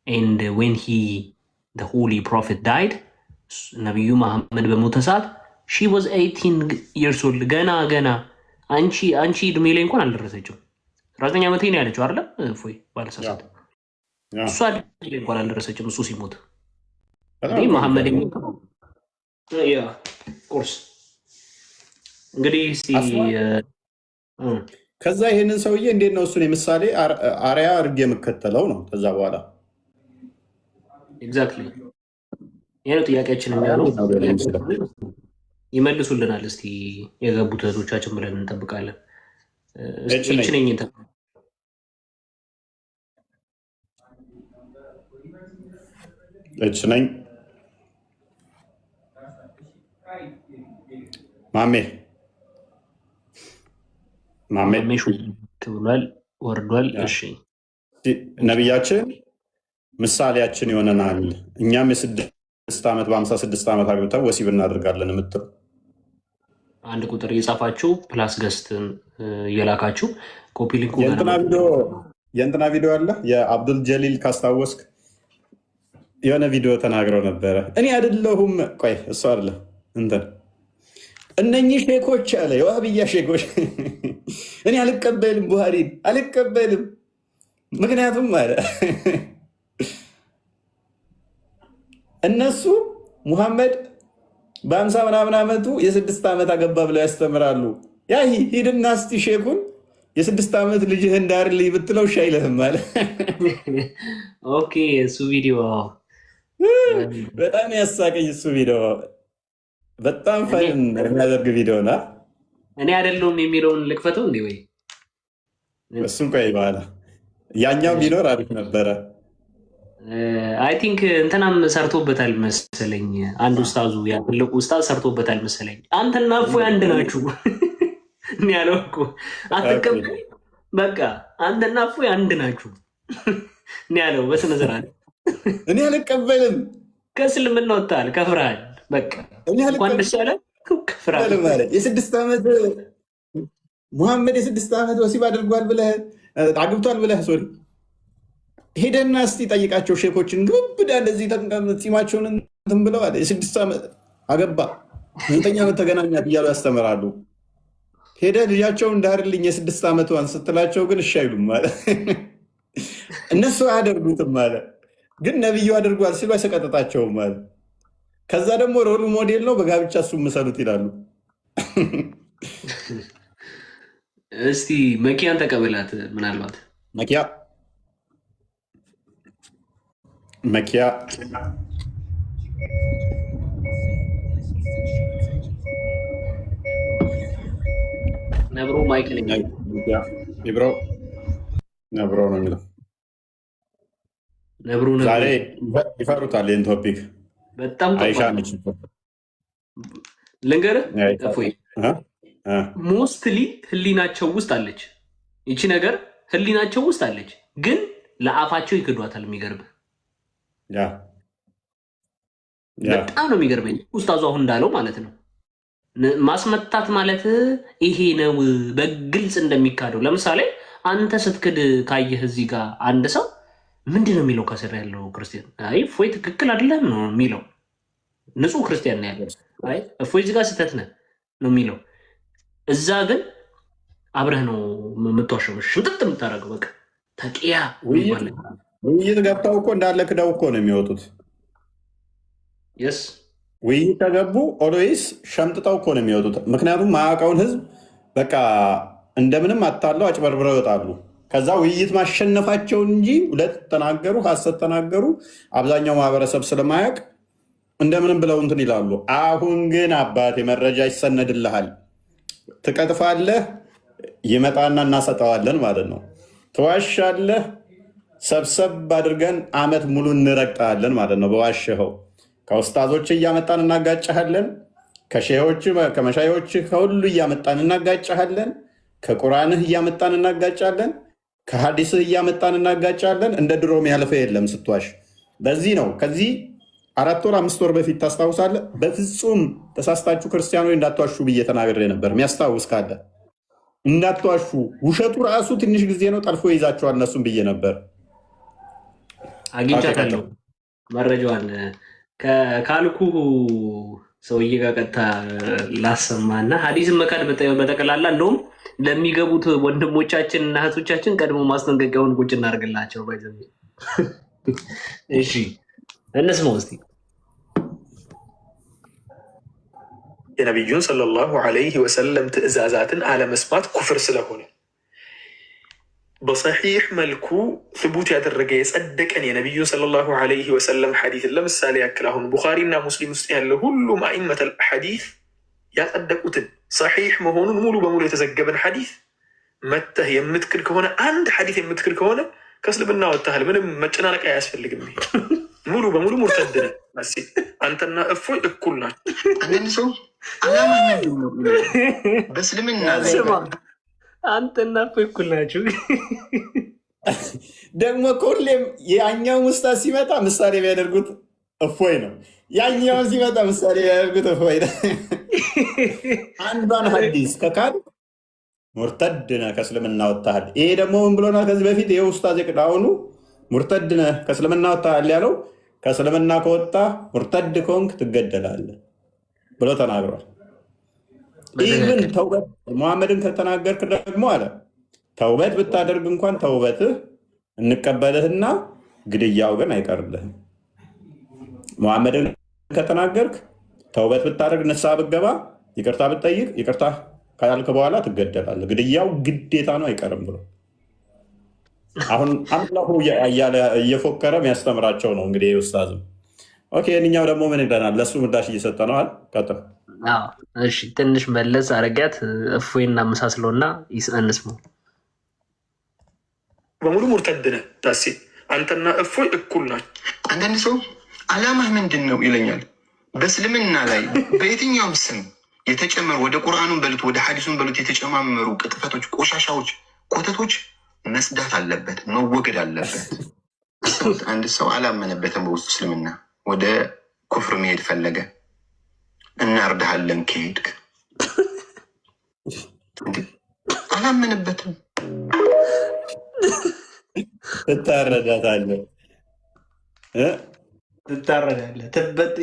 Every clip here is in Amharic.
and when the holy prophet died, ነቢዩ መሐመድ በሞተ ሰዓት she was 18 years old ገና አንቺ እድሜ ላይ እንኳን አልደረሰችም። 19 ዓመቴ ነው ያለችው አይደል? እፎይ ባለሳሳት እሷ እድሜ ላይ እንኳን አልደረሰችም እሱ ሲሞት። እንግዲህ መሐመድ ቁርስ እንግዲህ ከዛ ይሄንን ሰውዬ እንዴት ነው እሱን የምሳሌ አርያ አድርጌ የምከተለው ነው። ከዛ በኋላ ኤግዛክትሊ ይሄ ነው ጥያቄያችን የሚያለው። ይመልሱልናል እስቲ የገቡት እህቶቻችን ብለን እንጠብቃለን። እቺ ነኝ ማሜ ብሏል ወርዷል። እሺ ነቢያችን ምሳሌያችን ይሆነናል። እኛም የ6 ዓመት በ56 ዓመት አግብተን ወሲብ እናደርጋለን የምትለው አንድ ቁጥር እየጻፋችሁ ፕላስ ገስትን እየላካችሁ ኮፒ ሊንኩ የእንትና ቪዲዮ አለ። የአብዱል ጀሊል ካስታወስክ የሆነ ቪዲዮ ተናግረው ነበረ። እኔ አይደለሁም ቆይ እሱ አለ እንትን እነኚህ ሼኮች አለ የዋህብያ ሼኮች እኔ አልቀበልም፣ ቡሃሪን አልቀበልም። ምክንያቱም አለ እነሱ ሙሐመድ በ50 ምናምን ዓመቱ የ6 ዓመት አገባ ብለው ያስተምራሉ። ያ ሂድና እስቲ ሼኩን የ6 ዓመት ልጅህ እንዳርልኝ ብትለው እሺ አይልህም አለ። ኦኬ እሱ ቪዲዮ በጣም ያሳቀኝ እሱ ቪዲዮ በጣም ፈን የሚያደርግ ቪዲዮ ና እኔ አይደለሁም የሚለውን ልክፈተው እንዴ ወይ እሱን ቆይ በኋላ ያኛው ቢኖር አሪፍ ነበረ። አይ ቲንክ እንትናም ሰርቶበታል መሰለኝ። አንድ ኡስታዙ ያ ትልቁ ኡስታዝ ሰርቶበታል መሰለኝ። አንተና እፎይ አንድ ናችሁ እኔ ያለው እኮ አትቀበል፣ በቃ አንተና እፎይ አንድ ናችሁ እኔ ያለው በስነ ስርዓት እኔ አልቀበልም። ከእስልምና ወጣል ከፍርሃል። በቃ እንኳን ደስ ያለ ከፍርሃል ማለት የ6 ዓመት ሙሐመድ የ6 ዓመት ወሲብ አድርጓል ብለህ አግብቷል ብለህ ሶሪ ሄደና እስቲ ጠይቃቸው ሼኮችን ግብዳ እንደዚህ ፂማቸውን እንትን ብለዋል። የ6 ዓመት አገባ 9 ዓመት ተገናኛት እያሉ ያስተምራሉ። ሄደ ልጃቸውን እንዳርልኝ የ6 ዓመቷን ስትላቸው ግን እሺ አይሉም ማለት እነሱ አያደርጉትም ማለት ግን ነብዩ አድርጓል ሲሉ አይሰቀጥጣቸውም ማለት። ከዛ ደግሞ ሮል ሞዴል ነው በጋብቻ እሱ ምሰሉት ይላሉ። እስቲ መኪያን ተቀበላት። ምናልባት መኪያ ነብሮ ማይክል ነብሮ ነው የሚለው። ነብሩ ዛሬ ይፈሩታል ይህን ቶፒክ በጣም አይሻ ነች። ልንገርህ እፎይ ሞስትሊ ህሊናቸው ውስጥ አለች ይቺ ነገር፣ ህሊናቸው ውስጥ አለች፣ ግን ለአፋቸው ይክዷታል። የሚገርምህ በጣም ነው የሚገርመኝ። ኡስታዙ አሁን እንዳለው ማለት ነው ማስመታት ማለት ይሄ ነው በግልጽ እንደሚካደው። ለምሳሌ አንተ ስትክድ ካየህ እዚህ ጋር አንድ ሰው ምንድን ነው የሚለው? ከስር ያለው ክርስቲያን አይ እፎይ ትክክል አይደለም ነው የሚለው። ንጹህ ክርስቲያን ነው ያለው። አይ እፎይ እዚህ ጋር ስህተት ነህ ነው የሚለው። እዛ ግን አብረህ ነው የምትዋሸው፣ ሽምጥጥ የምታደርገው። በቃ ተቂያ ውይይት ገብተው እኮ እንዳለ ክደው እኮ ነው የሚወጡት። የስ ውይይት ከገቡ ኦልዌይስ ሸምጥጠው እኮ ነው የሚወጡት። ምክንያቱም ማያውቀውን ህዝብ በቃ እንደምንም አታለው አጭበርብረው ይወጣሉ። ከዛ ውይይት ማሸነፋቸውን እንጂ ሁለት ተናገሩ ሀሰት ተናገሩ አብዛኛው ማህበረሰብ ስለማያውቅ እንደምንም ብለው እንትን ይላሉ። አሁን ግን አባቴ መረጃ ይሰነድልሃል፣ ትቀጥፋለህ፣ ይመጣና እናሰጠዋለን ማለት ነው። ትዋሻለህ፣ ሰብሰብ አድርገን አመት ሙሉ እንረግጣለን ማለት ነው። በዋሸኸው ከኡስታዞች እያመጣን እናጋጨሃለን፣ ከመሻዮች ከሁሉ እያመጣን እናጋጨሃለን፣ ከቁርአንህ እያመጣን እናጋጫለን፣ ከሀዲስህ እያመጣን እናጋጫለን። እንደ ድሮም ያለፈ የለም ስትዋሽ። በዚህ ነው ከዚህ 4 ወር 5 ወር በፊት ታስታውሳለህ? በፍጹም ተሳስታችሁ ክርስቲያኖች እንዳትዋሹ ብዬ ተናግሬ ነበር። የሚያስታውስ ካለ እንዳትዋሹ፣ ውሸቱ ራሱ ትንሽ ጊዜ ነው ጠልፎ ይዛችኋል እነሱም ብዬ ነበር። አግኝቻታለሁ መረጃዋን ካልኩ ሰውዬ ጋር ቀጥታ ላሰማና ሀዲስን መካድ በጠቅላላ እንደውም ለሚገቡት ወንድሞቻችን እና እህቶቻችን ቀድሞ ማስጠንቀቂያውን ቁጭ እናደርግላቸው። ባይዘ እሺ እንስማው እስቲ። የነቢዩን ሰለላሁ ዐለይሂ ወሰለም ትዕዛዛትን አለመስማት ኩፍር ስለሆነ በሰሒሕ መልኩ ስቡት ያደረገ የጸደቀን የነቢዩን ሰለላሁ ዐለይሂ ወሰለም ሐዲትን ለምሳሌ ያክል አሁን ቡኻሪና ሙስሊም ውስጥ ያለ ሁሉም አኢመተል ሐዲስ ያጸደቁትን ሰሒሕ መሆኑን ሙሉ በሙሉ የተዘገበን ሐዲስ መተህ የምትክድ ከሆነ አንድ ሐዲስ የምትክድ ከሆነ ከእስልምና ወጥተሃል። ምንም መጨናነቅ አያስፈልግም። ሙሉ በሙሉ ሙርተድ ነህ። አንተና እፎይ እኩል ናቸው። አንዳንድ ሰው አላማ ምንድን ነው በእስልምና ላይ አንተና እፎይ እኩል ናቸው። ደግሞ ሁሌም ያኛው ውስጣት ሲመጣ ምሳሌ ቢያደርጉት እፎይ ነው፣ ያኛውን ሲመጣ ምሳሌ ቢያደርጉት እፎይ ነው። አንዷን ሐዲስ ከካድ ሙርተድ ነህ፣ ከእስልምና ወጥተሃል። ይሄ ደግሞ ምን ብሎናል ከዚህ በፊት? ይሄ ኡስታዝ የቅዳውኑ ሙርተድ ነህ ከእስልምና ወጥተሃል ያለው ከእስልምና ከወጣ ሙርተድ ከሆንክ ትገደላለህ ብሎ ተናግሯል። ኢቭን ተውበት ሙሐመድን ከተናገርክ ደግሞ አለ ተውበት ብታደርግ እንኳን ተውበትህ እንቀበልህና ግድያው ግን አይቀርልህም። ሙሐመድን ከተናገርክ ተውበት ብታደርግ ንስሐ ብትገባ ይቅርታ ብትጠይቅ ይቅርታ ካልክ በኋላ ትገደላለህ። ግድያው ግዴታ ነው አይቀርም ብሎ አሁን አላሁ እያለ እየፎከረ የሚያስተምራቸው ነው። እንግዲህ ኡስታዝም ኦኬ፣ እኛው ደግሞ ምን ይለናል? ለእሱ ምላሽ እየሰጠ ነው አለ። ቀጥል። እሺ ትንሽ መለስ አረጊያት እፎይና መሳስለውና እንስማው። በሙሉ ሙርተድ ነህ ታሲ አንተና እፎይ እኩል ናቸው። አንዳንድ ሰው አላማህ ምንድን ነው ይለኛል። በእስልምና ላይ በየትኛውም ስም የተጨመሩ ወደ ቁርአኑን በሉት ወደ ሐዲሱን በሉት የተጨማመሩ ቅጥፈቶች፣ ቆሻሻዎች፣ ኮተቶች መስዳት አለበት፣ መወገድ አለበት። አንድ ሰው አላመነበትም በውስጡ እስልምና ወደ ኩፍር መሄድ ፈለገ፣ እናርዳሃለን ከሄድክ። አላመነበትም፣ ትታረዳታለህ፣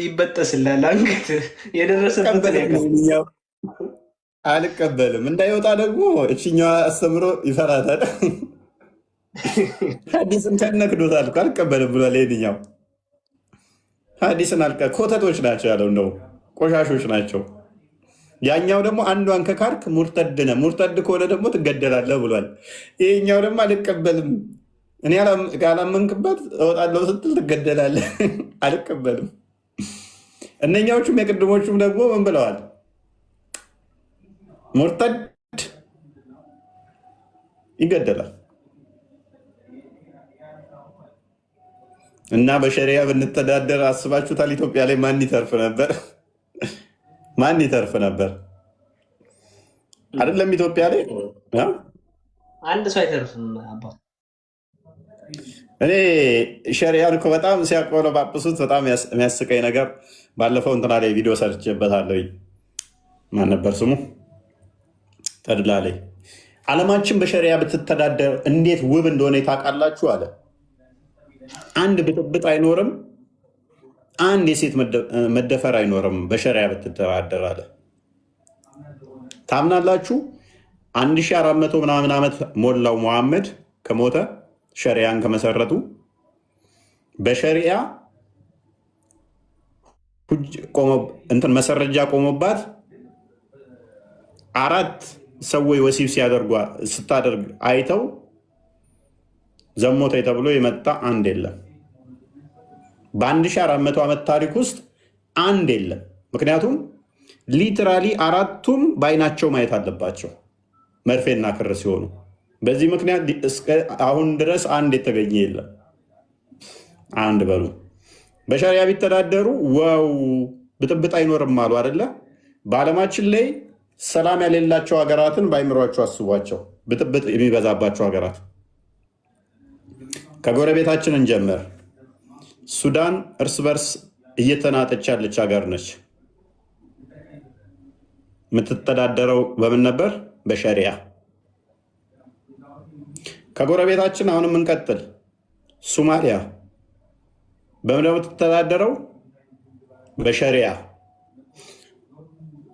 ይበጠስላል አንገት የደረሰበት አልቀበልም እንዳይወጣ ደግሞ እችኛዋ አስተምሮ ይፈራታል። ሐዲስን ከነክዶታል እኮ አልቀበልም ብሏል። ይሄንኛው ሐዲስን ኮተቶች ናቸው ያለው፣ እንደው ቆሻሾች ናቸው። ያኛው ደግሞ አንዷን ከካርክ ሙርተድ ነህ፣ ሙርተድ ከሆነ ደግሞ ትገደላለህ ብሏል። ይሄኛው ደግሞ አልቀበልም፣ እኔ ያላመንክበት እወጣለሁ ስትል ትገደላለህ። አልቀበልም። እነኛዎቹም የቅድሞቹም ደግሞ ምን ብለዋል? ሙርተድ ይገደላል። እና በሸሪያ ብንተዳደር አስባችሁታል? ኢትዮጵያ ላይ ማን ይተርፍ ነበር? ማን ይተርፍ ነበር? አይደለም ኢትዮጵያ ላይ አንድ ሰው አይተርፍም። አባ እኔ ሸሪያን እኮ በጣም ሲያቆለጳጵሱት በጣም የሚያስቀኝ ነገር ባለፈው እንትና ላይ ቪዲዮ ሰርቼበታለሁ። ማን ነበር ስሙ? ተድላ ላይ ዓለማችን በሸሪያ ብትተዳደር እንዴት ውብ እንደሆነ ታውቃላችሁ አለ። አንድ ብጥብጥ አይኖርም፣ አንድ የሴት መደፈር አይኖርም በሸሪያ ብትተዳደር አለ። ታምናላችሁ? 1400 ምናምን ዓመት ሞላው ሙሐመድ ከሞተ ሸሪያን ከመሰረቱ። በሸሪያ እንትን መሰረጃ ቆሞባት 4 ሰዎች ወሲብ ስታደርግ አይተው ዘሞተኝ ተብሎ የመጣ አንድ የለም። በ1400 ዓመት ታሪክ ውስጥ አንድ የለም። ምክንያቱም ሊትራሊ 4ቱም በአይናቸው ማየት አለባቸው መርፌና ክር ሲሆኑ። በዚህ ምክንያት አሁን ድረስ አንድ የተገኘ የለም። አንድ በሉ። በሸሪያ ቢተዳደሩ ዋው ብጥብጥ አይኖርም አሉ አይደለ? በዓለማችን ላይ ሰላም ያሌላቸው ሀገራትን በአይምሯቸው አስቧቸው። ብጥብጥ የሚበዛባቸው ሀገራት ከጎረቤታችን እንጀምር። ሱዳን እርስ በርስ እየተናጠች ያለች ሀገር ነች። የምትተዳደረው በምን ነበር? በሸሪያ። ከጎረቤታችን አሁንም እንቀጥል። ሶማሊያ በምን ነው የምትተዳደረው? በሸሪያ።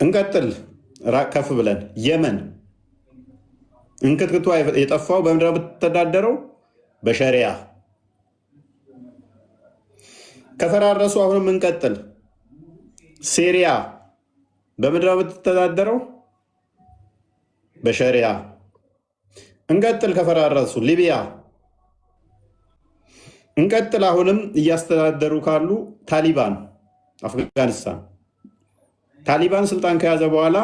እንቀጥል ራቅ ከፍ ብለን የመን እንክትክቷ የጠፋው በምን ነው የምትተዳደረው? በሸሪያ። ከፈራረሱ አሁንም እንቀጥል። ሲሪያ በምን ነው የምትተዳደረው? በሸሪያ። እንቀጥል ከፈራረሱ ሊቢያ። እንቀጥል አሁንም እያስተዳደሩ ካሉ ታሊባን አፍጋኒስታን። ታሊባን ስልጣን ከያዘ በኋላ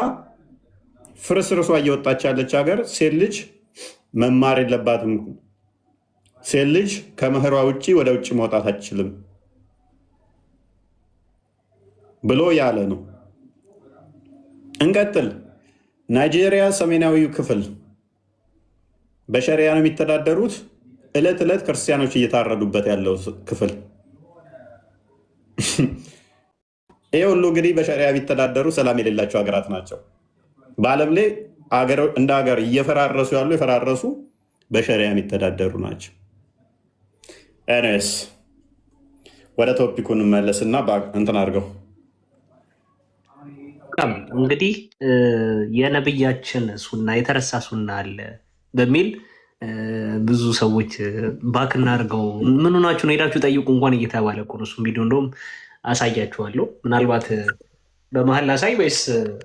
ፍርስርሷ እየወጣች ያለች ሀገር ሴት ልጅ መማር የለባትም፣ ሴት ልጅ ከምህሯ ውጭ ወደ ውጭ መውጣት አትችልም ብሎ ያለ ነው። እንቀጥል ናይጄሪያ ሰሜናዊው ክፍል በሸሪያ ነው የሚተዳደሩት። ዕለት ዕለት ክርስቲያኖች እየታረዱበት ያለው ክፍል። ይህ ሁሉ እንግዲህ በሸሪያ የሚተዳደሩ ሰላም የሌላቸው ሀገራት ናቸው። በዓለም ላይ እንደ ሀገር እየፈራረሱ ያሉ የፈራረሱ በሸሪያ የሚተዳደሩ ናቸው። ኤኒዌይስ ወደ ቶፒኩን መለስና እንትን አድርገው እንግዲህ የነብያችን ሱና የተረሳ ሱና አለ በሚል ብዙ ሰዎች ባክና አድርገው ምን ሆናችሁ ነው ሄዳችሁ ጠይቁ እንኳን እየተባለ እኮ ነው። እሱም ቪዲዮ እንደውም አሳያችኋለሁ። ምናልባት በመሀል ላሳይ ወይስ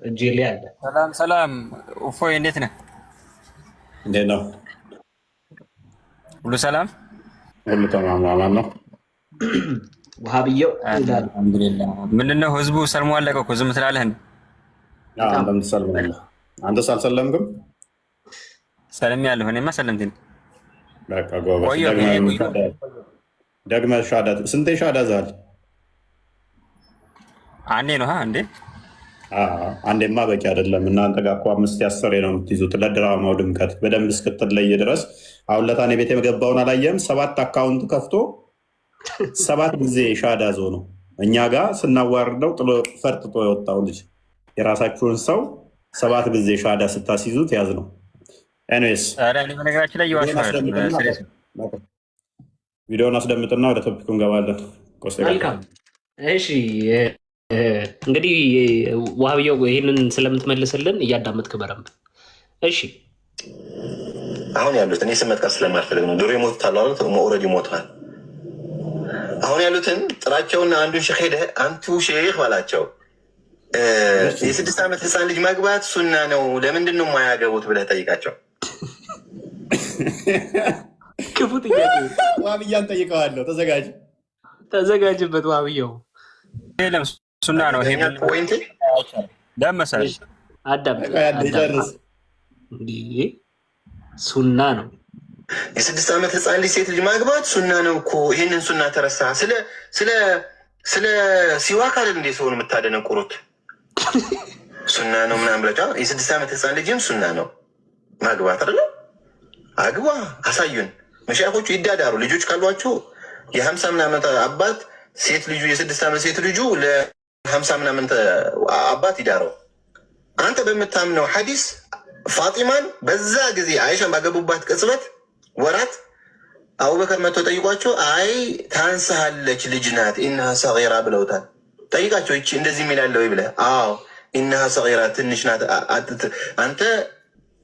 እጄ ላይ አለ? ሰላም ሰላም፣ እፎይ እንዴት ነህ? እንዴት ነው? ሁሉ ሰላም፣ ሁሉ ተማማማን ነው። ውሃብየው አልሐምዱሊላህ። ምንድነው ህዝቡ ሰልሞ አለቀ እኮ ዝም ትላለህ? አንተም ትሰልማለህ። አንተስ አልሰለምክም? ሰልሜያለሁ። እኔማ ሰለምትን። በቃ ጎበዝ። ደግመህ ሻዳ ስንቴ ሻዳ ዛል? አንዴ ነው እንዴ? አንዴማ በቂ አይደለም። እናንተ ጋር እኮ 5 10 ነው የምትይዙት ለድራማው ድምቀት በደንብ እስክትለይ ድረስ። አሁን ለታኔ ቤት የገባውን አላየህም? 7 አካውንት ከፍቶ 7 ጊዜ ሻዳ ዞ ነው እኛ ጋር ስናዋርደው ጥሎ ፈርጥጦ የወጣው ልጅ። የራሳችሁን ሰው 7 ጊዜ ሻዳ ስታስይዙት ያዝ ነው። ኤኒዌይስ በነገራችን ላይ ቪዲዮውን አስደምጥና ወደ ቶፒኩ እንገባለን። እሺ እንግዲህ ዋህብያው ይህንን ስለምትመልስልን እያዳመጥክ በረንብ። እሺ አሁን ያሉት እኔ ስም መጥቀስ ስለማልፈልግ ነው። ድሮ የሞቱት አሉ ኦልሬዲ ሞተዋል። አሁን ያሉትን ጥራቸውና አንዱን ሼክ ሄደህ አንቱ ሼክ ባላቸው የ6 ዓመት ህፃን ልጅ ማግባት ሱና ነው፣ ለምንድን ነው የማያገቡት ብለህ ጠይቃቸው። ክፉ ጥያቄ። ዋብያን ጠይቀዋለሁ። ተዘጋጅበት ዋብያው። ሱና ነው ይሄ ፖይንት ለመሰለሽ አዳምጥ። ሱና ነው የ6 ዓመት ህፃን ልጅ ሴት ልጅ ማግባት ሱና ነው እኮ። ይሄንን ሱና ተረሳ። ስለ ሲዋክ አይደል እንዴ ሰውን የምታደነቁሩት? ሱና ነው ምናምን ብለጫ። የ6 ዓመት ህፃን ልጅም ሱና ነው ማግባት አይደለ? አግባ፣ አሳዩን። መሻይኾቹ ይዳዳሩ። ልጆች ካሏቸው የ50 ምናምን አባት ሴት ልጁ የ6 ዓመት ሴት ልጁ ለ50 ምናምን አባት ይዳረው። አንተ በምታምነው ሐዲስ ፋጢማን በዛ ጊዜ አይሻን ባገቡባት ቅጽበት ወራት አቡበከር መጥቶ ጠይቋቸው፣ አይ ታንሳለች ልጅ ናት ኢነሃ ሰጊራ ብለውታል። ጠይቃቸው ይቺ እንደዚህ የሚላለው ብለህ፣ አዎ ኢነሃ ሰጊራ ትንሽ ናት፣ አንተ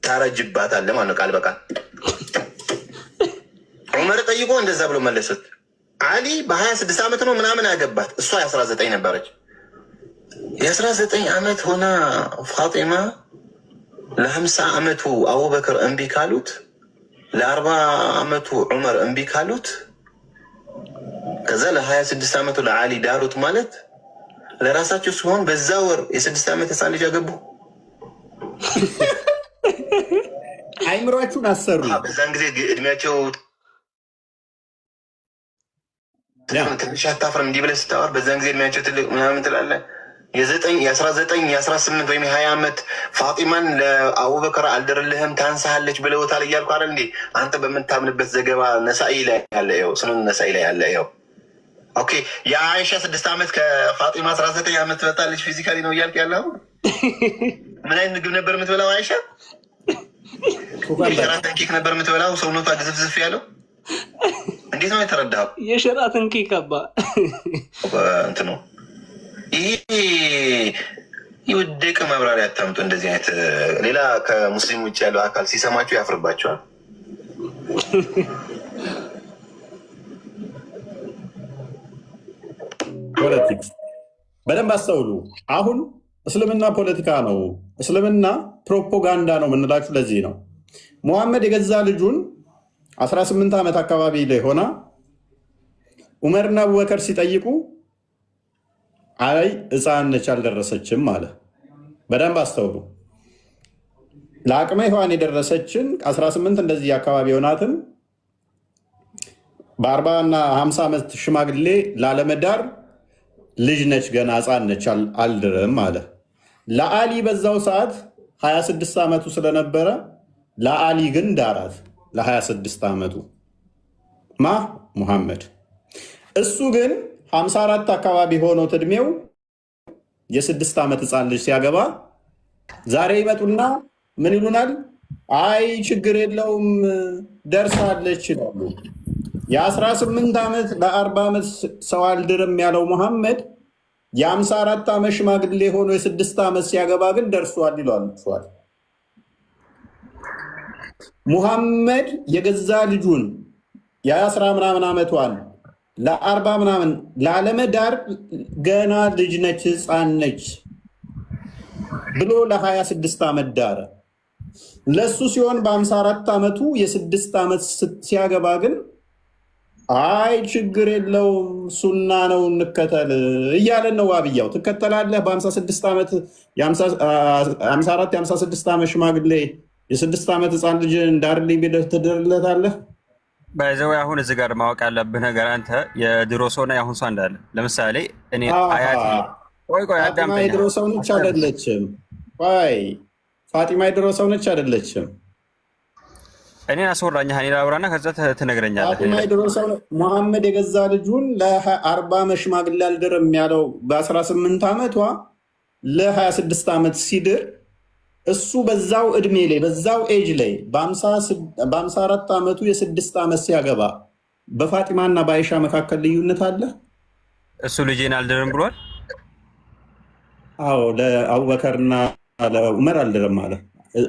ታረጅባታለህ ማለት ነው ቃል በቃል። ዑመር ጠይቆ እንደዛ ብሎ መለሱት። አሊ በ26 ዓመት ነው ምናምን ያገባት፣ እሷ የ19 ነበረች። የ19 ዓመት ሆና ፋጢማ ለ50 ዓመቱ አቡበክር እምቢ ካሉት፣ ለ40 ዓመቱ ዑመር እምቢ ካሉት፣ ከዛ ለ26 ዓመቱ ለአሊ ዳሩት ማለት ለራሳቸው ሲሆን በዛ ወር የ6 ዓመት ህፃን ልጅ ያገቡ። አይምሯችሁን አሰሩ። በዛን ጊዜ እድሜያቸው ትንሽ አታፍርም? እንዲህ ብለህ ስታወር በዛን ጊዜ እድሜያቸው ትልቅ ምናምን ትላለህ። የ19 የ18 ወይም የ20 ዓመት ፋጢማን ለአቡበከር አልደርልህም ታንሳሃለች ብለውታል እያልኩ አይደል እንዴ? አንተ በምታምንበት ዘገባ ነሳኢ ላይ ያለ ይኸው፣ ስኑን ነሳኢ ላይ ያለ ይኸው። ኦኬ የአይሻ 6 ዓመት ከፋጢማ 19 ዓመት ትበልጣለች ፊዚካሊ ነው እያልክ ያለው። ምን አይነት ምግብ ነበር የምትበላው አይሻ? የሸራተን ኬክ ነበር የምትበላው፣ ሰውነቷ ግዝፍዝፍ ያለው። እንዴት ነው የተረዳኸው? የሸራትን ኬክ አባ እንትኑ ይሄ የወደቀ ማብራሪያ አታምጡ። እንደዚህ አይነት ሌላ ከሙስሊም ውጭ ያለው አካል ሲሰማችሁ ያፍርባቸዋል። ፖለቲክስ በደንብ አስተውሉ። አሁን እስልምና ፖለቲካ ነው፣ እስልምና ፕሮፓጋንዳ ነው የምንላችሁ ለዚህ ነው። ሙሐመድ የገዛ ልጁን 18 ዓመት አካባቢ ላይ ሆና ዑመርና አቡበከር ሲጠይቁ አይ ሕፃን ነች አልደረሰችም አለ። በደንብ አስተውሉ። ለአቅመ ሔዋን የደረሰችን 18 እንደዚህ አካባቢ ሆናትን በ40 እና 50 ዓመት ሽማግሌ ላለመዳር ልጅ ነች ገና ሕፃን ነች አልድርም አለ። ለአሊ በዛው ሰዓት 26 ዓመቱ ስለነበረ ለአሊ ግን ዳራት ለ26 ዓመቱ ማ ሙሐመድ። እሱ ግን 54 አካባቢ ሆኖት እድሜው የ6 ዓመት ሕፃን ልጅ ሲያገባ ዛሬ ይመጡና ምን ይሉናል? አይ ችግር የለውም ደርሳለች ይላሉ። የ18 ዓመት ለ40 ዓመት ሰው አልድርም ያለው ሙሐመድ የ54 ዓመት ሽማግሌ ሆኖ የ6 ዓመት ሲያገባ ግን ደርሷል ይሏል። ሙሐመድ የገዛ ልጁን የ10 ምናምን ዓመቷን ለ40 ምናምን ላለመዳር ገና ልጅ ነች ሕፃን ነች ብሎ ለ26 ዓመት ዳረ። ለሱ ሲሆን በ54 ዓመቱ የ6 ዓመት ሲያገባ ግን አይ ችግር የለውም ሱና ነው እንከተል እያለን ነው። ዋብያው ትከተላለህ። በ56 ዓመት የ54 የ56 ዓመት ሽማግሌ የ6 ዓመት ሕፃን ልጅ እንዳርልኝ ቢልህ ትድርለታለህ? ባይዘው አሁን እዚህ ጋር ማወቅ ያለብህ ነገር አንተ የድሮ ሰውና የአሁን ሰው እንዳለ። ለምሳሌ እኔ አያቴ ፋጢማ የድሮ ሰው ነች አይደለችም? ፋጢማ የድሮ ሰው ነች አይደለችም? እኔን አስወራኝ ሀኒ ላውራና ከዛ ትነግረኛለህ። ፋጢማ የድሮ ሰው ሙሐመድ የገዛ ልጁን ለ40 ዓመት ሽማግሌ አልድርም ያለው በ18 ዓመቷ ለ26 ዓመት ሲድር እሱ በዛው እድሜ ላይ በዛው ኤጅ ላይ በ54 ዓመቱ የ6 ዓመት ሲያገባ በፋጢማና በአይሻ መካከል ልዩነት አለ? እሱ ልጄን አልድርም ብሏል። አዎ ለአቡበከርና ለዑመር አልድርም አለ።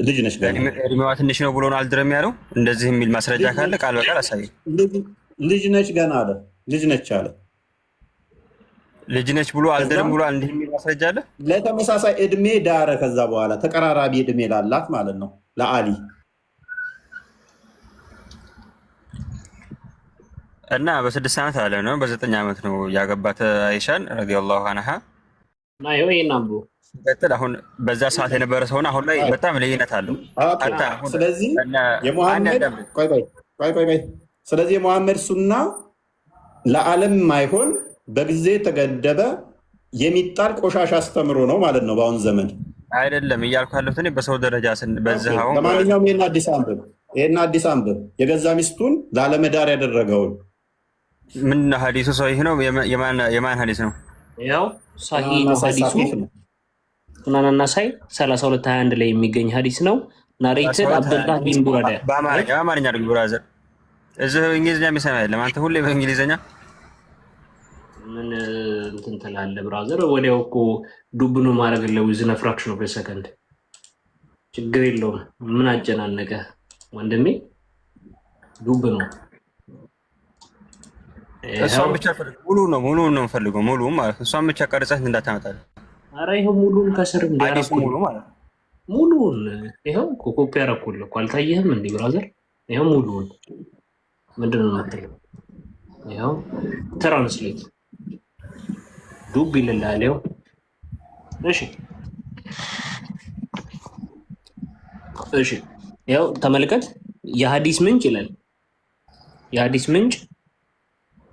ልጅ ነች እድሜዋ ትንሽ ነው ብሎ አልድርም ያለው። እንደዚህ የሚል ማስረጃ ካለ ቃል በቃል አሳየኝ። ልጅ ነች ገና አለ። ልጅ ነች አለ። ልጅ ነች ብሎ አልድርም ብሎ እንዲህ የሚል ማስረጃ አለ። ለተመሳሳይ እድሜ ዳረ። ከዛ በኋላ ተቀራራቢ እድሜ ላላት ማለት ነው ለአሊ እና በ6 ዓመት አለ ነው በ9 ዓመት ነው ያገባት አይሻን ረዲየላሁ ዐንሃ። ቀጥል። አሁን በዛ ሰዓት የነበረ ሰውና አሁን ላይ በጣም ልዩነት አለው። ስለዚህ የሙሐመድ ሱና ለዓለም ማይሆን በጊዜ የተገደበ የሚጣል ቆሻሻ አስተምሮ ነው ማለት ነው። በአሁን ዘመን አይደለም እያልኩ ያለሁት እኔ በሰው ደረጃ በዚህ አሁን ለማንኛውም ይሄን አዲስ አንብብ የገዛ ሚስቱን ላለመዳር ያደረገውን ምን ሀዲሱ ሰሂህ ነው? የማን ሀዲስ ነው? ያው ሰሂህ ነው ሀዲሱ ሱናን ናሳኢ 3221 ላይ የሚገኝ ሀዲስ ነው። ናሬትድ አብዱላህ ቢን ቡራዳ በአማርኛ ደግሞ ብራዘር እዚህ እንግሊዝኛ የሚሰማ የለም። አንተ ሁሌ በእንግሊዝኛ ምን እንትን ትላለህ ብራዘር? ወዲያው እኮ ዱብ ነው ማድረግ ለዊዝን ፍራክሽን ኦፍ ሰከንድ ችግር የለውም። ምን አጨናነቀ ወንድሜ? ዱብ ነው። እሷን ብቻ ሙሉ ነው ፈልገው ሙሉ ማለት እሷን ብቻ ቀርጸህ እንዳታመጣለህ። አረ ይሄው ሙሉን ከስር እንዲያረኩ ሙሉ ማለት ሙሉን ይሄው ኮፒ ያረኩልህ እኮ አልታየህም እንዴ ብራዘር? ይሄው ሙሉን ምንድነው የምትለው? ይሄው ትራንስሌት ዱብ ይልላል። ይሄው እሺ ይሄው ተመልከት። የሐዲስ ምንጭ ይላል። የሐዲስ ምንጭ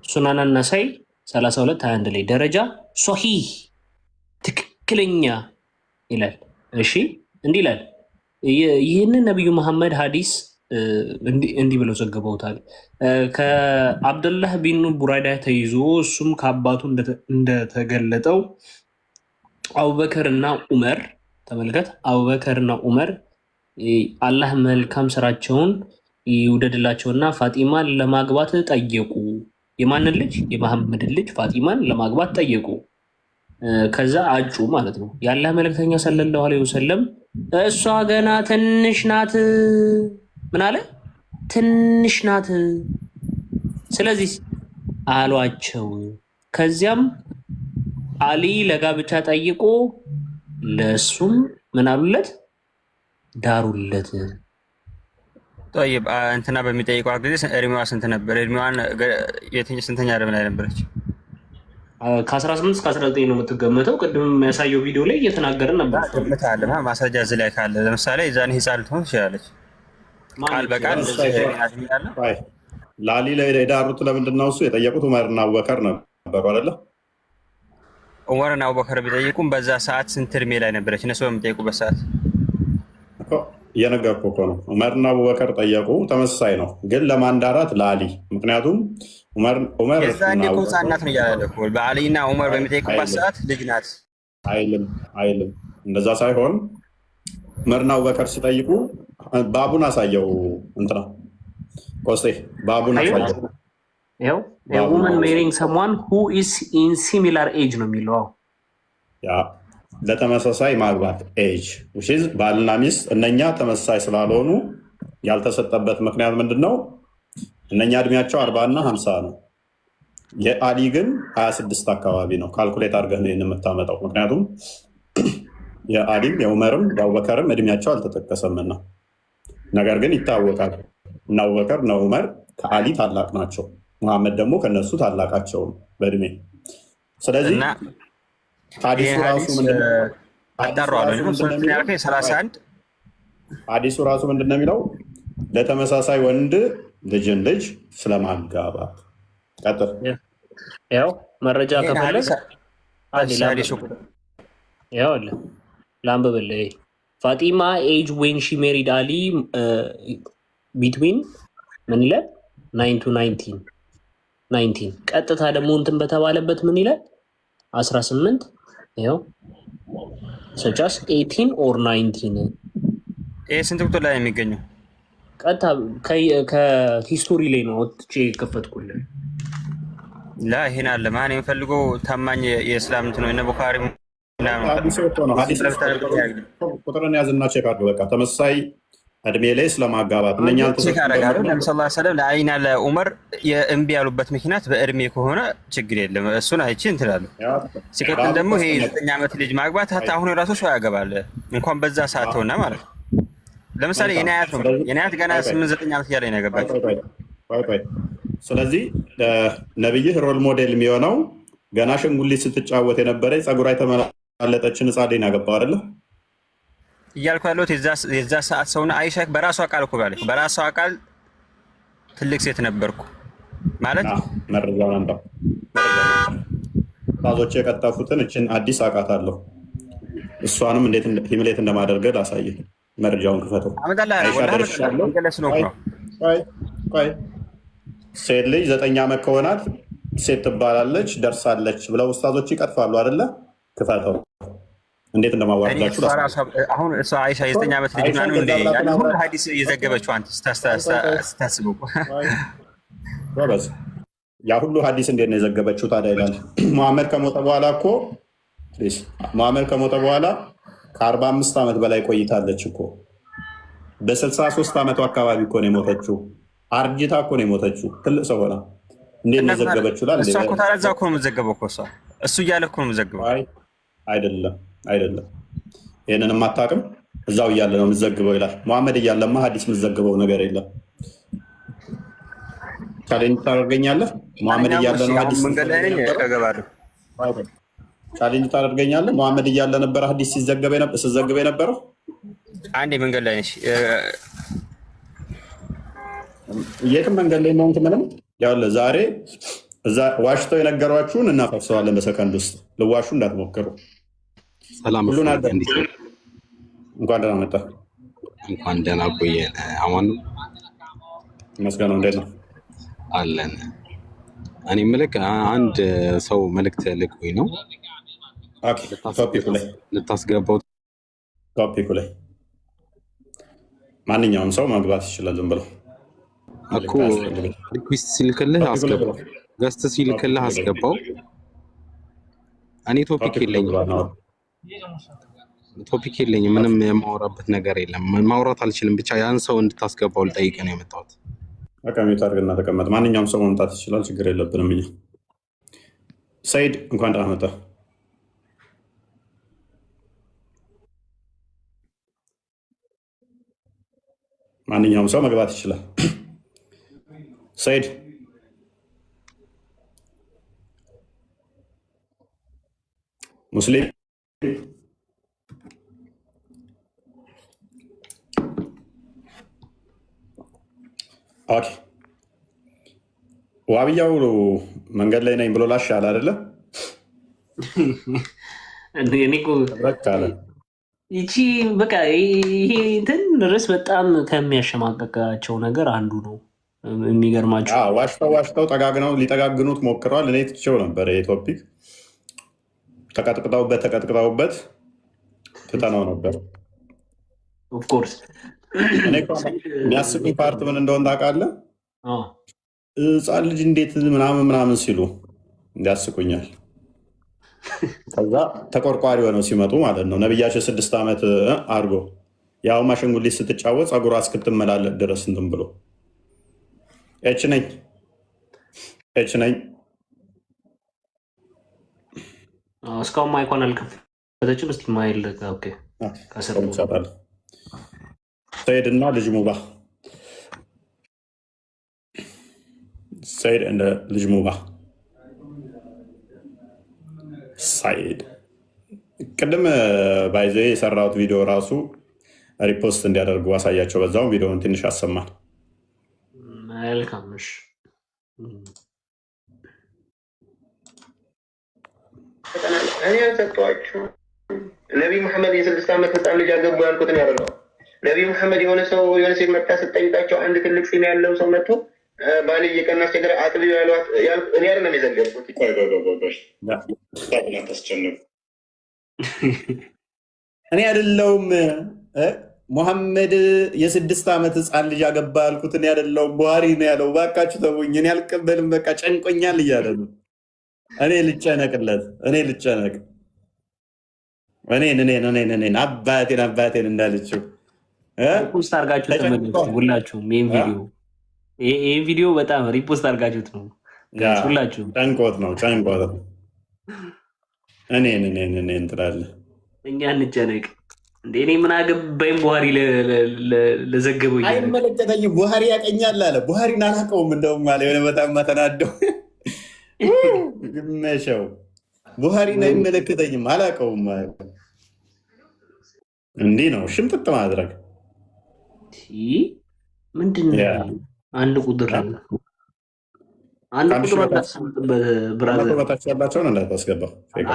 ሱናን ናሳኢ 3221 ላይ ደረጃ ሶሂህ ትክክለኛ ይላል። እሺ እንዲህ ይላል። ይህንን ነቢዩ መሐመድ ሐዲስ እንዲህ ብለው ዘግበውታል። ከአብደላህ ቢን ቡራይዳ ተይዞ እሱም ከአባቱ እንደተገለጠው አቡበከርና ዑመር ተመልከት። አቡበከርና ዑመር አላህ መልካም ስራቸውን ይውደድላቸውና ፋጢማን ለማግባት ጠየቁ። የማንን ልጅ? የመሐመድን ልጅ ፋጢማን ለማግባት ጠየቁ። ከዛ አጩ ማለት ነው። የአላህ መልእክተኛ ሰለላሁ ዐለይሂ ወሰለም እሷ ገና ትንሽ ናት። ምን አለ? ትንሽ ናት። ስለዚህ አሏቸው። ከዚያም አሊ ለጋብቻ ጠይቆ ለእሱም ምን አሉለት? ዳሩለት። ጠይብ እንትና በሚጠይቋት ጊዜ እድሜዋ ስንት ነበር? እድሜዋን ስንተኛ ዕድሜ ላይ ነበረች? ከ18 እስከ 19 ነው የምትገመተው። ቅድም የሚያሳየው ቪዲዮ ላይ እየተናገርን ነበር። ማስረጃ እዚህ ላይ ካለ ለምሳሌ የዛኔ ህፃን ልትሆን ትችላለች። ቃል በቃል ላሊ ላይ የዳሩት ለምንድን ነው? እሱ የጠየቁት ዑመርና አቡበከር ነበሩ አይደለ? ዑመርና አቡበከር ቢጠይቁም በዛ ሰዓት ስንት እድሜ ላይ ነበረች? እነሱ በሚጠይቁበት ሰዓት እየነገርኩህ እኮ ነው። ዑመርና አቡበከር ጠየቁ፣ ተመሳሳይ ነው። ግን ለማንዳራት ለአሊ ምክንያቱም ዑመር የዛኔ እኮ ህፃን ናት ነው እያለ እኮ በአሊና ዑመር በሚጠይቁበት ሰዓት ልጅ ናት አይልም። እንደዛ ሳይሆን ዑመርና አቡበከር ሲጠይቁ ባቡን አሳየው እንትና ቆስጤ ባቡን አሳየው። ውመን ሜሪንግ ሰምዋን ሁ ኢዝ ኢን ሲሚላር ኤጅ ነው የሚለው። ለተመሳሳይ ማግባት ኤጅ ባልና ሚስት እነኛ ተመሳሳይ ስላልሆኑ ያልተሰጠበት ምክንያት ምንድን ነው? እነኛ እድሜያቸው 40 እና 50 ነው። የአሊ ግን 26 አካባቢ ነው። ካልኩሌት አድርገህ ነው የምታመጣው። ምክንያቱም የአሊም የዑመርም የአቡበከርም እድሜያቸው አልተጠቀሰምና። ነገር ግን ይታወቃል እና አቡበከር እና ዑመር ከአሊ ታላቅ ናቸው። መሐመድ ደግሞ ከነሱ ታላቃቸው በእድሜ። ስለዚህ ሐዲሱ ራሱ ምንድን ነው የሚለው? ለተመሳሳይ ወንድ ልጅን ልጅ ስለማጋባት። ቀጥል። ያው መረጃ ከፈለግ ላንብብልህ። ፋጢማ ኤጅ ዌን ሺ ሜሪድ አሊ ቢትዊን ምን ይላል? 9 to 19። ቀጥታ ደግሞ እንትን በተባለበት ምን ይላል? 18 ይኸው ሰጫስ 18 or 19። ይሄ ስንት ቁጥር ላይ የሚገኘው? ቀጥታ ከሂስቶሪ ላይ ነው ወጥቼ የከፈትኩልህ። ላ ይሄን አለ ማን የሚፈልገው ታማኝ የእስላም እንትን ነው። እነ ቡኻሪ ቁጥርን ያዝና ቼክ አድርገው። በቃ ተመሳሳይ እድሜ ላይ ስለማጋባት ሰለም ለአይና ለዑመር የእምቢ ያሉበት ምክንያት በእድሜ ከሆነ ችግር የለም፣ እሱን አይቼ እንትላሉ። ሲቀጥል ደግሞ ይሄ 9 ዓመት ልጅ ማግባት ሀታ አሁን የራሱ ሰው ያገባል እንኳን በዛ ሰዓት ሆና ማለት ነው። ለምሳሌ የኔ አያት ነው፣ የኔ አያት ገና 8-9 ዓመት እያለ ነው ያገባችው። ስለዚህ ነብይህ ሮል ሞዴል የሚሆነው ገና ሸንጉሊት ስትጫወት የነበረ ጸጉሯ የተመላለጠችን ህጻን ልጅ ያገባው አይደለ እያልኩ ያለሁት የዛ ሰዓት ሰውና አይሻ በራሷ ቃል እኮ ባለች በራሷ ቃል ትልቅ ሴት ነበርኩ ማለት መረጃውን አንተ ባዞች የቀጠፉትን እችን አዲስ አውቃታለሁ። እሷንም እንዴት ሂምሌት እንደማደርገ ላሳየህ። መረጃውን ክፈተው። ሴት ልጅ 9 ዓመት ከሆናት ሴት ትባላለች፣ ደርሳለች ብለው ኡስታዞች ይቀጥፋሉ አይደለ? ክፈተው። እንዴት እንደማዋርዳችሁ አሁን እሷ አይሻ የ9 ዓመት ልጅ ምናምን እንደ ያን ሁሉ ሐዲስ እየዘገበችው አንተ ስታስበው ጎበዝ፣ ያ ሁሉ ሐዲስ እንዴት ነው የዘገበችው ታዲያ? ይላል መሐመድ ከሞተ በኋላ እኮ መሐመድ ከሞተ በኋላ ከ45 ዓመት በላይ ቆይታለች እኮ። በ63 ዓመቱ አካባቢ እኮ ነው የሞተችው። አርጅታ እኮ ነው የሞተችው። ትልቅ ሰው ሆና እንዴት ነው የዘገበችው? ላል እሷ እኮ ታዲያ እዛው እኮ ነው የምትዘገበው እኮ። እሱ እያለ እኮ ነው የምትዘገበው። አይደለም ይህንንም አታውቅም። እዛው እያለ ነው የምትዘግበው ይላል። መሐመድ እያለማ ሐዲስ የምትዘግበው ነገር የለም። ቻሌንጅ ታደርገኛለህ? መሐመድ እያለ ነው ሐዲስ ቻሌንጅ ታደርገኛለህ? መሐመድ እያለ ነበረ ሐዲስ ሲዘገብ የነበረው። አንዴ መንገድ ላይ ነሽ። የትም መንገድ ላይ ነው። ምንም ያለ ዛሬ እዛ ዋሽተው የነገሯችሁን እናፈርሰዋለን በሰከንድ ውስጥ። ልዋሹ እንዳትሞክሩ። ሰላም ሁሉን አለ። እንኳን ደህና መጣ። እንኳን ደህና ቆየን። አማን ነው መስገነው። እንዴት ነው አለን? እኔ ምልክ አንድ ሰው መልእክት ልኮኝ ነው ልታስገባው። ቶፒኩ ላይ ማንኛውም ሰው መግባት ይችላል። ዝም ብለው እኮ ሪኩዌስት ሲልክልህ አስገባው፣ ገስት ሲልክልህ አስገባው። እኔ ቶፒክ የለኝም፣ ምንም የማወራበት ነገር የለም። ማውራት አልችልም። ብቻ ያን ሰው እንድታስገባው ልጠይቅ ነው የመጣሁት። ሚዩት አድርግና ተቀመጥ። ማንኛውም ሰው መምጣት ይችላል፣ ችግር የለብንም እኛ። ሰይድ እንኳን ደህና መጣህ። ማንኛውም ሰው መግባት ይችላል። ሰይድ ሙስሊም ኦኬ። ዋብያው መንገድ ላይ ነኝ ብሎ ላሽ አለ አይደለ? ይቺ በቃ ይሄ እንትን ርዕስ በጣም ከሚያሸማቀቃቸው ነገር አንዱ ነው። የሚገርማቸው ዋሽተው ጠጋግነው ሊጠጋግኑት ሞክረዋል። እኔ ትቼው ነበር። ይሄ ቶፒክ ተቀጥቅጠውበት ትተነው ነበር። ኦፍኮርስ የሚያስቁኝ ፓርት ምን እንደሆን ታውቃለህ? ሕፃን ልጅ እንዴት ምናምን ሲሉ እንዲያስቁኛል። ከዛ ተቆርቋሪ ሆነው ሲመጡ ማለት ነው ነቢያችን 6 ዓመት አድርጎ ያው አሻንጉሊት ስትጫወት ፀጉሯ እስክትመላለጥ ድረስ እንትን ብሎ ኤች ነኝ እስካሁን ማይኳን አልከፈተችም። እስኪ ማይል ይሰጣል። ሰይድ እና ልጅ ሙባ ሰይድ እንደ ልጅ ሙባ ሳይድ ቅድም ባይዘ የሰራሁት ቪዲዮ ራሱ ሪፖስት እንዲያደርጉ አሳያቸው። በዛውም ቪዲዮውን ትንሽ አሰማል። መልካምሽ እኔ ያልሰጠኋችሁ ነቢይ መሐመድ የ6 ዓመት ህፃን ልጅ አገቡ ያልኩትን ያደርገው ነቢይ መሐመድ የሆነ ሴት መጣ ስጠይቃቸው አንድ ትልቅ ፂም ያለው ሰው መጥቶ ባል እየቀና አስቸገረ አጥቢ ያሏት እኔ አይደለም የዘገብኩት። ታስጨንቁ እኔ አይደለሁም ሙሐመድ የ6 ዓመት ህፃን ልጅ አገባ ያልኩት እኔ አይደለሁም፣ ቡሃሪ ነው ያለው። እባካችሁ ተውኝ፣ እኔ አልቀበልም፣ በቃ ጨንቆኛል እያለ ነው። እኔ ልጨነቅለት፣ እኔ ልጨነቅ፣ እኔን አባቴን እንዳለችው ሪፖስት አድርጋችሁ ተመለሱ ሁላችሁም። ይህን ቪዲዮ በጣም ሪፖስት አድርጋችሁት ነው ሁላችሁም። ጨንቆት ነው እኔን ትላለህ። እኛ እንጨነቅ እንደ እኔ ምን አገባኝ? ቡሃሪ ለዘገበው አይመለከተኝም። ቡሃሪ ያቀኛል አለ። ቡሃሪን አላውቀውም እንደውም አለ። የሆነ በጣም ተናደው መሸው ቡሃሪን አይመለከተኝም አላውቀውም። እንዲህ ነው ሽምጥጥ ማድረግ። ምንድን ነው አንድ ቁጥር አታስቀምጥበት ብራዘር። በታች ያላቸውን እንዳታስገባ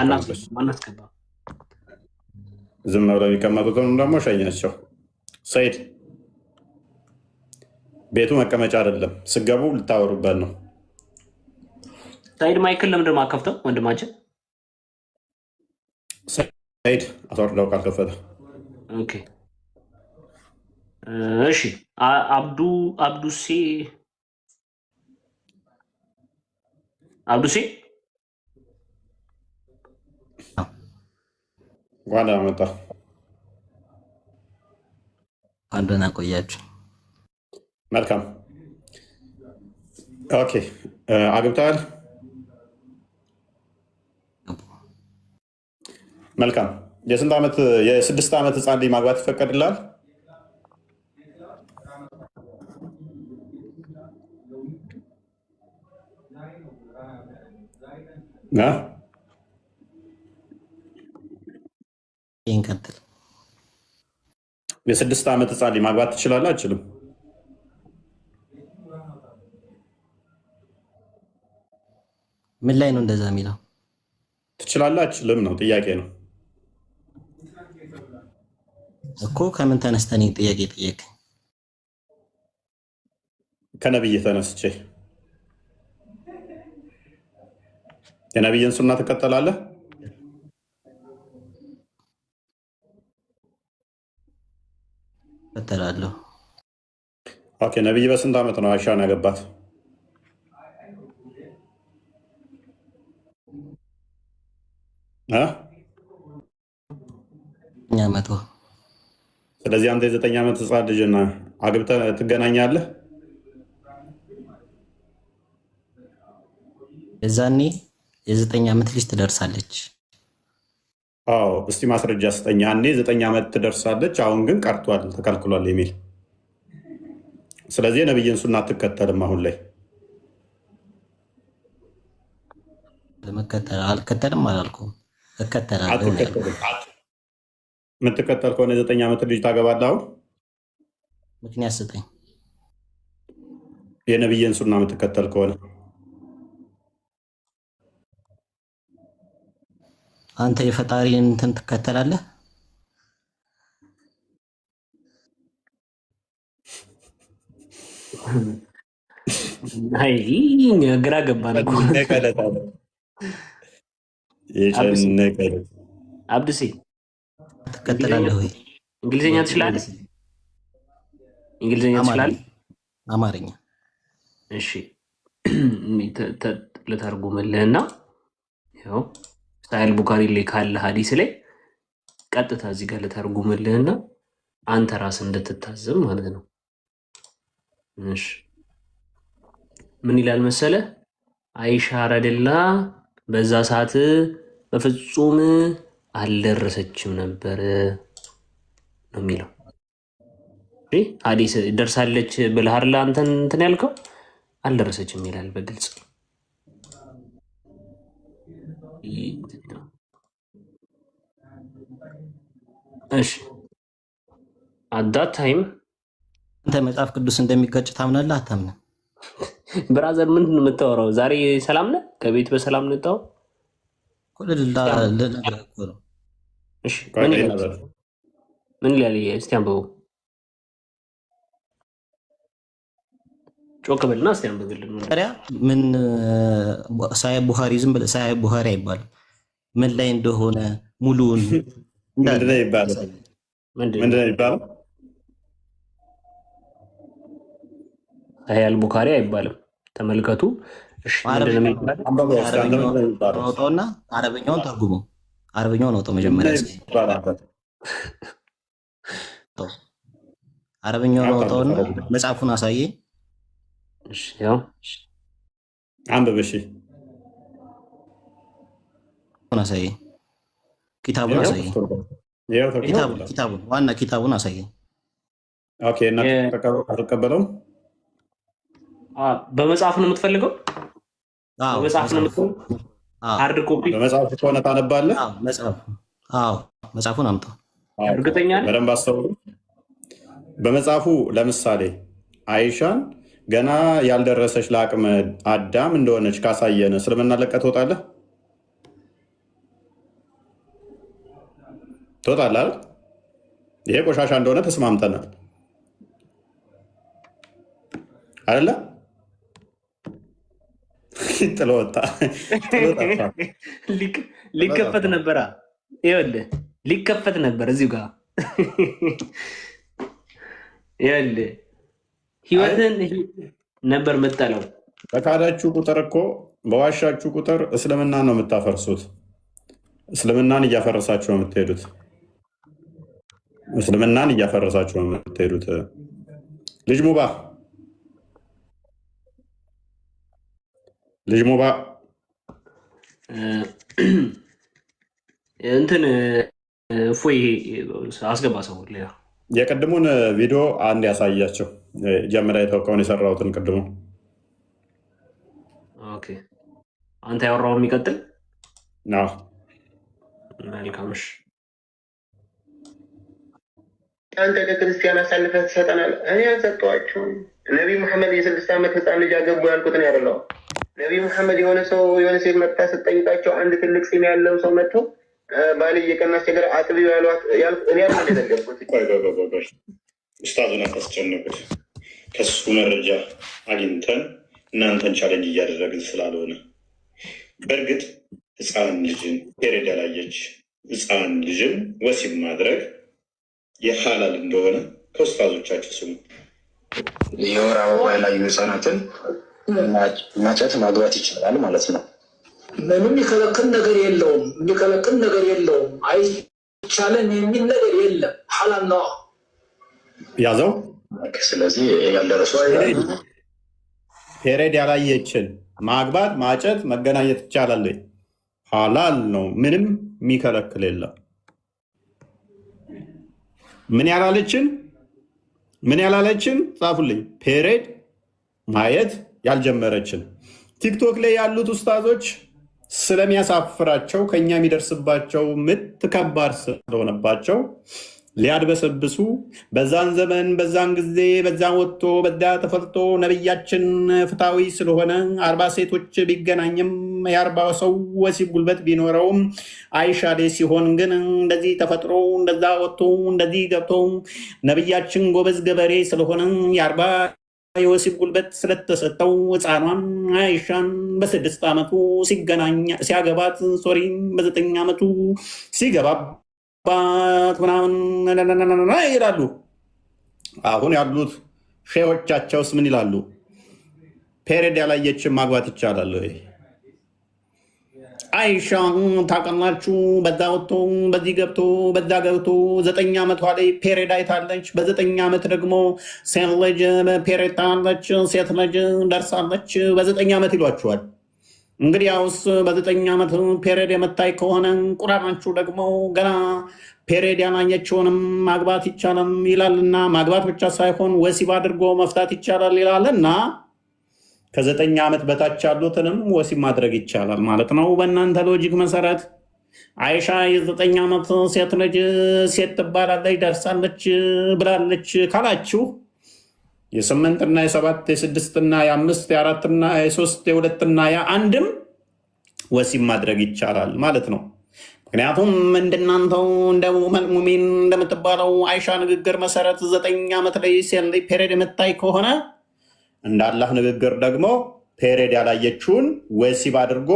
አናስገባ። ዝም ብለው የሚቀመጡትን ደግሞ ሸኛቸው። ሰይድ ቤቱ መቀመጫ አይደለም፣ ስገቡ ልታወሩበት ነው። ሰይድ ማይክል ለምንድን ነው የማከፍተው? ወንድማችን ሰይድ አስወርደው ካልከፈተ። ኦኬ እሺ። አብዱሴ ጓዳ መጣ። አንደና ቆያችሁ። መልካም ኦኬ። አግብተሃል? መልካም። የ6 ዓመት ህፃን ልጅ ማግባት ይፈቀድልሃል? ይንቀጥል። የ6 ዓመት ህፃን ልጅ ማግባት ትችላለህ? አችልም? ምን ላይ ነው እንደዛ የሚለው? ትችላለህ አችልም ነው ጥያቄ ነው እኮ። ከምን ተነስተን ጥያቄ ጠየቅ? ከነብይ ተነስቼ። የነብይን ሱና ትከተላለህ? እከተላለሁ። ኦኬ ነቢይ በስንት ዓመት ነው አይሻን ያገባት? ዓመቱ። ስለዚህ አንተ የ9 ዓመት ህፃን ልጅና አግብተህ ትገናኛለህ? የዛኔ የ9 ዓመት ልጅ ትደርሳለች። አዎ እስቲ ማስረጃ ስጠኝ። ያኔ 9 ዓመት ትደርሳለች፣ አሁን ግን ቀርቷል ተከልክሏል የሚል። ስለዚህ የነቢይን ሱና አትከተልም አሁን ላይ? አልከተልም አላልኩም፣ እከተላለሁ። የምትከተል ከሆነ የ9 ዓመት ልጅ ታገባለህ? አሁን ምክንያት ስጠኝ። የነቢይን ሱና የምትከተል ከሆነ አንተ የፈጣሪን እንትን ትከተላለህ? አይ ግራ ገባን እኮ አብድሴ። ትከተላለህ ወይ? እንግሊዝኛ ትችላለህ? እንግሊዝኛ ትችላለህ? አማርኛ። እሺ ልተርጉምልህና ያው ሳሂህ ቡኻሪ ላይ ካለ ሀዲስ ላይ ቀጥታ እዚህ ጋር ልተርጉምልህና አንተ ራስህ እንድትታዘብ ማለት ነው። እሺ ምን ይላል መሰለህ? አይሻ ረዲየላሁ በዛ ሰዓት በፍጹም አልደረሰችም ነበር ነው የሚለው። ሀዲስ ደርሳለች ብለህ አንተ እንትን ያልከው አልደረሰችም ይላል በግልጽ። እሺ አዳት ታይም አንተ መጽሐፍ ቅዱስ እንደሚቀጭ ታምናለህ አታምንም? ብራዘር ምንድን ነው የምታወራው? ዛሬ ሰላም ነህ? ከቤት በሰላም ነጣው? እሺ ምን ይላል? እስቲ አንብበው፣ ጮክ በልና እስቲ አንብብልን። ምን ሳሂህ ቡኻሪ ዝም ብለህ ሳሂህ ቡኻሪ አይባልም። ምን ላይ እንደሆነ ሙሉውን ምንድን ነው ይባላል? ሳሂህ ቡኻሪ አይባልም። ተመልከቱ። እሺ አውጣውና አረበኛውን ተርጉሙ። አረበኛውን አውጣው መጀመሪያ። አረበኛውን አውጣውና መጽሐፉን አሳየኝ። እሺ ያው አንብብ። እሺ አሳየኝ። ኪታቡን አሳየኝ። ኪታቡን ዋና ኪታቡን አሳየኝ። ኦኬ እና ተቀበለው። በመጽሐፍ ነው የምትፈልገው? በመጽሐፍ ነው የምትፈልገው? ሃርድ ኮፒ በመጽሐፍ ከሆነ ታነባለህ? መጽሐፉን አምጣው። እርግጠኛ ነኝ። በደንብ አስተውሉ። በመጽሐፉ ለምሳሌ አይሻን ገና ያልደረሰች ለአቅመ አዳም እንደሆነች ካሳየን እስልምና ለቀህ ትወጣለህ? ትወጣለህ አይደል? ይሄ ቆሻሻ እንደሆነ ተስማምተናል አይደለ? ጥሎ ወጣ። ሊከፈት ነበራ። ይኸውልህ ሊከፈት ነበር እዚሁ ጋር። ይኸውልህ ህይወትን ነበር የምጠለው። በካዳችሁ ቁጥር እኮ በዋሻችሁ ቁጥር እስልምናን ነው የምታፈርሱት። እስልምናን እያፈረሳችሁ ነው የምትሄዱት። እስልምናን እያፈረሳችሁ ነው የምትሄዱት። ልጅ ሙባ እንትን እፎይ አስገባ ሰው ሌላ የቅድሙን ቪዲዮ አንድ ያሳያቸው። ጀምራ የተወቀውን የሰራሁትን ቅድሙ። ኦኬ አንተ ያወራው የሚቀጥል መልካምሽ። አንተ ለክርስቲያን አሳልፈህ ትሰጠናለህ። እኔ አልሰጠኋቸውም። ነቢይ መሐመድ የ6 ዓመት ህፃን ልጅ አገቡ ያልኩትን ያደለው ነቢይ መሐመድ የሆነ ሴት መጥታ ስጠይቃቸው አንድ ትልቅ ፂም ያለው ሰው መጥተው ባል እየቀናች ነገር አጥቢው ያሏት እኔ ያለ እንደዘገብኩት ኡስታዙን አታስጨንቁት። ከሱ መረጃ አግኝተን እናንተን ቻለንጅ እያደረግን ስላልሆነ፣ በእርግጥ ህፃን ልጅን ፔሬድ ያላየች ህፃን ልጅን ወሲብ ማድረግ የሐላል እንደሆነ ከኡስታዞቻችሁ ስሙ። የወር አበባ ያላዩ ህፃናትን ማጨት ማግባት ይችላል ማለት ነው። ምንም የሚከለክል ነገር የለውም። የሚከለክል ነገር የለውም። አይቻልም የሚል ነገር የለም። ሐላል ነው። ያዘው። ስለዚህ ያልደረሱ ፔሬድ ያላየችን ማግባት፣ ማጨት፣ መገናኘት ይቻላል። ሐላል ነው። ምንም የሚከለክል የለም። ምን ያላለችን ጻፉልኝ። ፔሬድ ማየት ያልጀመረችን ቲክቶክ ላይ ያሉት ኡስታዞች ስለሚያሳፍራቸው ከኛ የሚደርስባቸው ምት ከባድ ስለሆነባቸው ሊያድበሰብሱ በዛን ዘመን በዛን ጊዜ በዛን ወጥቶ በዛ ተፈልጦ ነቢያችን ፍትሐዊ ስለሆነ 40 ሴቶች ቢገናኝም የ40 ሰው ወሲብ ጉልበት ቢኖረውም አይሻሌ ሲሆን ግን እንደዚህ ተፈጥሮ እንደዛ ወጥቶ እንደዚህ ገብቶ ነቢያችን ጎበዝ ገበሬ ስለሆነ የ40 የወሲብ ጉልበት ስለተሰጠው ሕፃኗን አይሻን በ6 ዓመቱ ሲያገባት በ9 ዓመቱ ሲገባባት ምናምን ይላሉ። አሁን ያሉት ሼዎቻቸውስ ምን ይላሉ? ፔሬድ ያላየችን ማግባት ይቻላል ወይ? አይሻ ታውቃላችሁ፣ በዛ ወጥቶ በዚህ ገብቶ በዛ ገብቶ 9 ዓመቷ ላይ ፔሬድ አይታለች። በ9 ዓመት ደግሞ ሴት ልጅ ፔሬድ ታለች፣ ሴት ልጅ ደርሳለች በ9 ዓመት ይሏችኋል። እንግዲህ ያውስ በ9 ዓመት ፔሬድ የመታይ ከሆነ ቁርአናችሁ ደግሞ ገና ፔሬድ ያላየችውንም ማግባት ይቻላል ይላልና ማግባት ብቻ ሳይሆን ወሲብ አድርጎ መፍታት ይቻላል ይላልና ከ9 ዓመት በታች ያሉትንም ወሲብ ማድረግ ይቻላል ማለት ነው። በእናንተ ሎጂክ መሰረት አይሻ የ9 ዓመት ሴት ልጅ ሴት ትባላለች ደርሳለች ብላለች ካላችሁ የ8 እና የ7 የ6 እና የ5 የ4 እና የ3 የ2 እና የ1ም ወሲብ ማድረግ ይቻላል ማለት ነው። ምክንያቱም እንደናንተው እንደ ሙእሚን እንደምትባለው አይሻ ንግግር መሰረት 9 ዓመት ላይ ሴት ልጅ ፔሬድ የምታይ ከሆነ እንደ አላህ ንግግር ደግሞ ፔሬድ ያላየችውን ወሲብ አድርጎ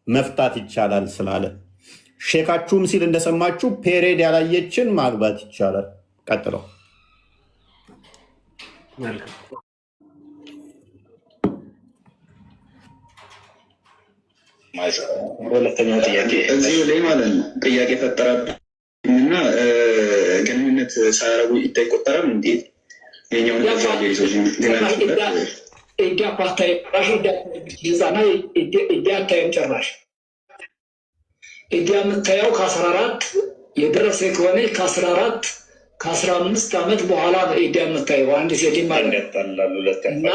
መፍታት ይቻላል ስላለ ሼካችሁም ሲል እንደሰማችሁ ፔሬድ ያላየችን ማግባት ይቻላል። ቀጥለው ሁለተኛው ጥያቄ እዚሁ ላይ ማለት ነው ጥያቄ ፈጠረብኝና ግንኙነት ሳያረጉ ይቆጠራል እንዴት? ጨራሽ ኢዲያ የምታየው ከ14 የደረሰ ከሆነ ከ14 ከ15 ዓመት በኋላ ነው ኢዲያ የምታየው። አንድ ሴት እና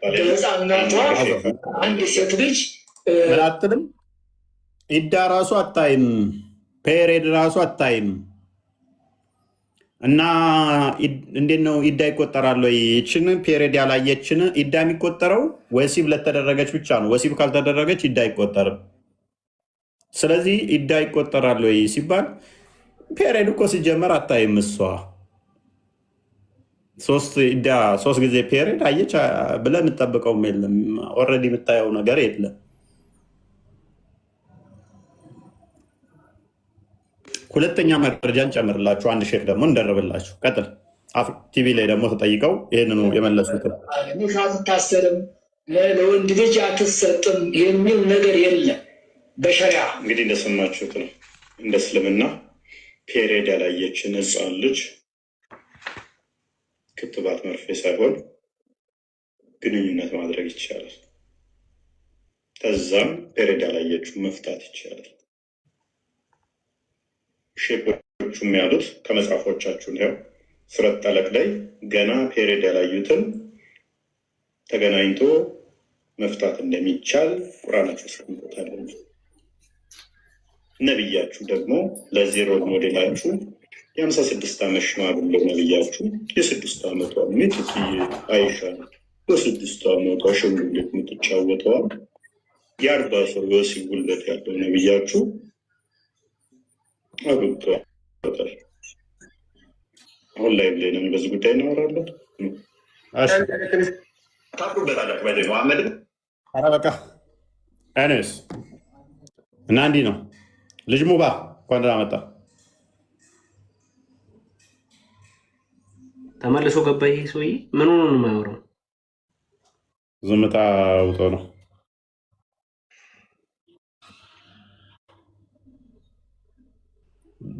በህፃንነቷ አንድ ሴት ልጅ ምናትንም ኢዳ ራሱ አታይም፣ ፔሬድ ራሱ አታይም። እና እንዴት ነው ኢዳ ይቆጠራል ወይ? ይችን ፔሬድ ያላየችን ኢዳ የሚቆጠረው ወሲብ ለተደረገች ብቻ ነው። ወሲብ ካልተደረገች ኢዳ አይቆጠርም። ስለዚህ ኢዳ ይቆጠራል ወይ ሲባል ፔሬድ እኮ ሲጀመር አታይም። እሷ 3 ጊዜ ፔሬድ አየች ብለህ የምጠብቀውም የለም። ኦልሬዲ የምታየው ነገር የለም። ሁለተኛ መረጃን ጨምርላችሁ፣ አንድ ሼክ ደግሞ እንደርብላችሁ። ቀጥል። ቲቪ ላይ ደግሞ ተጠይቀው ይህንኑ የመለሱትን ኒካ አትታሰርም፣ ለወንድ ልጅ አትሰጥም የሚል ነገር የለም በሸሪያ። እንግዲህ እንደሰማችሁት ነው። እንደ እስልምና ፔሬድ ያላየችን ሕፃን ልጅ ክትባት መርፌ ሳይሆን ግንኙነት ማድረግ ይቻላል። ከዛም ፔሬድ ያላየችው መፍታት ይቻላል። ሼኮቹም ያሉት ከመጽሐፎቻችሁ ነው። ሱረት ጠለቅ ላይ ገና ፔሬድ ያላዩትን ተገናኝቶ መፍታት እንደሚቻል ቁርአናችሁ አስቀምጦታል። ነቢያችሁ ደግሞ ለዚህ ሮል ሞዴላችሁ የ56 ዓመት ሽማግሌ ነቢያችሁ የ6 ዓመቷ ሚትትዬ አይሻ በ6 ዓመቷ ሽንጉሊት የምትጫወተዋል የ40 ሰው የወሲብ ጉልበት ያለው ነቢያችሁ አግብቷል። አሁን ላይ ብሌንም በዚህ ጉዳይ እናወራለን። ታቁበታላችሁ ባይ መሐመድ በቃ እኔስ እና እንዲህ ነው። ልጅ ሙባ እንኳን ደህና መጣ። ተመልሶ ገባ። ይሄ ሰውዬ ምን ሆኖ ነው የማያወራው? ዝምታ አውጦ ነው።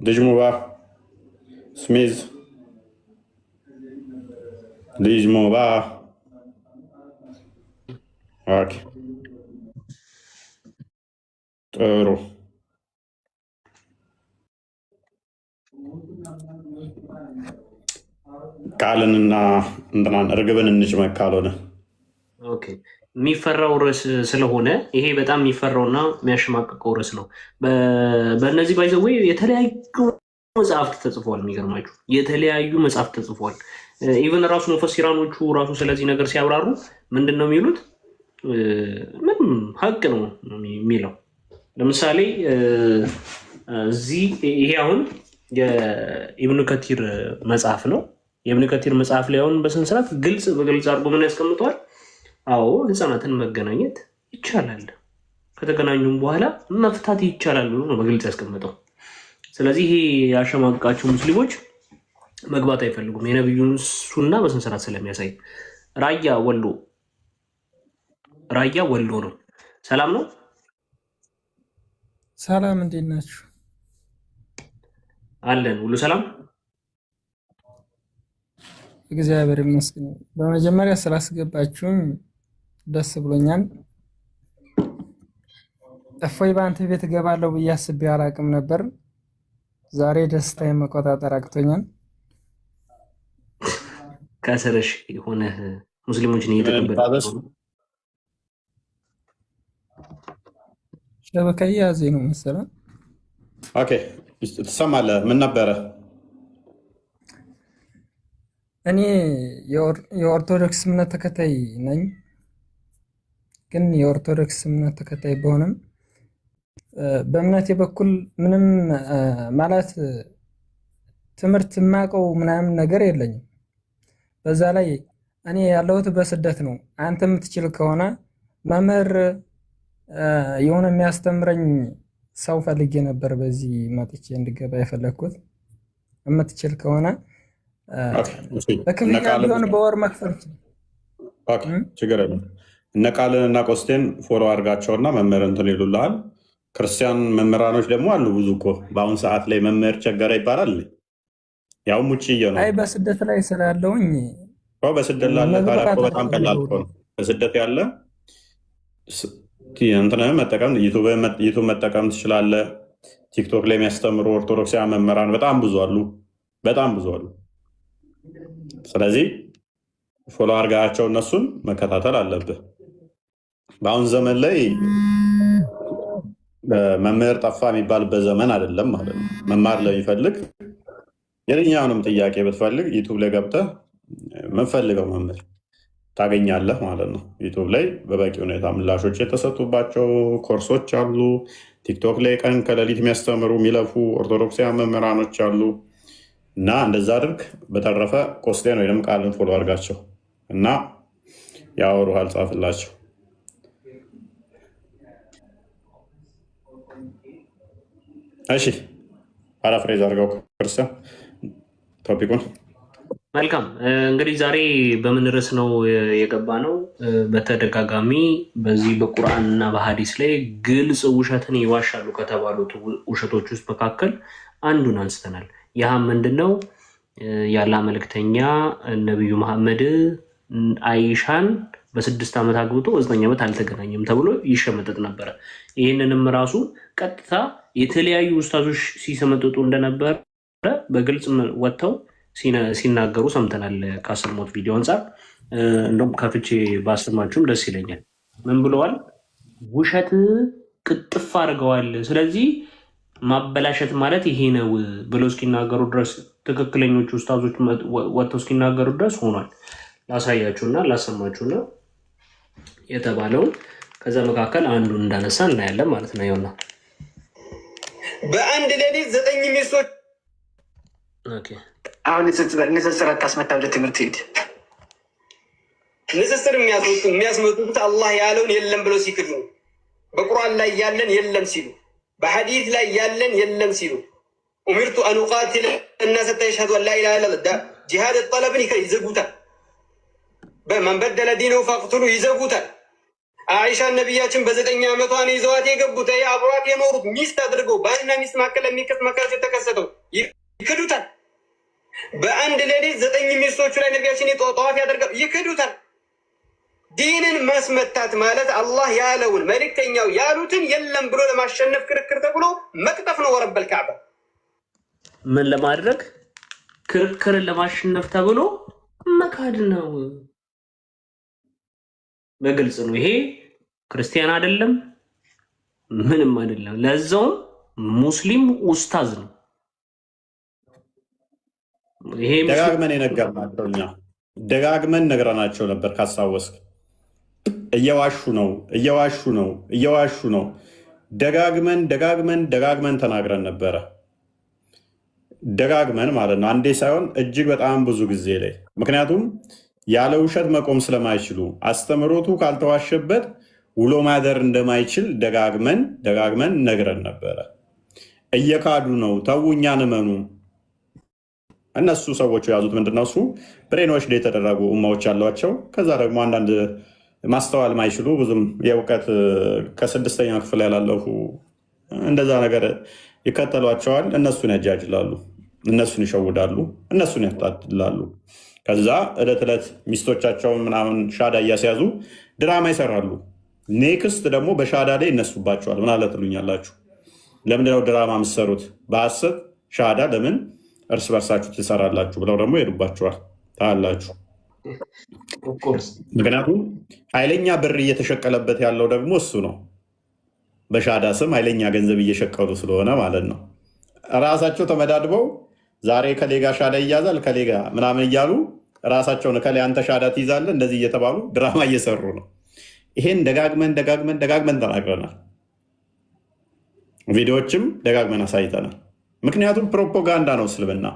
ልጅ ሙባ ስሚዝ ልጅ ሙባ ኦኬ ጥሩ ቃልንና እንትናን እርግብን እንጭመቅ ካልሆነ ኦኬ የሚፈራው ርዕስ ስለሆነ ይሄ በጣም የሚፈራውና የሚያሸማቅቀው ርዕስ ነው። በእነዚህ ባይዘዌ የተለያዩ መጽሐፍት ተጽፏል። የሚገርማችሁ የተለያዩ መጽሐፍት ተጽፏል። ኢቨን ራሱ ሙፈሲራኖቹ ራሱ ስለዚህ ነገር ሲያብራሩ ምንድን ነው የሚሉት? ምንም ሀቅ ነው የሚለው። ለምሳሌ እዚህ ይሄ አሁን የኢብኑ ከቲር መጽሐፍ ነው። የኢብኑ ከቲር መጽሐፍ ላይ አሁን በስነስርዓት በግልጽ አድርጎ ምን ያስቀምጠዋል? አዎ ህፃናትን መገናኘት ይቻላል፣ ከተገናኙም በኋላ መፍታት ይቻላል ብሎ ነው በግልጽ ያስቀምጠው። ስለዚህ ይሄ ያሸማቀቃቸው ሙስሊሞች መግባት አይፈልጉም፣ የነቢዩን ሱና በስነስርዓት ስለሚያሳይ። ራያ ወሎ ነው። ሰላም ነው። ሰላም፣ እንዴት ናችሁ? አለን ሁሉ ሰላም፣ እግዚአብሔር ይመስገን። በመጀመሪያ ስላስገባችሁኝ ደስ ብሎኛል። እፎይ በአንተ ቤት እገባለሁ ብዬ አስቤ አላቅም ነበር። ዛሬ ደስታዬን መቆጣጠር አቅቶኛል። ከስርሽ የሆነ ሙስሊሞችን እየተቀበለ ሸበካ ያዜ ነው መሰለህ። ኦኬ ትሰማለህ? ምን ነበረ? እኔ የኦርቶዶክስ እምነት ተከታይ ነኝ። ግን የኦርቶዶክስ እምነት ተከታይ በሆነም በእምነቴ በኩል ምንም ማለት ትምህርት የማውቀው ምናምን ነገር የለኝም። በዛ ላይ እኔ ያለሁት በስደት ነው። አንተ የምትችል ከሆነ መምህር የሆነ የሚያስተምረኝ ሰው ፈልጌ ነበር። በዚህ መጥቼ እንድገባ የፈለግኩት የምትችል ከሆነ በክፍያ ቢሆን በወር መክፈል ችግር የለም። እነ ቃልን እና ቆስቴን ፎሎ አድርጋቸውና መምህር እንትን ይሉልሃል። ክርስቲያን መምህራኖች ደግሞ አሉ ብዙ እኮ። በአሁኑ ሰዓት ላይ መምህር ቸገረ ይባላል። ያውም ውጭ ነው። አይ በስደት ላይ ስላለውኝ በስደት ላለ በጣም ቀላል ነው። በስደት ያለ እንትን መጠቀም ዩቱብ መጠቀም ትችላለህ። ቲክቶክ ላይ የሚያስተምሩ ኦርቶዶክሳውያን መምህራን በጣም ብዙ አሉ። ስለዚህ ፎሎ አድርጋቸው እነሱን መከታተል አለብህ። በአሁን ዘመን ላይ መምህር ጠፋ የሚባልበት ዘመን አይደለም ማለት ነው። መማር ለሚፈልግ የትኛውንም ጥያቄ ብትፈልግ ዩቱብ ላይ ገብተህ የምንፈልገው መምህር ታገኛለህ ማለት ነው። ዩቱብ ላይ በበቂ ሁኔታ ምላሾች የተሰጡባቸው ኮርሶች አሉ። ቲክቶክ ላይ ቀን ከሌሊት የሚያስተምሩ የሚለፉ ኦርቶዶክሳውያን መምህራኖች አሉ። እና እንደዛ አድርግ። በተረፈ ቆስጤን ወይም ቃልን ፎሎ አድርጋቸው እና ያወሩሃል፣ ጻፍላቸው። እሺ ፓራፍሬዝ አድርገው ክርስቲያን ቶፒኩን። መልካም እንግዲህ ዛሬ በምን ርዕስ ነው የገባ ነው? በተደጋጋሚ በዚህ በቁርአን እና በሀዲስ ላይ ግልጽ ውሸትን ይዋሻሉ ከተባሉት ውሸቶች ውስጥ መካከል አንዱን አንስተናል። ያህም ምንድነው? ያለ መልእክተኛ ነቢዩ መሐመድ አይሻን በ6 ዓመት አግብቶ በ9 ዓመት አልተገናኘም ተብሎ ይሸመጠጥ ነበረ። ይህንንም ራሱ ቀጥታ የተለያዩ ኡስታዞች ሲሰመጥጡ እንደነበረ በግልጽ ወጥተው ሲናገሩ ሰምተናል። ካሰሙት ቪዲዮ አንጻር እንደውም ከፍቼ ባሰማችሁም ደስ ይለኛል። ምን ብለዋል? ውሸት ቅጥፍ አድርገዋል። ስለዚህ ማበላሸት ማለት ይሄ ነው ብለው እስኪናገሩ ድረስ ትክክለኞቹ ኡስታዞች ወጥተው እስኪናገሩ ድረስ ሆኗል። ላሳያችሁና ላሰማችሁና የተባለውን ከዛ መካከል አንዱን እንዳነሳ እናያለን ማለት ነው። ይኸውና በአንድ ሌሊት 9 ሚስቶች አሁን ንጽጽር አታስመታ። ወደ ትምህርት ሄድ። ንጽጽር የሚያስመጡት አላህ ያለውን የለም ብለው ሲክዱ ነው። በቁርአን ላይ ያለን የለም ሲሉ፣ በሐዲስ ላይ ያለን የለም ሲሉ ኡሚርቱ አን ኡቃቲለ الناس حتى يشهدوا ان لا اله الا الله ጂሃድ ጠለብን ይዘጉታል። በመን በደለ ዲነሁ ፈቅትሉ ይዘጉታል። አይሻን ነቢያችን በ9 ዓመቷ ነው ይዘዋት የገቡት። አብሯት የኖሩት ሚስት አድርገው ባልና ሚስት መካከል የሚከት መካከል የተከሰተው ይክዱታል። በአንድ ሌሊት 9 ሚስቶቹ ላይ ነቢያችን ጠዋፍ ያደርጋሉ፣ ይክዱታል። ዲንን ማስመታት ማለት አላህ ያለውን መልእክተኛው ያሉትን የለም ብሎ ለማሸነፍ ክርክር ተብሎ መቅጠፍ ነው። ወረበል ካዕባ ምን ለማድረግ ክርክርን ለማሸነፍ ተብሎ መካድ ነው። በግልጽ ነው። ይሄ ክርስቲያን አይደለም፣ ምንም አይደለም። ለዛውም ሙስሊም ኡስታዝ ነው። ይሄ ደጋግመን የነገርናቸው እኛ ደጋግመን ነግረናቸው ነበር። ካስታወስክ እየዋሹ ነው እየዋሹ ነው እየዋሹ ነው። ደጋግመን ተናግረን ነበረ። ደጋግመን ማለት ነው፣ አንዴ ሳይሆን እጅግ በጣም ብዙ ጊዜ ላይ። ምክንያቱም ያለ ውሸት መቆም ስለማይችሉ አስተምሮቱ ካልተዋሸበት ውሎ ማደር እንደማይችል ደጋግመን ነግረን ነበረ። እየካዱ ነው፣ ተው እኛን እመኑ። እነሱ ሰዎቹ የያዙት ምንድነው? እሱ ብሬኖች የተደረጉ ኡማዎች ያሏቸው፣ ከዛ ደግሞ አንዳንድ ማስተዋል ማይችሉ ብዙም የእውቀት ከ6ኛ ክፍል ያላለፉ እንደዛ ነገር ይከተሏቸዋል። እነሱን ያጃጅላሉ፣ እነሱን ይሸውዳሉ፣ እነሱን ያታልላሉ። ከዛ ዕለት ሚስቶቻቸውን ምናምን ሻዳ እያስያዙ ድራማ ይሰራሉ። ኔክስት ደግሞ በሻዳ ላይ ይነሱባቸዋል። ምን አለ ትሉኛላችሁ? ለምንድነው ድራማ የምትሰሩት? በሐሰት ሻዳ ለምን እርስ በርሳችሁ ትሰራላችሁ? ብለው ደግሞ ይሄዱባቸዋል። ታላችሁ። ምክንያቱም ኃይለኛ ብር እየተሸቀለበት ያለው ደግሞ እሱ ነው። በሻዳ ስም ኃይለኛ ገንዘብ እየሸቀሉ ስለሆነ ማለት ነው። ራሳቸው ተመዳድበው ዛሬ ከሌጋ ሻዳ ይያዛል ከሌጋ ምናምን እያሉ ራሳቸውን ከሌ አንተ ሻዳ ትይዛለህ እንደዚህ እየተባሉ ድራማ እየሰሩ ነው። ይሄን ደጋግመን ተናግረናል። ቪዲዮዎችም ደጋግመን አሳይተናል። ምክንያቱም ፕሮፓጋንዳ ነው እስልምና።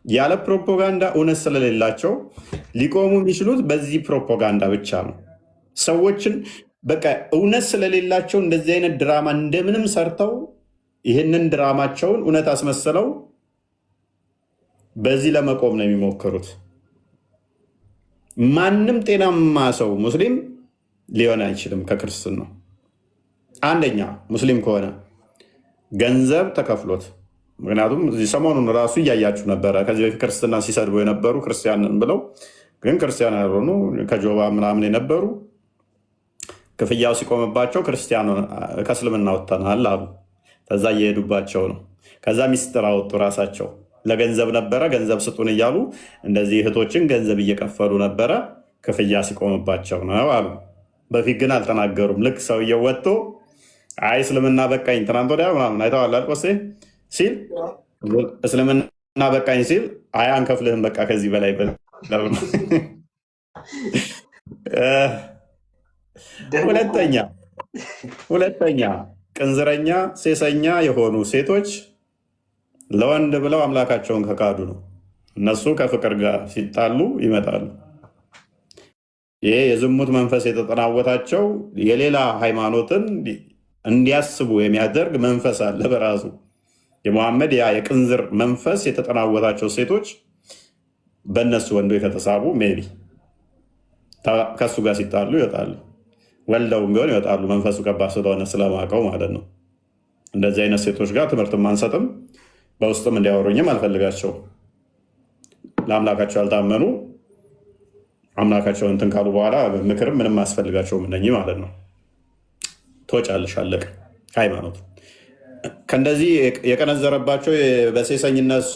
ያለ ፕሮፓጋንዳ እውነት ስለሌላቸው ሊቆሙ የሚችሉት በዚህ ፕሮፓጋንዳ ብቻ ነው። ሰዎችን በቃ እውነት ስለሌላቸው እንደዚህ አይነት ድራማ እንደምንም ሰርተው ይህንን ድራማቸውን እውነት አስመስለው በዚህ ለመቆም ነው የሚሞክሩት። ማንም ጤናማ ሰው ሙስሊም ሊሆን አይችልም ከክርስትና። አንደኛ ሙስሊም ከሆነ ገንዘብ ተከፍሎት፣ ምክንያቱም ሰሞኑን ራሱ እያያችሁ ነበረ። ከዚህ በፊት ክርስትና ሲሰድቡ የነበሩ ክርስቲያንን ብለው ግን ክርስቲያን ያልሆኑ ከጆባ ምናምን የነበሩ ክፍያው ሲቆምባቸው ክርስቲያን ከእስልምና ወጥተናል አሉ። ከዛ እየሄዱባቸው ነው። ከዛ ሚስጥር አወጡ ራሳቸው። ለገንዘብ ነበረ ገንዘብ ስጡን እያሉ እንደዚህ እህቶችን ገንዘብ እየከፈሉ ነበረ፣ ክፍያ ሲቆምባቸው ነው አሉ። በፊት ግን አልተናገሩም። ልክ ሰውየው ወጥቶ አይ እስልምና በቃኝ ትናንት ወዲያ ምናምን አይተዋል አልቆሴ ሲል እስልምና በቃኝ ሲል አይ አንከፍልህም በቃ ከዚህ በላይ ሁለተኛ ቅንዝረኛ ሴሰኛ የሆኑ ሴቶች ለወንድ ብለው አምላካቸውን ከካዱ ነው። እነሱ ከፍቅር ጋር ሲጣሉ ይመጣሉ። ይሄ የዝሙት መንፈስ የተጠናወታቸው የሌላ ሃይማኖትን እንዲያስቡ የሚያደርግ መንፈስ አለ በራሱ የሙሐመድ ያ የቅንዝር መንፈስ የተጠናወታቸው ሴቶች በእነሱ ወንዶች ከተሳቡ ሜቢ ከሱ ጋር ሲጣሉ ይወጣሉ። ወልደውም ቢሆን ይወጣሉ። መንፈሱ ከባድ ስለሆነ ስለማውቀው ማለት ነው። እንደዚህ አይነት ሴቶች ጋር ትምህርትም አንሰጥም፣ በውስጥም እንዲያወሩኝም አልፈልጋቸው። ለአምላካቸው ያልታመኑ አምላካቸውን እንትን ካሉ በኋላ ምክርም ምንም አያስፈልጋቸውም እነኚህ ማለት ነው። ትወጫለሽ፣ አለቀ ሃይማኖቱ። ከእንደዚህ የቀነዘረባቸው በሴሰኝነት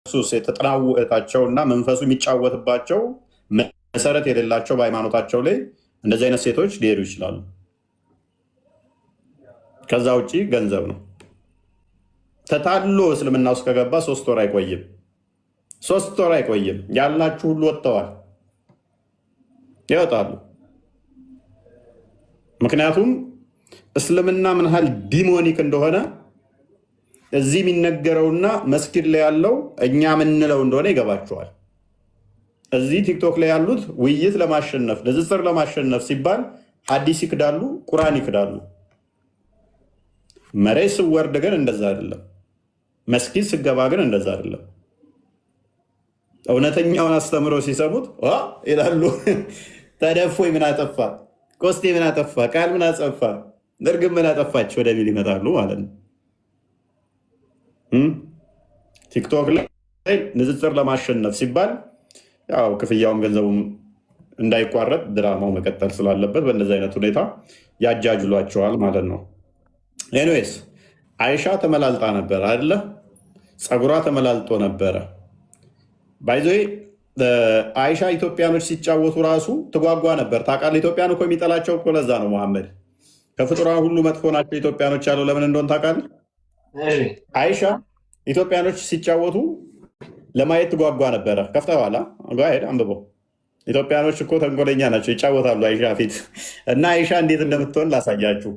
ሱስ የተጠናወታቸው እና መንፈሱ የሚጫወትባቸው መሰረት የሌላቸው በሃይማኖታቸው ላይ እንደዚህ አይነት ሴቶች ሊሄዱ ይችላሉ። ከዛ ውጭ ገንዘብ ነው። ተታሎ እስልምና ውስጥ ከገባ 3 ወር አይቆይም። 3 ወር አይቆይም። ያላችሁ ሁሉ ወጥተዋል፣ ይወጣሉ። ምክንያቱም እስልምና ምን ያህል ዲሞኒክ እንደሆነ እዚህ የሚነገረውና መስጊድ ላይ ያለው እኛ የምንለው እንደሆነ ይገባቸዋል። እዚህ ቲክቶክ ላይ ያሉት ውይይት ለማሸነፍ ንጽጽር ለማሸነፍ ሲባል ሐዲስ ይክዳሉ፣ ቁርአን ይክዳሉ። መሬት ስወርድ ግን እንደዛ አይደለም። መስጊድ ስገባ ግን እንደዛ አይደለም። እውነተኛውን አስተምሮ ሲሰሙት ይላሉ። ተደፎይ ምን አጠፋ፣ ቆስጤ ምን አጠፋ፣ ቃል ምን አጠፋ፣ እርግብ ምን አጠፋች ወደሚል ይመጣሉ ማለት ነው። ቲክቶክ ላይ ንጽጽር ለማሸነፍ ሲባል ያው ክፍያውን ገንዘቡም እንዳይቋረጥ ድራማው መቀጠል ስላለበት በእንደዚህ አይነት ሁኔታ ያጃጅሏቸዋል ማለት ነው። ኤኒዌይስ አይሻ ተመላልጣ ነበር አይደለ? ፀጉሯ ተመላልጦ ነበረ። ባይዞ አይሻ ኢትዮጵያኖች ሲጫወቱ ራሱ ትጓጓ ነበር። ታውቃለህ? ኢትዮጵያን እኮ የሚጠላቸው እኮ ለዛ ነው። መሐመድ ከፍጡራን ሁሉ መጥፎ ናቸው ኢትዮጵያኖች ያለው ለምን እንደሆን ታውቃለህ? አይሻ ኢትዮጵያኖች ሲጫወቱ ለማየት ትጓጓ ነበረ። ከፍተዋላ ሄድ አንብበው። ኢትዮጵያኖች እኮ ተንኮለኛ ናቸው፣ ይጫወታሉ አይሻ ፊት እና አይሻ እንዴት እንደምትሆን ላሳያችሁ።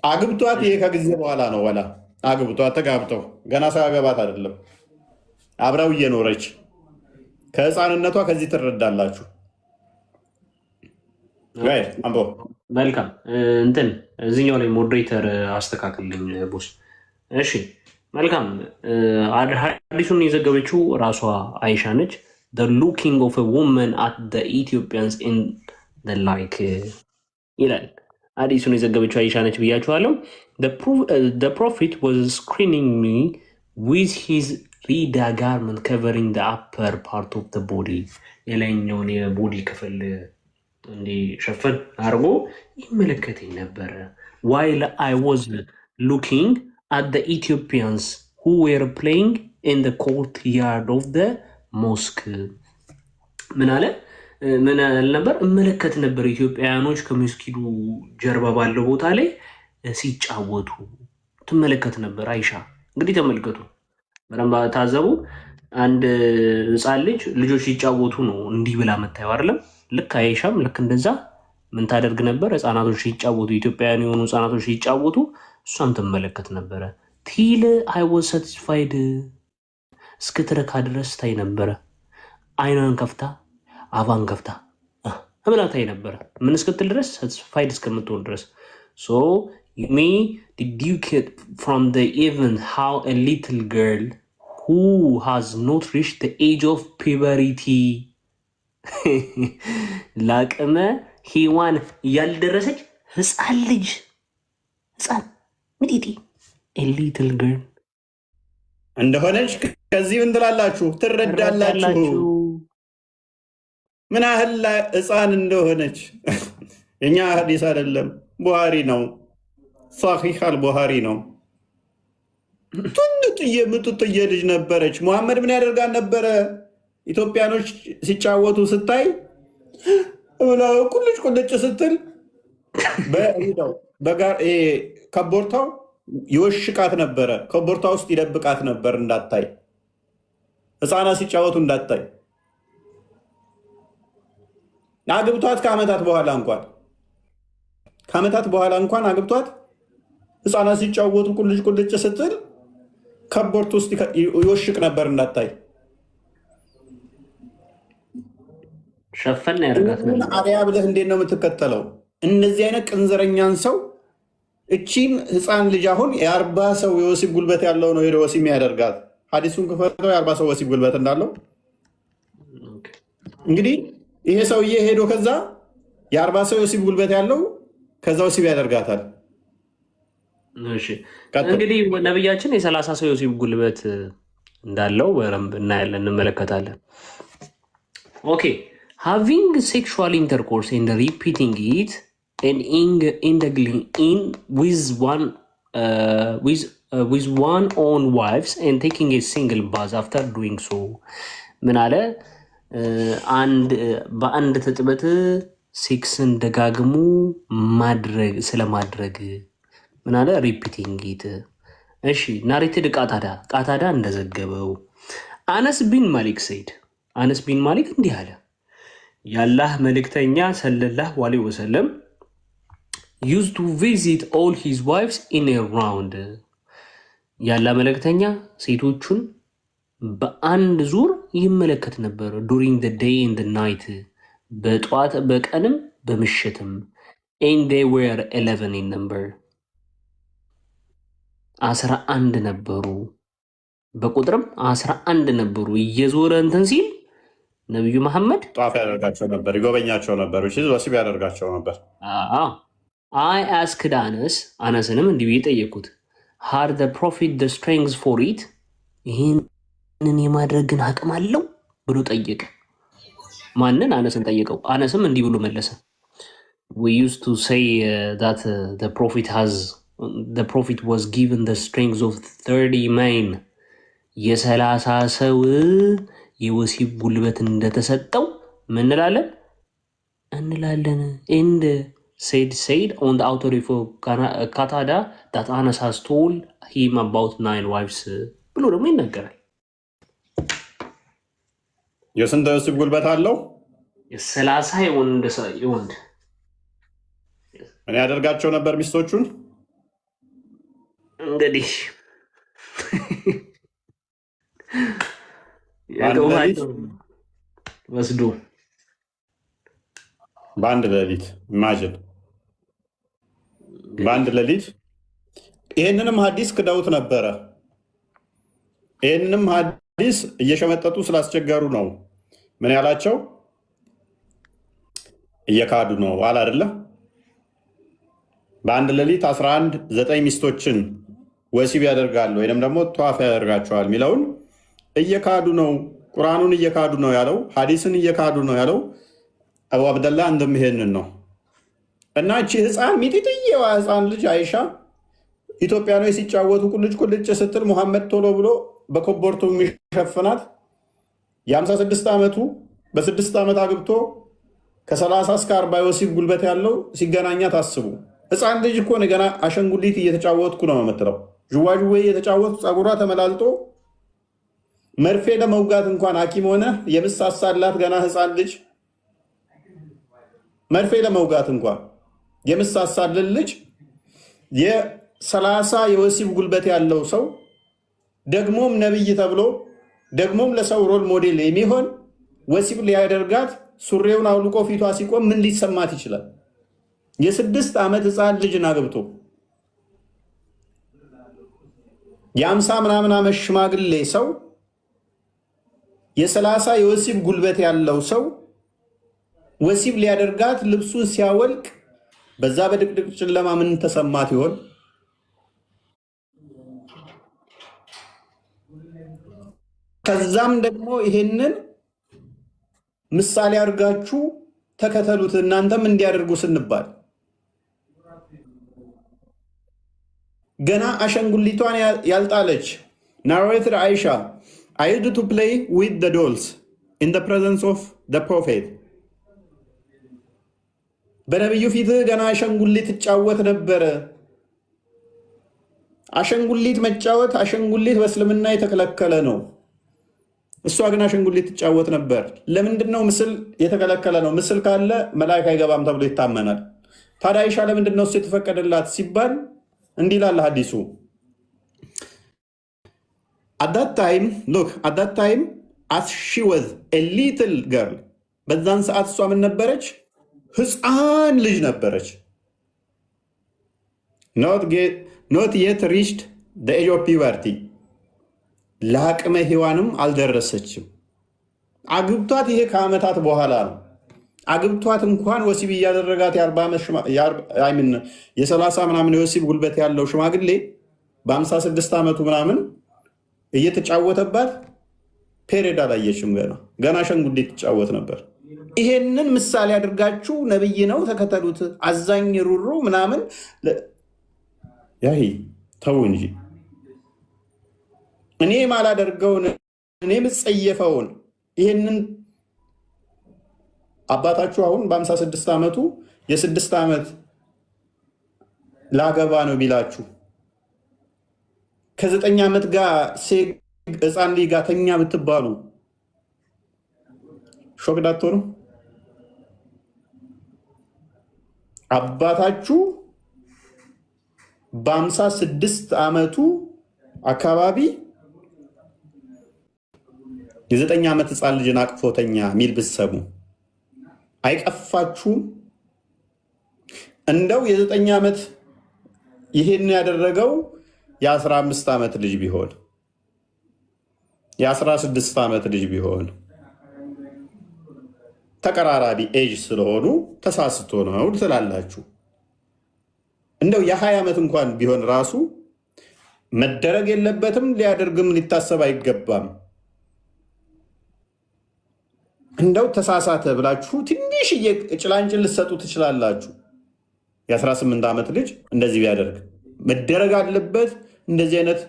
አግብቷት ይሄ ከጊዜ በኋላ ነው። ወላ አግብቷት ተጋብተው ገና ሳያገባት አይደለም፣ አብረው እየኖረች ከህፃንነቷ ከዚህ ትረዳላችሁ። መልካም እንትን እዚኛው ላይ ሞዴሬተር አስተካክልልኝ ቦስ። እሺ መልካም። ሀዲሱን የዘገበችው ራሷ አይሻ ነች። the looking of a woman at the Ethiopians in the like ይላል። ሀዲሱን የዘገበችው አይሻ ነች ብያችኋለሁ። the prophet was screening me with his ሪዳ ጋርመንት covering the upper part of the body የላይኛውን የቦዲ ክፍል እንዲሸፍን አድርጎ ይመለከተኝ ነበረ። while I was looking at the Ethiopians who were playing in the courtyard of the mosque ምን አለ ነበር? እመለከት ነበር ኢትዮጵያውያኖች ከመስጊዱ ጀርባ ባለው ቦታ ላይ ሲጫወቱ ትመለከት ነበር አይሻ። እንግዲህ ተመልከቱ፣ በደንብ ታዘቡ። አንድ ህፃን ልጆች ሲጫወቱ ነው እንዲህ ብላ መታየው አይደለም? ልክ አይሻም ልክ እንደዛ ምን ታደርግ ነበር? ህፃናቶች ሲጫወቱ፣ ኢትዮጵያውያን የሆኑ ህፃናቶች ሲጫወቱ እሷን ትመለከት ነበረ። ቲል አይ ዋዝ ሳቲስፋይድ እስክትረካ ድረስ ታይ ነበረ። አይኗን ከፍታ አፋን ከፍታ ብላ ታይ ነበረ። ምን እስክትል ድረስ? ሳቲስፋይድ እስከምትሆን ድረስ። ሶ ሚ deduced from the event how a little girl who has not reached the age of puberty ለአቅመ ሔዋን ያልደረሰች ህፃን ልጅ ህፃን ሚጢጢ ሊትል ገርል እንደሆነች ከዚህ ምን ትላላችሁ? ትረዳላችሁ ምን ያህል ህፃን እንደሆነች። እኛ ሐዲስ አይደለም ቡሃሪ ነው፣ ሷሂህ አልቡሃሪ ነው። ትንጥዬ ምጥጥዬ ልጅ ነበረች። ሙሐመድ ምን ያደርጋል ነበረ? ኢትዮጵያኖች ሲጫወቱ ስታይ ቁልጭ ቁልጭ ስትል ከቦርታው ይወሽቃት ነበረ። ከቦርታ ውስጥ ይደብቃት ነበር እንዳታይ፣ ህፃናት ሲጫወቱ እንዳታይ። አግብቷት ከዓመታት በኋላ እንኳን አግብቷት ህፃናት ሲጫወቱ ቁልጭ ቁልጭ ስትል ከቦርት ውስጥ ይወሽቅ ነበር እንዳታይ። ሸፈን ያደርጋት ነበር። አሪያ ብለህ እንዴት ነው የምትከተለው? እነዚህ አይነት ቅንዘረኛን ሰው እቺን ህፃን ልጅ አሁን የ40 ሰው የወሲብ ጉልበት ያለው ነው ሄዶ ወሲብ ያደርጋት። ሀዲሱን ክፈተው የ40 ሰው ወሲብ ጉልበት እንዳለው። እንግዲህ ይሄ ሰውዬ ሄዶ ከዛ የ40 ሰው የወሲብ ጉልበት ያለው ከዛ ወሲብ ያደርጋታል። እንግዲህ ነብያችን የ30 ሰው የወሲብ ጉልበት እንዳለው በደንብ እናያለን፣ እንመለከታለን። ኦኬ having sexual intercourse and repeating it and indulging in with one own wives and taking a single bath after doing so ምን አለ? በአንድ ትጥበት ሴክስን ደጋግሙ ማድረግ ስለማድረግ ምን አለ? ሪፒቲንግ ኢት። እሺ ናሬትድ ቃታዳ እንደዘገበው አነስ ቢን ማሊክ ሰይድ አነስ ቢን ማሊክ እንዲህ አለ። የአላህ መልእክተኛ ሰለላሁ ዐለይሂ ወሰለም used to visit all his wives in a round የአላህ መልእክተኛ ሴቶቹን በአንድ ዙር ይመለከት ነበር። during the day and the night በጠዋት በቀንም በምሽትም and they were 11 in number 11 ነበሩ በቁጥርም 11 ነበሩ። እየዞረ እንትን ሲል ነብዩ መሐመድ ጧፍ ያደርጋቸው ነበር፣ ይጎበኛቸው ነበር፣ ወሲብ ያደርጋቸው ነበር። አይ አስክድ አነስንም እንዲህ ብዬ ጠየኩት፣ ሃድ ዘ ፕሮፊት ዘ ስትሬንግዝ ፎር ኢት፣ ይህንን የማድረግን አቅም አለው ብሎ ጠየቀ። ማንን? አነስን ጠየቀው። አነስም እንዲህ ብሎ መለሰ፣ we used to say that the prophet was given the strength of 30 men, የ30 ሰው የወሲብ ጉልበት እንደተሰጠው ምን እንላለን? and said on the authority for Qatada that Anas has told him about 9 wives ብሎ ደግሞ ይናገራል። የስንት የወሲብ ጉልበት አለው? የ30 የወንድ ምን ያደርጋቸው ነበር ሚስቶቹን? እንግዲህ ወስዶ በአንድ ሌሊት ኢማጂን፣ በአንድ ሌሊት። ይህንንም ሀዲስ ክደውት ነበረ። ይህንንም ሀዲስ እየሸመጠጡ ስላስቸገሩ ነው ምን ያላቸው? እየካዱ ነው አለ አይደለም። በአንድ ሌሊት 11 9 ሚስቶችን ወሲብ ያደርጋሉ ወይም ደግሞ ጧፍ ያደርጋቸዋል የሚለውን እየካዱ ነው። ቁርአኑን እየካዱ ነው ያለው፣ ሀዲስን እየካዱ ነው ያለው አቡ አብደላ እንደሚሄንን ነው። እና እቺ ህፃን ሚጢጥየዋ ህፃን ልጅ አይሻ ኢትዮጵያኖች ሲጫወቱ ቁልጭ ስትል ሙሐመድ ቶሎ ብሎ በኮቦርቱ የሚሸፍናት የ56 ዓመቱ በ6 ዓመት አግብቶ ከ30 እስከ 40 የወሲብ ጉልበት ያለው ሲገናኛ ታስቡ። ህፃን ልጅ እኮ ገና አሸንጉሊት እየተጫወትኩ ነው የምትለው። ዥዋዥዌ እየተጫወቱ ፀጉሯ ተመላልጦ መርፌ ለመውጋት እንኳን ሐኪም ሆነ የምሳሳላት ገና ህፃን ልጅ መርፌ ለመውጋት እንኳን የምሳሳልን ልጅ የ30 የወሲብ ጉልበት ያለው ሰው ደግሞም ነብይ ተብሎ ደግሞም ለሰው ሮል ሞዴል የሚሆን ወሲብ ሊያደርጋት ሱሪውን አውልቆ ፊቷ ሲቆም ምን ሊሰማት ይችላል? የ6 ዓመት ህፃን ልጅን አግብቶ የ50 ምናምን ዓመት ሽማግሌ ሰው የ30 የወሲብ ጉልበት ያለው ሰው ወሲብ ሊያደርጋት ልብሱን ሲያወልቅ በዛ በድቅድቅ ጨለማ ምን ተሰማት ይሆን? ከዛም ደግሞ ይሄንን ምሳሌ አድርጋችሁ ተከተሉት እናንተም እንዲያደርጉ ስንባል ገና አሸንጉሊቷን ያልጣለች ናሬትድ አይሻ I used to play with the dolls in the presence of the prophet. በነብዩ ፊት ገና አሸንጉሊት ትጫወት ነበረ። አሸንጉሊት መጫወት አሸንጉሊት በእስልምና የተከለከለ ነው። እሷ ግን አሸንጉሊት ትጫወት ነበር። ለምንድን ነው ምስል የተከለከለ ነው? ምስል ካለ መላእክት አይገባም ተብሎ ይታመናል። ታዲያ አይሻ ለምንድን ነው እሱ የተፈቀደላት ሲባል እንዲህ ይላል ሐዲሱ At that time, as she was a little girl, በዛን ሰዓት እሷ ምን ነበረች? ህፃን ልጅ ነበረች። Not yet reached the age of puberty. ለአቅመ ሔዋንም አልደረሰችም። አግብቷት ይሄ ከዓመታት በኋላ ነው። አግብቷት እንኳን ወሲብ እያደረጋት የ30 ምናምን የወሲብ ጉልበት ያለው ሽማግሌ በ56 ዓመቱ ምናምን እየተጫወተባት ፔሬድ አላየችም። ገና አሸንጉሊት ትጫወት ነበር። ይሄንን ምሳሌ አድርጋችሁ ነብይ ነው ተከተሉት፣ አዛኝ ሩሩ ምናምን ያሂ ተው እንጂ። እኔ ማላደርገውን እኔ ምጸየፈውን ይሄንን አባታችሁ አሁን በ56 ዓመቱ የ6 ዓመት ላገባ ነው ቢላችሁ ከ9 ዓመት ጋር ህፃን ልጅ ጋር ተኛ ብትባሉ ሾክ ዳትሆኑ? አባታችሁ በ56 ዓመቱ አካባቢ የ9 ዓመት ህፃን ልጅን አቅፎተኛ ሚል ብትሰሙ አይቀፋችሁም? እንደው የ9 ዓመት ይሄን ያደረገው የ15 ዓመት ልጅ ቢሆን የ16 ዓመት ልጅ ቢሆን ተቀራራቢ ኤጅ ስለሆኑ ተሳስቶ ነው ትላላችሁ። እንደው የ20 ዓመት እንኳን ቢሆን ራሱ መደረግ የለበትም፣ ሊያደርግም ሊታሰብ አይገባም። እንደው ተሳሳተ ብላችሁ ትንሽ ጭላንጭል ልትሰጡ ትችላላችሁ። የ18 ዓመት ልጅ እንደዚህ ቢያደርግ መደረግ አለበት። እንደዚህ አይነት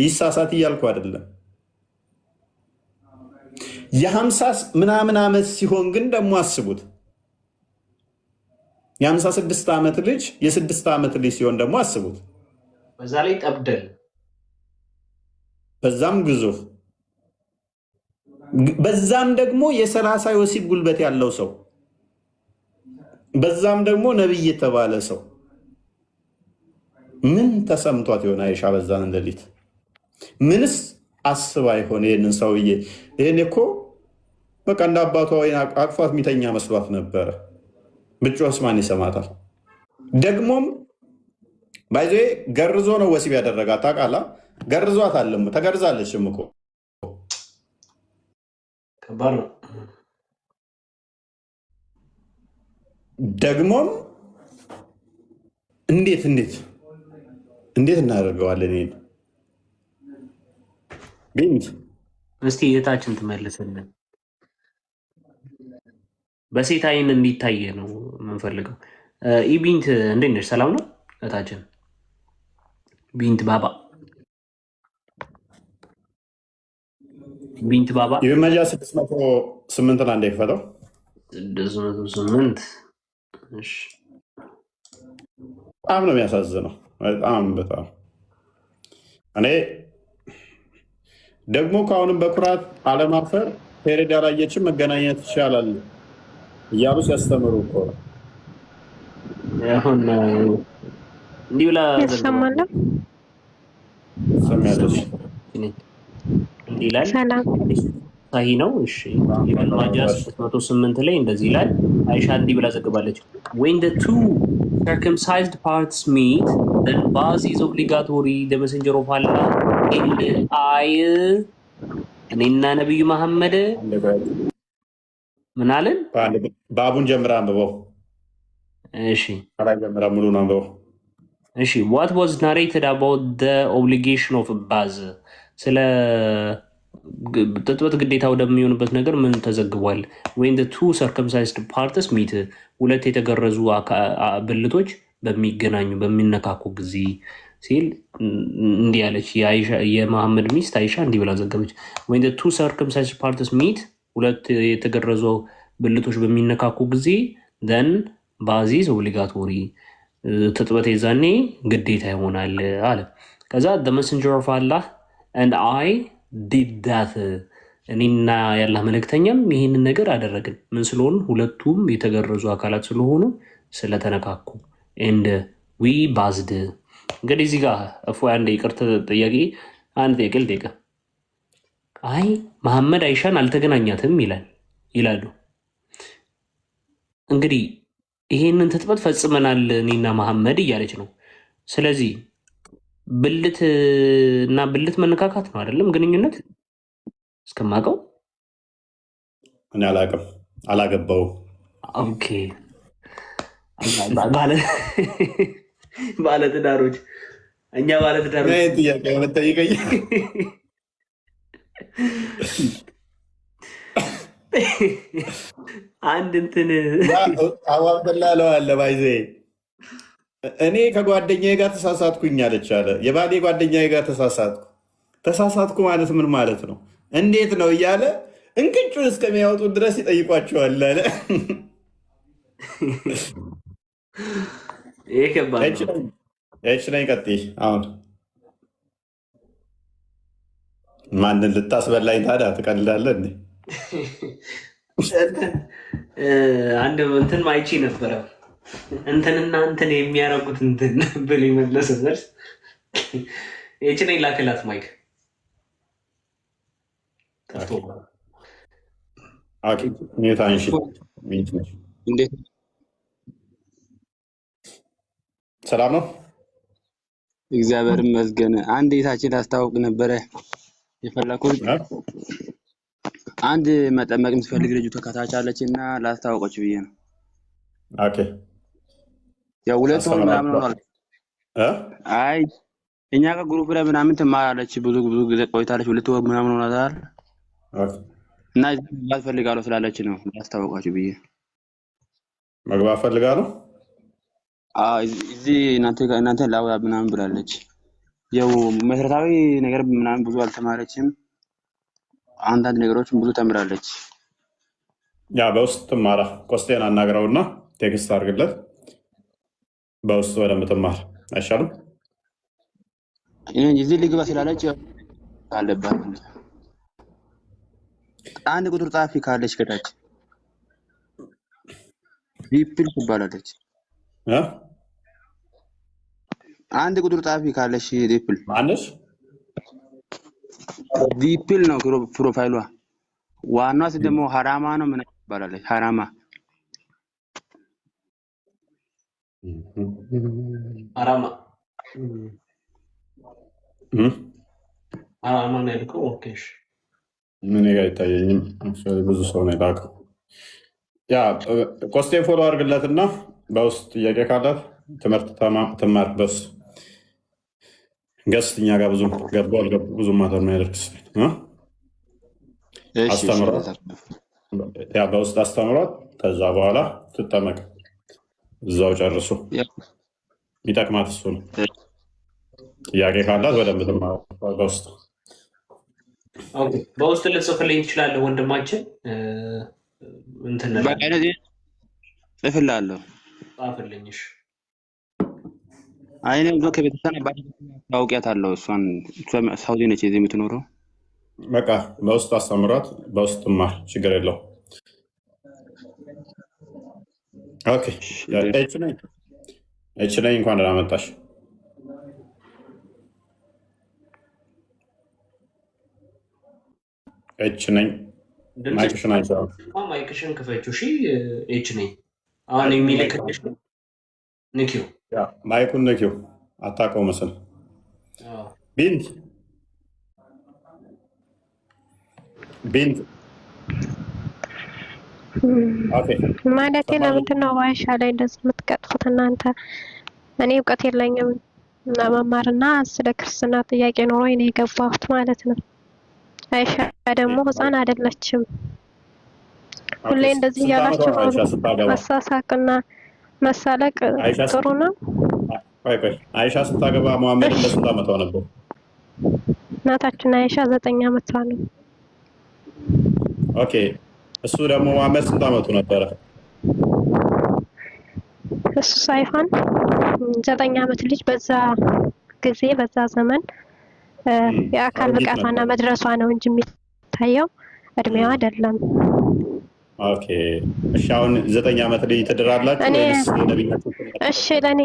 ይሳሳት እያልኩ አይደለም። የ50 ምናምን ዓመት ሲሆን ግን ደግሞ አስቡት። የ56 ዓመት ልጅ የ6 ዓመት ልጅ ሲሆን ደግሞ አስቡት። በዛ ላይ ጠብደል፣ በዛም ግዙፍ፣ በዛም ደግሞ የ30 የወሲብ ጉልበት ያለው ሰው፣ በዛም ደግሞ ነብይ የተባለ ሰው ምን ተሰምቷት ይሆን አይሻ? በዛን ሌሊት ምንስ አስባ ይሆን? ይህንን ሰውዬ ይህን እኮ በቃ እንደ አባቷ ወይ አቅፏት የሚተኛ መስሏት ነበረ። ብጮህስ ማን ይሰማታል? ደግሞም ባይዞ ገርዞ ነው ወሲብ ያደረጋት። ታውቃለህ? ገርዟት አለም ተገርዛለችም እኮ ከባድ ነው። ደግሞም እንዴት እናደርገዋለን? ይሄን ቢንት እስቲ የታችን ትመልስልን። በሴት አይን እንዲታይ ነው የምንፈልገው። ኢቢንት እንዴት ነሽ? ሰላም ነው እታችን ቢንት ባባ ቢንት ባባ የመጃ 608 አንዴ ይፈተው 608 እሺ። በጣም ነው የሚያሳዝነው። በጣም እኔ ደግሞ ከአሁንም በኩራት አለማፈር ፔሬድ ያላየችን መገናኘት ይቻላል እያሉ ሲያስተምሩ እኮ ነው። አሁን እንዲህ ብላ ይሰማል። ሰሚያለሽ እንዲህ ይላል። ሳሂ ነው። እሺ ኢብኑ ማጃህ 608 ላይ እንደዚህ ይላል። አይሻ እንዲህ ብላ ዘግባለች። when the two circumcised parts meet then bath is obligatory the messenger of Allah and I እኔና ነብዩ መሐመድ ምን አለን? ባቡን ጀምራ አንብበው። እሺ አላይ ጀምራ ሙሉ ነው አንብበው። እሺ what was narrated about the obligation of bath ስለ ጥጥበት ግዴታ ወደሚሆንበት ነገር ምን ተዘግቧል? when the two circumcised parts meet ሁለት የተገረዙ ብልቶች በሚገናኙ በሚነካኩ ጊዜ ሲል እንዲህ ያለች የመሐመድ ሚስት አይሻ እንዲህ ብላ ዘገበች። when the two circumcised parts meet ሁለት የተገረዙ ብልቶች በሚነካኩ ጊዜ then bath is obligatory ጥጥበት የዛኔ ግዴታ ይሆናል አለ። ከዛ the messenger of Allah and I did that እኔና ያላህ መልእክተኛም ይህንን ነገር አደረግን። ምን ስለሆኑ? ሁለቱም የተገረዙ አካላት ስለሆኑ ስለተነካኩ and we bathed። እንግዲህ እዚህ ጋር እፎይ አንድ ይቅርታ ጥያቄ አንድ ጥያቄ ልጠይቅ። አይ መሐመድ አይሻን አልተገናኛትም ይላሉ። እንግዲህ ይሄንን ትጥበት ፈጽመናል እኔና መሐመድ እያለች ነው። ስለዚህ ብልት እና ብልት መነካካት ነው አይደለም? ግንኙነት እስከማውቀው እኔ አላውቅም፣ አላገባውም። ኦኬ ባለትዳሮች እኛ ባለትዳሮች ጥያቄ የምትጠይቀኝ አንድ እንትን አዋብላለው አለ ባይዜ እኔ ከጓደኛዬ ጋር ተሳሳትኩኝ አለች አለ። የባሌ ጓደኛዬ ጋር ተሳሳትኩ ማለት ምን ማለት ነው? እንዴት ነው እያለ እንቅጩን እስከሚያወጡ ድረስ ይጠይቋቸዋል አለ። ነኝ ቀጥይ። አሁን ማንን ልታስበላኝ ታዲያ? ትቀልዳለህ እንዴ? አንድ እንትን ማይቺ ነበረ እንትንና እንትን የሚያረጉት እንትን ብል የመለሰ ዘርስ የችነኝ ላክላት ማይክ ሰላም ነው፣ እግዚአብሔር ይመስገን። አንድ የታችን ታስታውቅ ነበረ የፈለኩት አንድ መጠመቅ የምትፈልግ ልጅ ከታች አለችና ላስታውቀች ብዬ ነው። ኦኬ ያው ሁለት ወር ምናምን ነው። አይ እኛ ጋር ግሩፕ ላይ ምናምን ትማራለች፣ ብዙ ጊዜ ቆይታለች። ሁለት ወር ምናምን ሆናታል። እና መግባት ፈልጋለሁ ስላለች ነው ላስታውቃችሁ ብዬ። መግባት ፈልጋለሁ? አዎ እዚህ እናንተ ላውያ ምናምን ብላለች። ያው መሰረታዊ ነገር ምናምን ብዙ አልተማረችም። አንዳንድ ነገሮችን ብዙ ተምራለች። ያ በውስጥ ትማራ። ቆስጤን አናግረውና ቴክስት አድርግለት በውስጥ በደንብ ትማር አይሻልም? እዚህ ልግባ ስላለች አለባት። አንድ ቁጥር ጻፊ ካለች ከታች ዲፕል ትባላለች። አንድ ቁጥር ጻፊ ካለች ዲፕል ማነሽ? ዲፕል ነው ፕሮፋይሏ። ዋናው ደግሞ ሀራማ ነው ምን ትባላለች? ሀራማ ነው ያልከው? ኦኬ ምን ጋር አይታየኝም። ብዙ ሰው ነው የላከው። ያ ቆስጤን ፎሎ አድርግለትና በውስጥ ጥያቄ ካላት ትምህርት ትማር። በስ ገስት እኛ ጋር ብዙ ገቡ አልገቡ ብዙ ማተር ነው ያደርግስ አስተምሯት። ያ በውስጥ አስተምሯት። ከዛ በኋላ ትጠመቅ። እዛው ጨርሱ። ይጠቅማት እሱ ነው። ጥያቄ ካላት በደንብ ትማር በውስጥ። በውስጥ ልጽፍልኝ ትችላለህ ወንድማችን። እንትን ጽፍልሃለሁ። ጻፍልኝሽ። አይኔ ነው ከቤተሰብ ታውቂያታለሁ። እሷን ሳውዲ ነች እዚህ የምትኖረው። በቃ በውስጥ አስተምሯት። በውስጥ ትማር። ችግር የለው። ኦኬ ኤች ነኝ እንኳን ደህና መጣሽ። ኤች ነኝ። ማይክሽን አይቻልም። ማይክሽን ክፈችው። እሺ ኤች ነኝ። አሁን የሚልክልሽ ንኪው። ማይኩን ንኪው። አታውቀው መስል ቢንት ማለቴ ለምንድን ነው አይሻ ላይ እንደዚህ የምትቀጥፉት እናንተ? እኔ እውቀት የለኝም እና መማርና ስለ ክርስትና ጥያቄ ኖሮኝ ነው የገባሁት ማለት ነው። አይሻ ደግሞ ህፃን አይደለችም። ሁሌ እንደዚህ እያላችሁ መሳሳቅና መሳለቅ ጥሩ ነው። አይሻ ስታገባ መሐመድ ለስንት ዓመቷ ነበር? እናታችን አይሻ 9 ዓመቷ ነው። ኦኬ እሱ ደግሞ መሐመድ ስንት ዓመቱ ነበረ? እሱ ሳይሆን 9 ዓመት ልጅ በዛ ጊዜ በዛ ዘመን የአካል ብቃቷና መድረሷ ነው እንጂ የሚታየው እድሜዋ አይደለም። ኦኬ እሺ አሁን 9 ዓመት ልጅ ትድራላችሁ ወይስ ነብያችሁ? እሺ ለኔ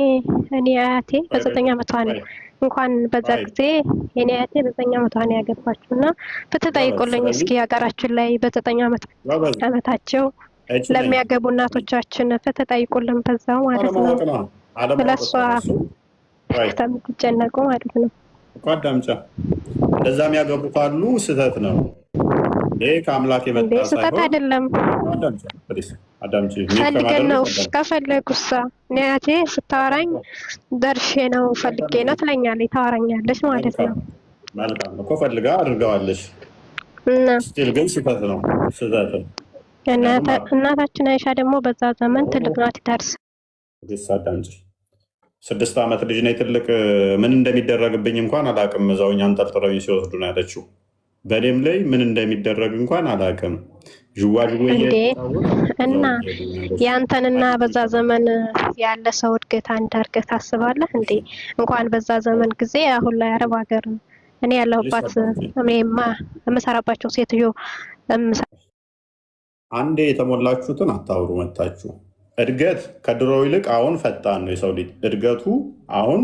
አያቴ በ9 ዓመቷ ነው። እንኳን በዛ ጊዜ የኔ አያቴ በ9 ዓመቷ ነው ያገባችውና ብትጠይቁልኝ እስኪ ሀገራችን ላይ በ9 ዓመታቸው ለሚያገቡ እናቶቻችን ብትጠይቁልን በዛው ማለት ነው። ስለሷ ተምትጨነቁ ማለት ነው። ቋዳምጫ እንደዛ የሚያገቡ ካሉ ስህተት ነው። ይሄ ከአምላክ የመጣ ሳይሆን ስህተት አይደለም። አዳምጪ ፈልገን ነው ከፈለጉሳ አያቴ ስታወራኝ ደርሼ ነው ፈልጌ ነው ትለኛለች፣ ታወራኛለች ማለት ነው። መልካም እኮ ፈልጋ አድርገዋለች እና ስቲል ግን ስህተት ነው። እናታችን አይሻ ደግሞ በዛ ዘመን ትልቅ ናት። ደርስ አዳምጪ 6 ዓመት ልጅ ነኝ። ትልቅ ምን እንደሚደረግብኝ እንኳን አላውቅም። እዛው እኛን ጠርጥረውኝ ሲወስዱ ነው ያለችው። በእኔም ላይ ምን እንደሚደረግ እንኳን አላውቅም። ዥዋዥዌ እና ያንተንና በዛ ዘመን ያለ ሰው እድገት አንድ አድርገህ ታስባለህ እንዴ? እንኳን በዛ ዘመን ጊዜ አሁን ላይ አረብ ሀገር እኔ ያለሁባት የምሰራባቸው ሴትዮ አንዴ የተሞላችሁትን አታውሩ መታችሁ። እድገት ከድሮው ይልቅ አሁን ፈጣን ነው። የሰው ልጅ እድገቱ አሁን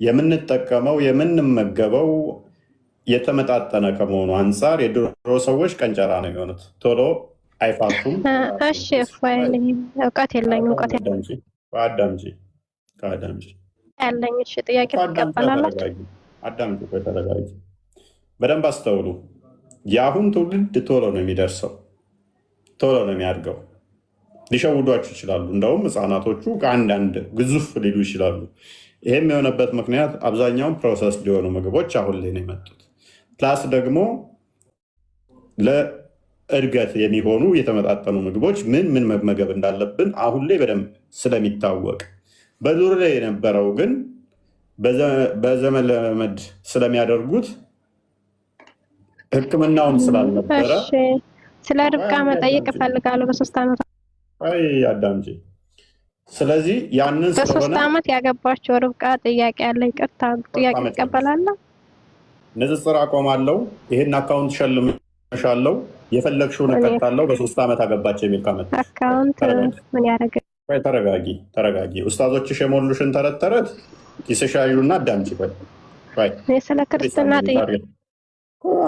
የምንጠቀመው የምንመገበው የተመጣጠነ ከመሆኑ አንጻር የድሮ ሰዎች ቀንጨራ ነው የሚሆኑት፣ ቶሎ አይፋቱም። እሺ እውቀት የለኝም። እውቀት አዳምጪ ያለኝ እሺ፣ ጥያቄ ትቀበላለች። አዳምጪ፣ ተረጋጊ። በደንብ አስተውሉ። የአሁን ትውልድ ቶሎ ነው የሚደርሰው፣ ቶሎ ነው የሚያድገው። ሊሸውዷችሁ ይችላሉ። እንደውም ህፃናቶቹ ከአንዳንድ ግዙፍ ሊሉ ይችላሉ። ይህም የሆነበት ምክንያት አብዛኛውን ፕሮሰስ ሊሆኑ ምግቦች አሁን ላይ ነው የመጡት። ፕላስ ደግሞ ለእድገት የሚሆኑ የተመጣጠኑ ምግቦች ምን ምን መመገብ እንዳለብን አሁን ላይ በደንብ ስለሚታወቅ፣ በዱር ላይ የነበረው ግን በዘመን ለመድ ስለሚያደርጉት ሕክምናውን ስላልነበረ ስለ ርብቃ መጠየቅ እፈልጋለሁ። በ3 ዓመት አዳምጪ። ስለዚህ ያንን በ3 ዓመት ያገባቸው ርብቃ ጥያቄ ያለ ይቅርታ፣ ጥያቄ ይቀበላለሁ። ንጽጽር አቆማለሁ። ይሄን አካውንት ሸልምሻለሁ፣ የፈለግሽውን እቀጣለሁ። በ3 ዓመት አገባቸው የሚል ካመት አካውንት ምን ያደርግ? ተረጋጊ። ኡስታዞችሽ የሞሉሽን ተረት ተረት ኪስሽ ያዩና አዳምጪ። ስለ ክርስትና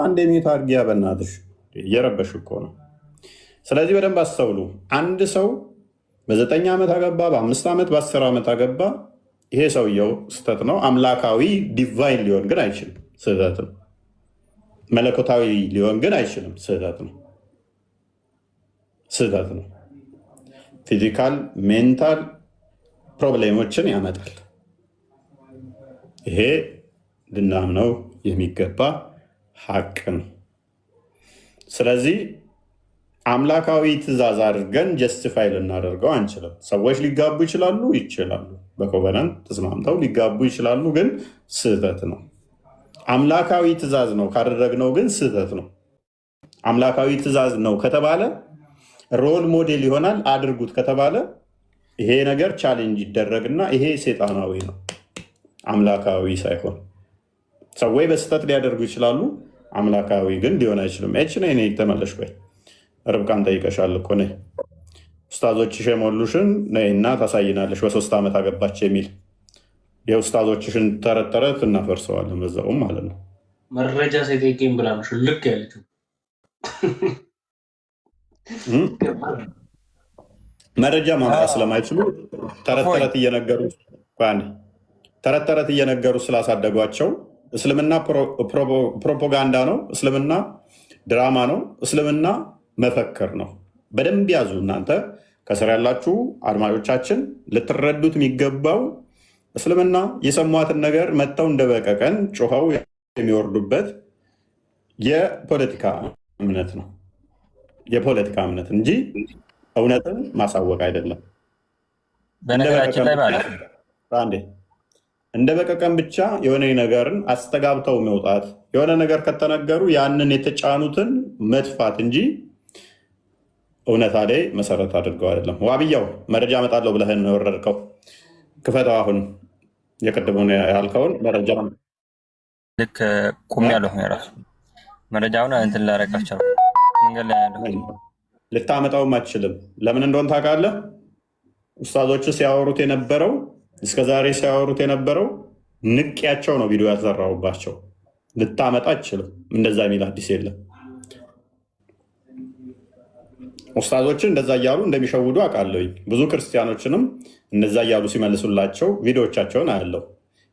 አንድ የሚት አድርጊያ፣ በእናትሽ እየረበሽ እኮ ነው። ስለዚህ በደንብ አስተውሉ። አንድ ሰው በ9 ዓመት አገባ፣ በ5 ዓመት፣ በ10 ዓመት አገባ፣ ይሄ ሰውየው ስህተት ነው። አምላካዊ ዲቫይን ሊሆን ግን አይችልም፣ ስህተት ነው። መለኮታዊ ሊሆን ግን አይችልም፣ ስህተት ነው። ስህተት ነው። ፊዚካል ሜንታል ፕሮብሌሞችን ያመጣል። ይሄ ልናምነው የሚገባ ሀቅ ነው። ስለዚህ አምላካዊ ትእዛዝ አድርገን ጀስቲፋይ ልናደርገው አንችልም። ሰዎች ሊጋቡ ይችላሉ፣ በኮቨናንት ተስማምተው ሊጋቡ ይችላሉ፣ ግን ስህተት ነው። አምላካዊ ትእዛዝ ነው ካደረግነው ግን ስህተት ነው። አምላካዊ ትእዛዝ ነው ከተባለ ሮል ሞዴል ይሆናል። አድርጉት ከተባለ ይሄ ነገር ቻሌንጅ ይደረግና ይሄ ሴጣናዊ ነው፣ አምላካዊ ሳይሆን። ሰዎች በስህተት ሊያደርጉ ይችላሉ፣ አምላካዊ ግን ሊሆን አይችልም። ነ ተመለሽ ቆይ ርብቃን ጠይቀሻል እኮ ነይ ኡስታዞችሽ የሞሉሽን ነይና ታሳይናለሽ። በ3 ዓመት አገባች የሚል የኡስታዞችሽን ተረት ተረት እናፈርሰዋለን በዛውም ማለት ነው። መረጃ ሳይጠይቀኝ ብላ ነው ልክ ያለችው። መረጃ ማምጣት ስለማይችሉ ተረት ተረት እየነገሩ ስላሳደጓቸው እስልምና ፕሮፓጋንዳ ነው፣ እስልምና ድራማ ነው፣ እስልምና መፈክር ነው። በደንብ ያዙ። እናንተ ከስር ያላችሁ አድማጮቻችን ልትረዱት የሚገባው እስልምና የሰሟትን ነገር መጥተው እንደ በቀቀን ጮኸው የሚወርዱበት የፖለቲካ እምነት ነው። የፖለቲካ እምነት እንጂ እውነትን ማሳወቅ አይደለም። በነገራችን ላይ ማለት ነው እንደ በቀቀን ብቻ የሆነ ነገርን አስተጋብተው መውጣት፣ የሆነ ነገር ከተነገሩ ያንን የተጫኑትን መጥፋት እንጂ እውነታ ላይ መሰረት አድርገው አይደለም። ዋብያው መረጃ እመጣለሁ ብለህን ነው የወረድከው። ክፈተው። አሁን የቅድሙን ያልከውን መረጃ ልክ ቁም ያለሁ የራሱ መረጃውን እንትን ላረቃቸው መንገድ ላይ ያለሁ ልታመጣውም አትችልም። ለምን እንደሆን ታውቃለህ? ኡስታዞች ሲያወሩት የነበረው እስከዛሬ ሲያወሩት የነበረው ንቅያቸው ነው ቪዲዮ ያሰራሁባቸው። ልታመጣ አትችልም። እንደዛ የሚል አዲስ የለም። ኡስታዞችን እንደዛ እያሉ እንደሚሸውዱ አውቃለሁኝ። ብዙ ክርስቲያኖችንም እንደዛ እያሉ ሲመልሱላቸው ቪዲዮቻቸውን አያለው።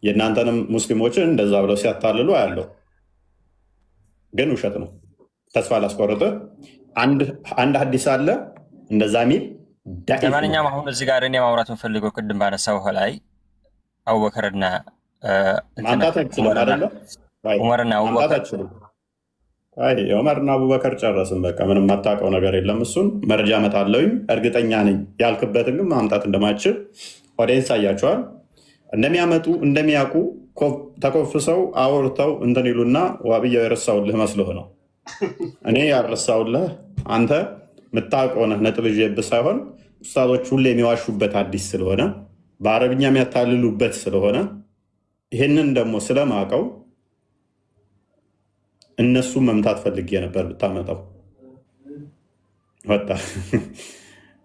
የእናንተንም ሙስሊሞችን እንደዛ ብለው ሲያታልሉ አያለው። ግን ውሸት ነው። ተስፋ ላስቆርጥ። አንድ ሀዲስ አለ እንደዛ ሚል። ለማንኛውም አሁን እዚህ ጋር እኔ ማውራት የምፈልገው ቅድም ባነሳው ላይ አቡበከርና ማምጣት አይችልም አይደለ? ዑመርና አቡበከር ዑመርና አቡበከር ጨረስን። በቃ ምንም የማታውቀው ነገር የለም። እሱን መረጃ እመጣለሁኝ እርግጠኛ ነኝ። ያልክበትን ግን ማምጣት እንደማችል ኦዲየንስ አያቸዋል። እንደሚያመጡ እንደሚያውቁ ተኮፍሰው አውርተው እንትን ይሉና ዋብያው የረሳውልህ መስሎህ ነው። እኔ ያልረሳውልህ አንተ የምታውቀው ነህ። ነጥብ ይዤብህ ሳይሆን ኡስታዞች ሁሌ የሚዋሹበት አዲስ ስለሆነ በአረብኛ የሚያታልሉበት ስለሆነ ይህንን ደግሞ ስለማውቀው እነሱን መምታት ፈልጌ ነበር ብታመጣው ወጣ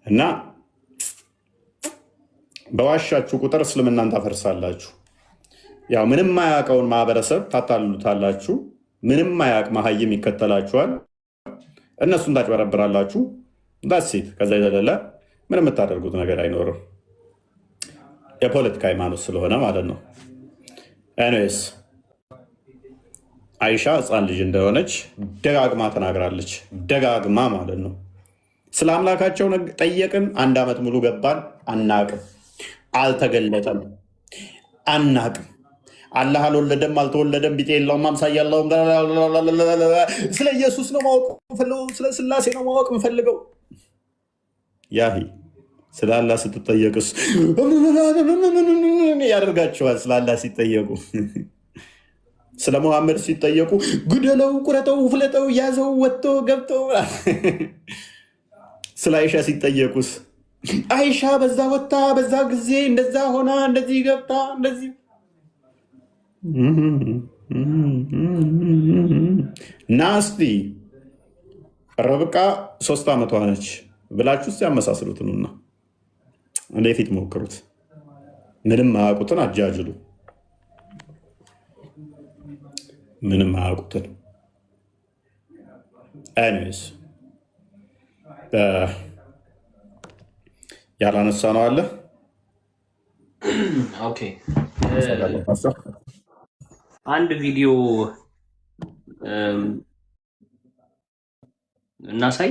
እና በዋሻችሁ ቁጥር እስልምናን ታፈርሳላችሁ። ያው ምንም ማያውቀውን ማህበረሰብ ታታልሉታላችሁ። ምንም ማያውቅ መሀይም ይከተላችኋል። እነሱን ታጭበረብራላችሁ። ዳሴት ከዛ የዘለለ ምንም የምታደርጉት ነገር አይኖርም። የፖለቲካ ሃይማኖት ስለሆነ ማለት ነው። ኤኒዌይስ አይሻ ህፃን ልጅ እንደሆነች ደጋግማ ተናግራለች። ደጋግማ ማለት ነው። ስለ አምላካቸው ጠየቅን፣ 1 ዓመት ሙሉ ገባን፣ አናቅም፣ አልተገለጠም፣ አናቅም። አላህ አልወለደም፣ አልተወለደም፣ ቢጤ የለውም፣ አምሳያ የለውም። ስለ ኢየሱስ ነው ማወቅ ምፈልገው፣ ስለ ስላሴ ነው ማወቅ ምፈልገው። ያሂ ስለ አላህ ስትጠየቅስ ያደርጋቸዋል። ስለ አላህ ሲጠየቁ፣ ስለ ሙሐመድ ሲጠየቁ ግደለው፣ ቁረጠው፣ ፍለጠው፣ ያዘው፣ ወጥቶ ገብቶ። ስለ አይሻ ሲጠየቁስ አይሻ በዛ ወጥታ በዛ ጊዜ እንደዛ ሆና እንደዚህ ገብታ እንደዚህ ናስቲ ርብቃ 3 ዓመቷ ነች ብላችሁ ስ ያመሳስሉትንና ወደፊት ሞክሩት። ምንም አያውቁትን አጃጅሉ። ምንም አያውቁትን። ኤኒዌይስ ያላነሳ ነው አለ። ኦኬ አንድ ቪዲዮ እናሳይ።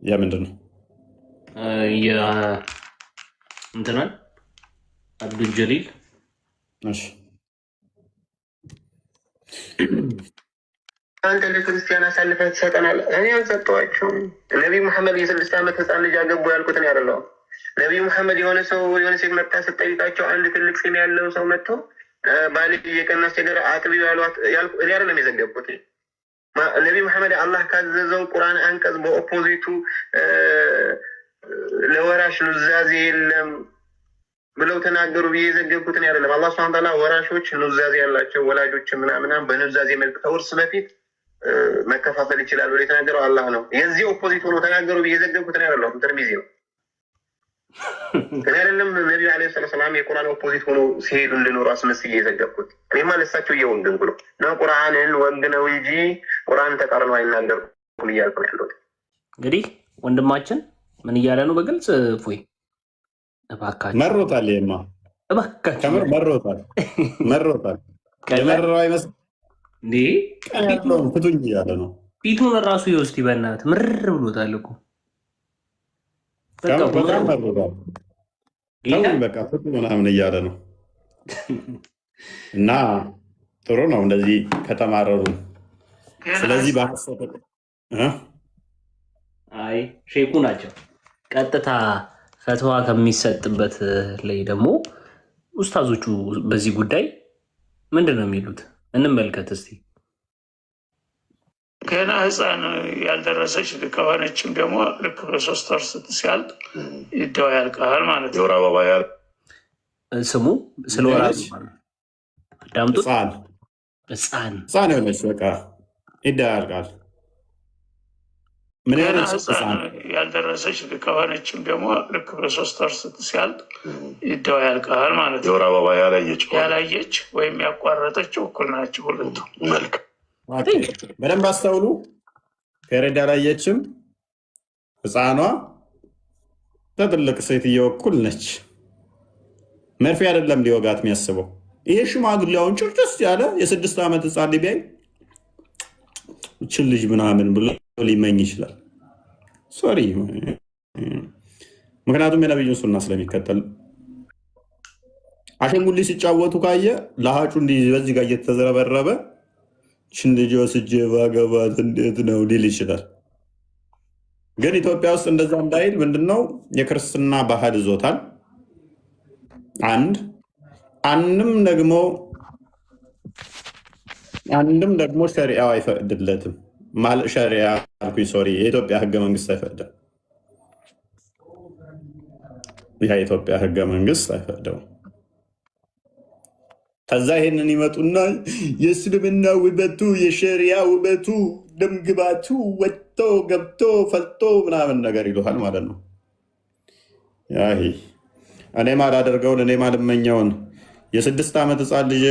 የምንድን ነው? እንትናል አብዱል ጀሊል አንተ ለክርስቲያን አሳልፈህ ትሰጠናለህ? እኔ አልሰጠኋቸውም። ነቢይ መሐመድ የ6 ዓመት ህፃን ልጅ አገቡ ያልኩትን ያደለው ነቢዩ መሐመድ የሆነ ሴት መጣ ስትጠይቃቸው አንድ ትልቅ ፂም ያለው ሰው መጥቶ ባል እየቀናስ ቸገረ አጥቢው ያሏት እኔ አይደለም የዘገብኩት። ነቢይ መሐመድ አላህ ካዘዘው ቁርአን አንቀጽ በኦፖዚቱ ለወራሽ ኑዛዜ የለም ብለው ተናገሩ ብዬ የዘገብኩትን አይደለም። አላህ ሱብሓነሁ ወተዓላ ወራሾች ኑዛዜ ያላቸው ወላጆች ምናምናም በኑዛዜ መልክ ከውርስ በፊት መከፋፈል ይችላሉ ብሎ የተናገረው አላህ ነው። የዚህ ኦፖዚት ሆኖ ተናገሩ ብዬ የዘገብኩትን አይደለም። ትርሚዚ ነው። እኔ አይደለም ነቢዩ ዓለይሂ ሰላም የቁርአን ኦፖዚት ሆኖ ሲሄዱ እንድኖሩ አስመስዬ የዘገብኩት። እኔማ ለሳቸው እየወገንኩ ነው እና ቁርአንን ወግነው እንጂ ቁርአን ተቃርኖ አይናገርኩም እያልኩ ነው ያለሁት። እንግዲህ ወንድማችን ምን እያለ ነው? በግልጽ እፎይ እባካችሁ መሮታል። ይሄማ እባካችሁ ከምር መሮታል። የመረረው አይመስል እንዴ? ያለውን ፍቱኝ እያለ ነው። ፊቱን ራሱ ይወስድ በእናት ምር ብሎታል እኮ በቃ ፍቱ ምናምን እያለ ነው። እና ጥሩ ነው እንደዚህ ከተማረሩ። ስለዚህ አይ ሼኩ ናቸው ቀጥታ ፈትዋ ከሚሰጥበት ላይ ደግሞ ኡስታዞቹ በዚህ ጉዳይ ምንድን ነው የሚሉት? እንመልከት እስቲ። ገና ህፃን ያልደረሰች ከሆነችም ደግሞ ልክ በ3 ወር ሲያልቅ ይደዋ ያልቃል ማለት ነው። የወር አበባ ስሙ ስለ ወር አዳምጡት። ህፃን የሆነች በቃ ይደዋ ያልቃል። ምን ገና ህፃን ያልደረሰች ከሆነችም ደግሞ ልክ በ3 ወር ሲያልቅ ይደዋ ያልቃል ማለት ነው። የወር አበባ ያላየች ወይም ያቋረጠች እኩል ናቸው ሁለቱ። መልካም በደንብ አስተውሉ። ፔሬድ ያላየችም ህፃኗ ከትልቅ ሴትዮ እኩል ነች። መርፌ አይደለም ሊወጋት የሚያስበው። ይሄ ሽማግሌውን ጭርጭስ ያለ የ6 ዓመት ህፃን ሊቢያይ ችን ልጅ ምናምን ብሎ ሊመኝ ይችላል። ሶሪ፣ ምክንያቱም የነብዩን ሱና ስለሚከተል። አሸንጉሊት ሲጫወቱ ካየ ለሀጩ እንዲህ በዚህ ጋር እየተዘረበረበ ችን ልጅ ወስጄ ባገባት እንዴት ነው ሊል ይችላል። ግን ኢትዮጵያ ውስጥ እንደዛ እንዳይል ምንድነው የክርስትና ባህል ይዞታል። አንድም ደግሞ ሸሪዓው አይፈቅድለትም። ሸሪዓ አልኩኝ፣ ሶሪ፣ የኢትዮጵያ ህገ መንግስት አይፈቅድም። የኢትዮጵያ ህገ መንግስት አይፈቅደውም። ከዛ ይሄንን ይመጡና የእስልምና ውበቱ የሸሪያ ውበቱ ደምግባቱ ወጥቶ ገብቶ ፈልቶ ምናምን ነገር ይሉሃል ማለት ነው። እኔ ማላደርገውን እኔ ማልመኘውን የ6 ዓመት ህፃን ልጅ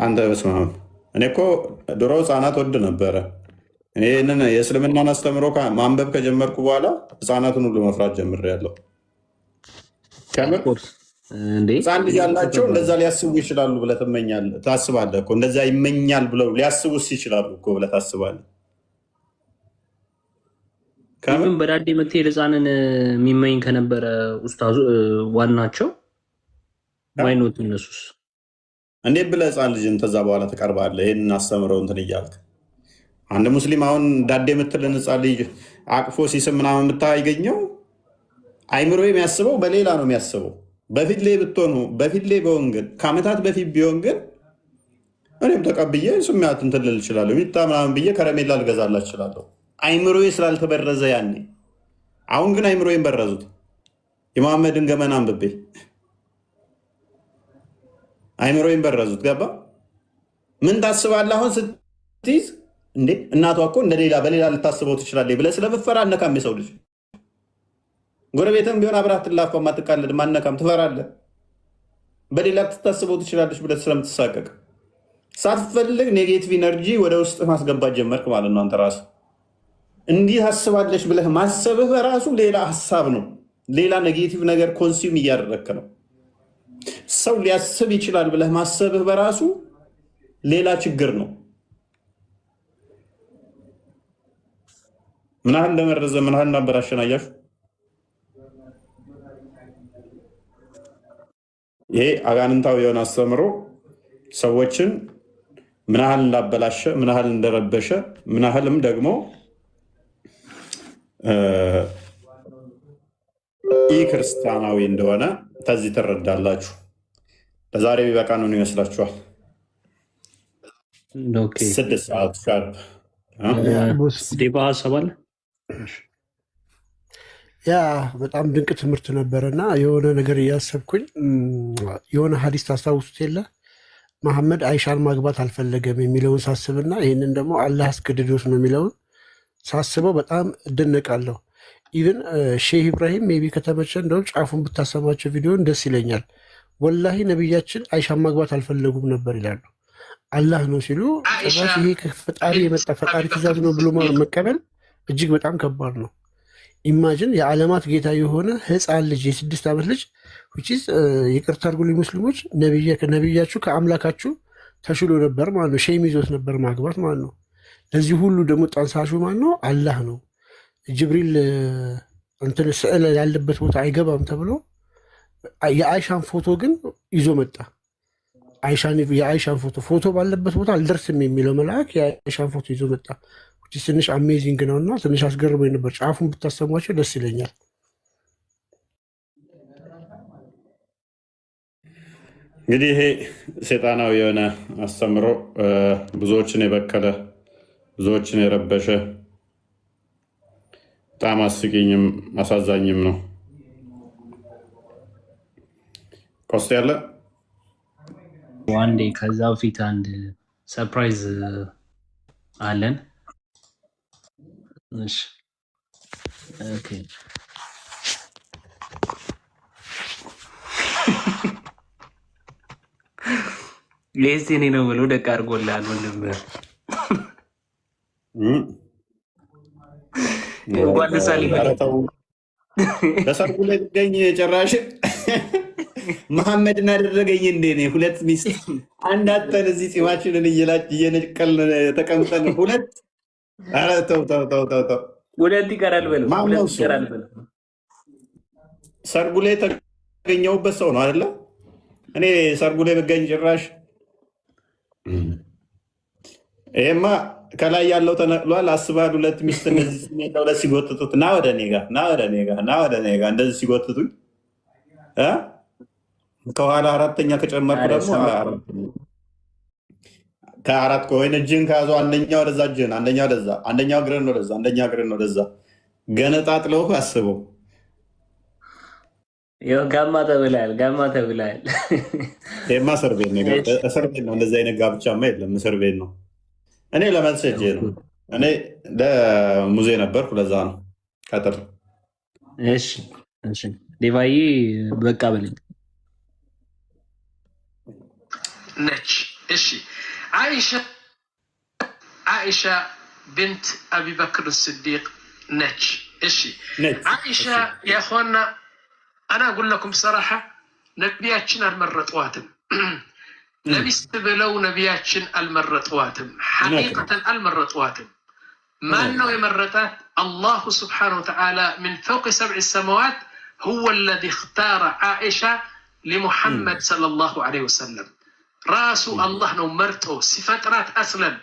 አንተ በስመ አብ። እኔ እኮ ድሮ ህፃናት ወድ ነበረ። ይህንን የእስልምናን አስተምሮ ማንበብ ከጀመርኩ በኋላ ህፃናትን ሁሉ መፍራት ጀምሬያለሁ። ከምር እንዴ ህፃን ልጅ ያላቸው እንደዛ ሊያስቡ ይችላሉ ብለህ ትመኛለህ? ታስባለህ እኮ እንደዛ ይመኛል ብለው ሊያስቡስ ይችላሉ እኮ ብለህ ታስባለህ? ከምን በዳዴ የምትሄድ ህፃንን የሚመኝ ከነበረ ኡስታዙ ዋናቸው ማይኖት እነሱስ እንዴት ብለህ ህፃን ልጅን ከዛ በኋላ ትቀርባለህ? ይህንን አስተምረው እንትን እያልክ አንድ ሙስሊም አሁን ዳዴ የምትልን ህፃን ልጅ አቅፎ ሲስም ምናምን የምታገኘው አይምሮ የሚያስበው በሌላ ነው የሚያስበው። በፊት ላይ ብትሆኑ በፊት ላይ ቢሆን ግን ከዓመታት በፊት ቢሆን ግን እኔም ተቀብዬ ስሚያት እንትን ልል እችላለሁ። ሚጣ ምናምን ብዬ ከረሜላ ልገዛላት እችላለሁ። አይምሮዬ ስላልተበረዘ ያኔ። አሁን ግን አይምሮዬን በረዙት። የመሐመድን ገመና አንብቤ አይምሮዬን በረዙት። ገባ? ምን ታስባለህ አሁን ስትይዝ? እንዴ እናቷ እኮ እንደሌላ በሌላ ልታስበው ትችላለህ ብለህ ስለምትፈራ አነካም። የሰው ልጅ ጎረቤትም ቢሆን አብረህ አትላፋም፣ አትቃለድም፣ አነካም፣ ትፈራለህ። በሌላ ትታስበው ትችላለች ብለህ ስለምትሳቀቅ ሳትፈልግ ኔጌቲቭ ኢነርጂ ወደ ውስጥ ማስገባት ጀመርክ ማለት ነው። አንተ ራስህ እንዲህ ታስባለች ብለህ ማሰብህ በራሱ ሌላ ሀሳብ ነው። ሌላ ኔጌቲቭ ነገር ኮንሱም እያደረግክ ነው። ሰው ሊያስብ ይችላል ብለህ ማሰብህ በራሱ ሌላ ችግር ነው። ምን ያህል እንደመረዘ ምን ያህል እንዳበላሸን አያችሁ? ይሄ አጋንንታዊ የሆነ አስተምሮ ሰዎችን ምን ያህል እንዳበላሸ፣ ምን ያህል እንደረበሸ፣ ምን ያህልም ደግሞ ኢ ክርስቲያናዊ እንደሆነ ከዚህ ትረዳላችሁ። ለዛሬ ቢበቃ ነው ይመስላችኋል? 6 ሰዓት ሻርፕ ዴባ ሀሳብ አለ። ያ በጣም ድንቅ ትምህርት ነበረ እና የሆነ ነገር እያሰብኩኝ የሆነ ሀዲስ ታስታውሱት የለ መሐመድ አይሻን ማግባት አልፈለገም የሚለውን ሳስብና ይህንን ደግሞ አላህ አስገድዶት ነው የሚለውን ሳስበው በጣም እደነቃለሁ። ኢቨን ሼህ ኢብራሂም ሜቢ ከተመቸ እንደውም ጫፉን ብታሰማቸው ቪዲዮን ደስ ይለኛል። ወላሂ ነቢያችን አይሻን ማግባት አልፈለጉም ነበር ይላሉ። አላህ ነው ሲሉ ጭራሽ ይሄ ከፈጣሪ የመጣ ፈጣሪ ትእዛዝ ነው ብሎ መቀበል እጅግ በጣም ከባድ ነው። ኢማጅን የዓለማት ጌታ የሆነ ህፃን ልጅ የ6 ዓመት ልጅ ይቅርታ አድርጉልኝ ሙስሊሞች፣ ነቢያችሁ ከአምላካችሁ ተሽሎ ነበር ማለት ነው። ሼም ይዞት ነበር ማግባት ማለት ነው። ለዚህ ሁሉ ደግሞ ጠንሳሹ ማን ነው? አላህ ነው። ጅብሪል እንትን ስዕል ያለበት ቦታ አይገባም ተብሎ የአይሻን ፎቶ ግን ይዞ መጣ። የአይሻን ፎቶ ባለበት ቦታ አልደርስም የሚለው መልአክ የአይሻን ፎቶ ይዞ መጣ። ትንሽ አሜዚንግ ነው እና ትንሽ አስገርሞኝ ነበር። ጫፉን ብታሰሟቸው ደስ ይለኛል። እንግዲህ ይሄ ሴጣናዊ የሆነ አስተምሮ ብዙዎችን የበከለ ብዙዎችን የረበሸ በጣም አስቂኝም አሳዛኝም ነው። ቆስጥ ያለ ዋንዴ ከዛ በፊት አንድ ሰርፕራይዝ አለን። እሺ ኦኬ ሌስቴኔ ነው ብሎ ደቅ አድርጎልሃል ወንድም። እንኳን ደስ አለህ። በሰርጉ ላይ ትገኝ ጭራሽ መሐመድን አደረገኝ እንዴ? እኔ 2 ሚስት አንድ አጠን እዚህ ፂማችንን እየነቀልን ተቀምጠን 2 ኧረ ተው ተው ተው ተው 2 ይቀራል በለው። 2 ይቀራል በለው። ሰርጉ ላይ የተገኘሁበት ሰው ነው አይደለ? እኔ ሰርጉ ላይ ብገኝ ጭራሽ ይሄማ ከላይ ያለው ተነቅሏል። አስባል 2 ሚስት እነዚህ ስሜት 2 ሲጎትቱት ና ወደ እኔ ጋር ና ወደ እኔ ጋር ና ወደ እኔ ጋር እንደዚህ ሲጎትቱኝ ከኋላ 4ኛ ከጨመርኩ ደግሞ ከ4 ከሆነ እጅን ከያዙ አንደኛው ወደዛ እጅን አንደኛው ወደዛ አንደኛው እግርን ወደዛ አንደኛው እግርን ወደዛ ገነጣጥለው አስበው። ጋማ ተብላል ጋማ ተብላል። ይሄማ እስር ቤት ነው። እስር ቤት ነው። እንደዚህ አይነት ጋብቻማ የለም። እስር ቤት ነው። እኔ ለመልስ ሄጄ ነው። እኔ ለሙዜ ነበርኩ። ለዛ ነው ቀጥር። እሺ እሺ ዴቫዬ በቃ በለኝ ነች። እሺ አይሻ ብንት አቢበክር ስዲቅ ነች። እሺ አይሻ የሆነ أنا أقول لكم بصراحة ነቢያችን አልመረጧትም። ለሚስት ብለው ነቢያችን አልመረጧትም። ሐቂቀተን አልመረጧትም። ማን ነው የመረጣት? አላሁ ስብሓነሁ ወተዓላ ምን ፈውቅ ሰብዕ ሰማዋት ሁወ ለዚ እኽታረ ዓኢሻ ሊሙሐመድ ሰለላሁ ዐለይሂ ወሰለም። ራሱ አላህ ነው መርጦ ሲፈጥራት አስለን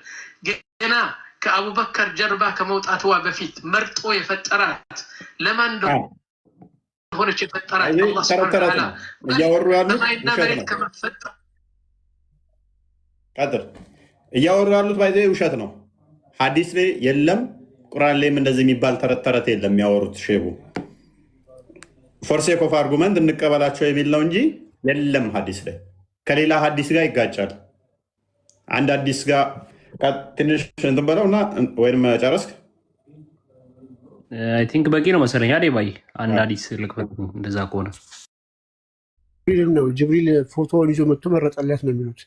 ገና ከአቡበከር ጀርባ ከመውጣትዋ በፊት መርጦ የፈጠራት ለማን እንደሆነች የፈጠራት አላህ ሱብሓነሁ ወተዓላ እያወሩ ያሉት ባይዘ ውሸት ነው። ሐዲስ ላይ የለም፣ ቁርአን ላይም እንደዚህ የሚባል ተረት ተረት የለም። የሚያወሩት ሼቡ ፎርሴክ ኦፍ አርጉመንት እንቀበላቸው የሚል ነው እንጂ የለም ሐዲስ ላይ። ከሌላ ሐዲስ ጋር ይጋጫል። አንድ ሐዲስ ጋር ትንሽ እንትን በለው እና ወይም ጨረስክ? አይ ቲንክ በቂ ነው መሰለኝ። አዴ ባይ አንድ ሐዲስ ልክበት እንደዛ ከሆነ ጅብሪል ነው። ጅብሪል ፎቶውን ይዞ መጥቶ መረጠላት ነው የሚሉት።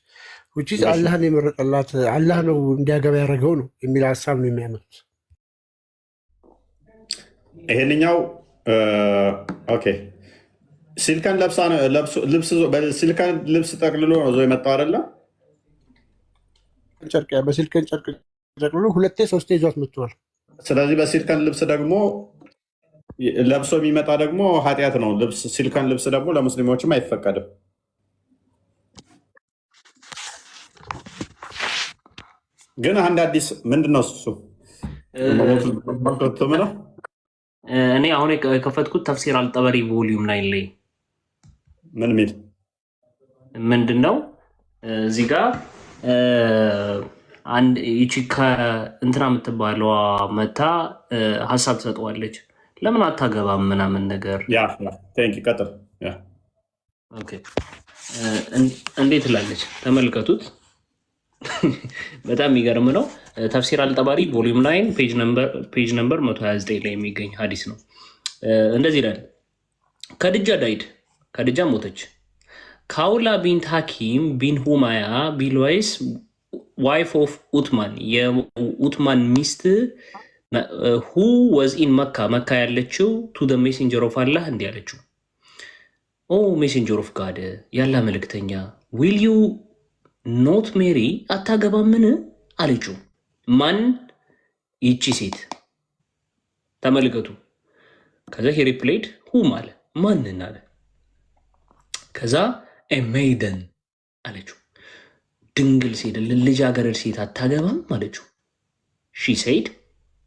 ውጪ አላህን የመረጠላት አላህ ነው እንዲያገባ ያደረገው ነው የሚል ሀሳብ ነው የሚያመጡት። ይሄንኛው ኦኬ ሲልከን ልብስ ጠቅልሎ ነው ዞ የመጣው አይደለም። ጨርቅ በሲልከን ጨርቅ ጠቅልሎ ሁለቴ ሶስቴ ይዟት መጥቷል። ስለዚህ በሲልከን ልብስ ደግሞ ለብሶ የሚመጣ ደግሞ ኃጢአት ነው። ሲልከን ልብስ ደግሞ ለሙስሊሞችም አይፈቀድም። ግን አንድ አዲስ ምንድን ነው እሱ? እኔ አሁን የከፈትኩት ተፍሲር አልጠበሪ ቮሊዩም 9 ላይ ምን ሚል ምንድን ነው እዚህ ጋር አንድ ይቺ ከእንትና የምትባለዋ መታ ሀሳብ ትሰጠዋለች። ለምን አታገባም ምናምን ነገር እንዴት ላለች ተመልከቱት። በጣም የሚገርም ነው። ተፍሲር አልጠባሪ ቮሊዩም 9 ፔጅ ነምበር 129 ላይ የሚገኝ ሀዲስ ነው። እንደዚህ ይላል። ከድጃ ዳይድ፣ ከድጃ ሞተች። ካውላ ቢንት ሐኪም ቢን ሁማያ ቢልዋይስ ዋይፍ ኦፍ ኡትማን፣ የኡትማን ሚስት ሁ ወዝ ኢን መካ፣ መካ ያለችው ቱ ደ ሜሴንጀር ኦፍ አላህ እንዲህ ያለችው፣ ኦ ሜሴንጀር ኦፍ ጋድ፣ ያላ መልእክተኛ፣ ዊል ዩ ኖት ሜሪ፣ አታገባምን አለችው። ማን? ይቺ ሴት። ተመልከቱ። ከዛ ሄ ሪፕሌድ ሁም አለ፣ ማንን አለ። ከዛ ሜይደን አለችው፣ ድንግል ሴት፣ ልጃገረድ ሴት አታገባም አለችው። ሺ ሴድ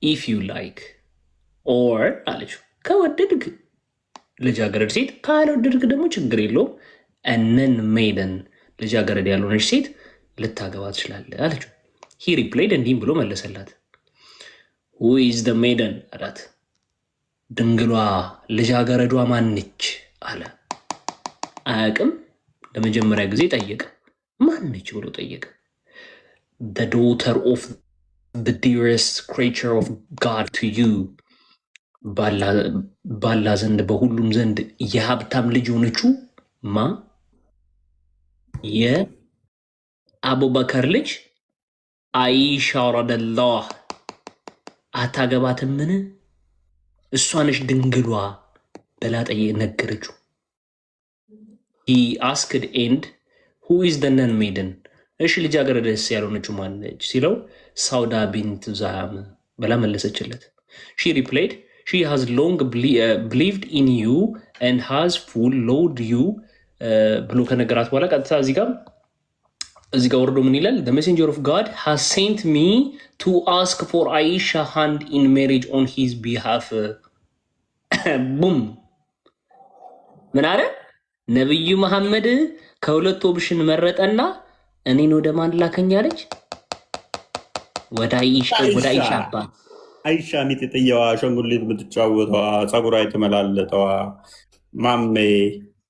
ኢፍ ዩ ላይክ ኦር አለችው፣ ከወደድግ ልጃገረድ ሴት፣ ካልወደድግ ደግሞ ችግር የለውም። እነን ሜይደን ልጃገረድ ያልሆነች ሴት ልታገባ ትችላለህ አለችው። ሂ ሪፕሌድ እንዲህም ብሎ መለሰላት፣ ሁ ኢዝ ደ ሜይደን አላት። ድንግሏ ልጃገረዷ ማንች አለ። አያውቅም። ለመጀመሪያ ጊዜ ጠየቀ። ማንች ብሎ ጠየቀ። the daughter of the dearest creature of God to you፣ ባላ ዘንድ በሁሉም ዘንድ የሀብታም ልጅ የሆነችው ማ? የአቡበከር ልጅ አይሻ ረዲየላሁ አታገባትምን? እሷ ነች ድንግሏ ብላ ነገረችው። he asked and who is the non maiden፣ እሺ ልጃገረድስ ያልሆነችው ማነች ሲለው ሳውዳ ቢንት ዛም ብላ መለሰችለት። she replied she has long believed in you and has followed you ብሎ ከነገራት በኋላ ቀጥታ እዚህ ጋር ወርዶ ምን ይላል? the messenger of God has sent me to ask for Aisha hand in marriage on his behalf ቡም ምን አለ? ነብዩ መሐመድ ከሁለት ኦፕሽን መረጠና እኔን ወደ ማን ላከኛለች? ወደ አይሻ አባት። አይሻ ሚጥጥየዋ ሸንጉሊት የምትጫወተዋ ፀጉሯ የተመላለጠዋ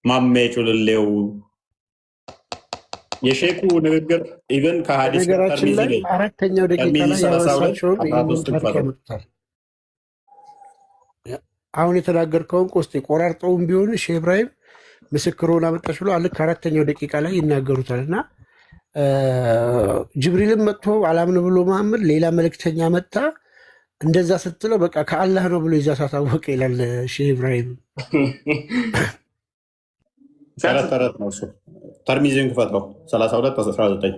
ማሜ ጩልሌው የሼኩ ንግግር ኢቨን ከሀዲስ ነገራችን ላይ አራተኛው ደቂቃ ላይ ያወሳቸውን ያመጡታል። አሁን የተናገርከውን ቆስጤ ቆራርጠውን ቢሆን ሼህ ኢብራሂም ምስክሩን አመጣች ብሎ ልክ አራተኛው ደቂቃ ላይ ይናገሩታል። እና ጅብሪልም መጥቶ አላምን ብሎ መሐመድ ሌላ መልእክተኛ መጣ እንደዛ ስትለው በቃ ከአላህ ነው ብሎ ይዛ ሳታወቀ ይላል ሼህ ኢብራሂም። ተረት ነው እሱ። ተርሚዚን ክፈተው 32:19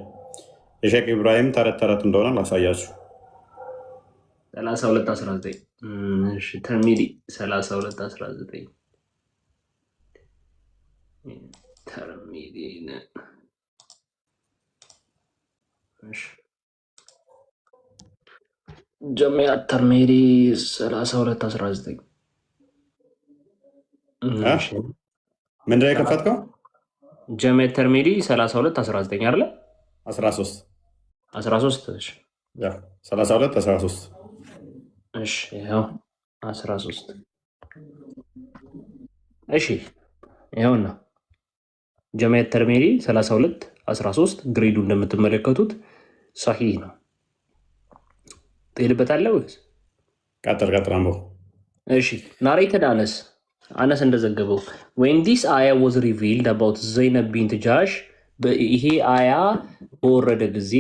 የሼክ ኢብራሂም ተረት እንደሆነ ላሳያችሁ። 32:19 ተርሚዲ 32:19 ተርሚዲ ጀሚዓ ተርሚዲ 32:19 ምንድን ነው የከፈትከው? ጀሚዓ ተርሚዲ 32:19 አይደለ? 13 እሺ 32:13 እሺ ይኸው 13 እሺ ይኸውና ጀሚዓ ተርሚዲ 32:13 ግሬዱ እንደምትመለከቱት ሰሂህ ነው። ትሄድበታለህ ወይስ ቀጥል አንበው። እሺ ናሬትድ አነስ እንደዘገበው when this ayah was revealed about ዘይነብ ቢንት ጃሽ ይሄ አያ በወረደ ጊዜ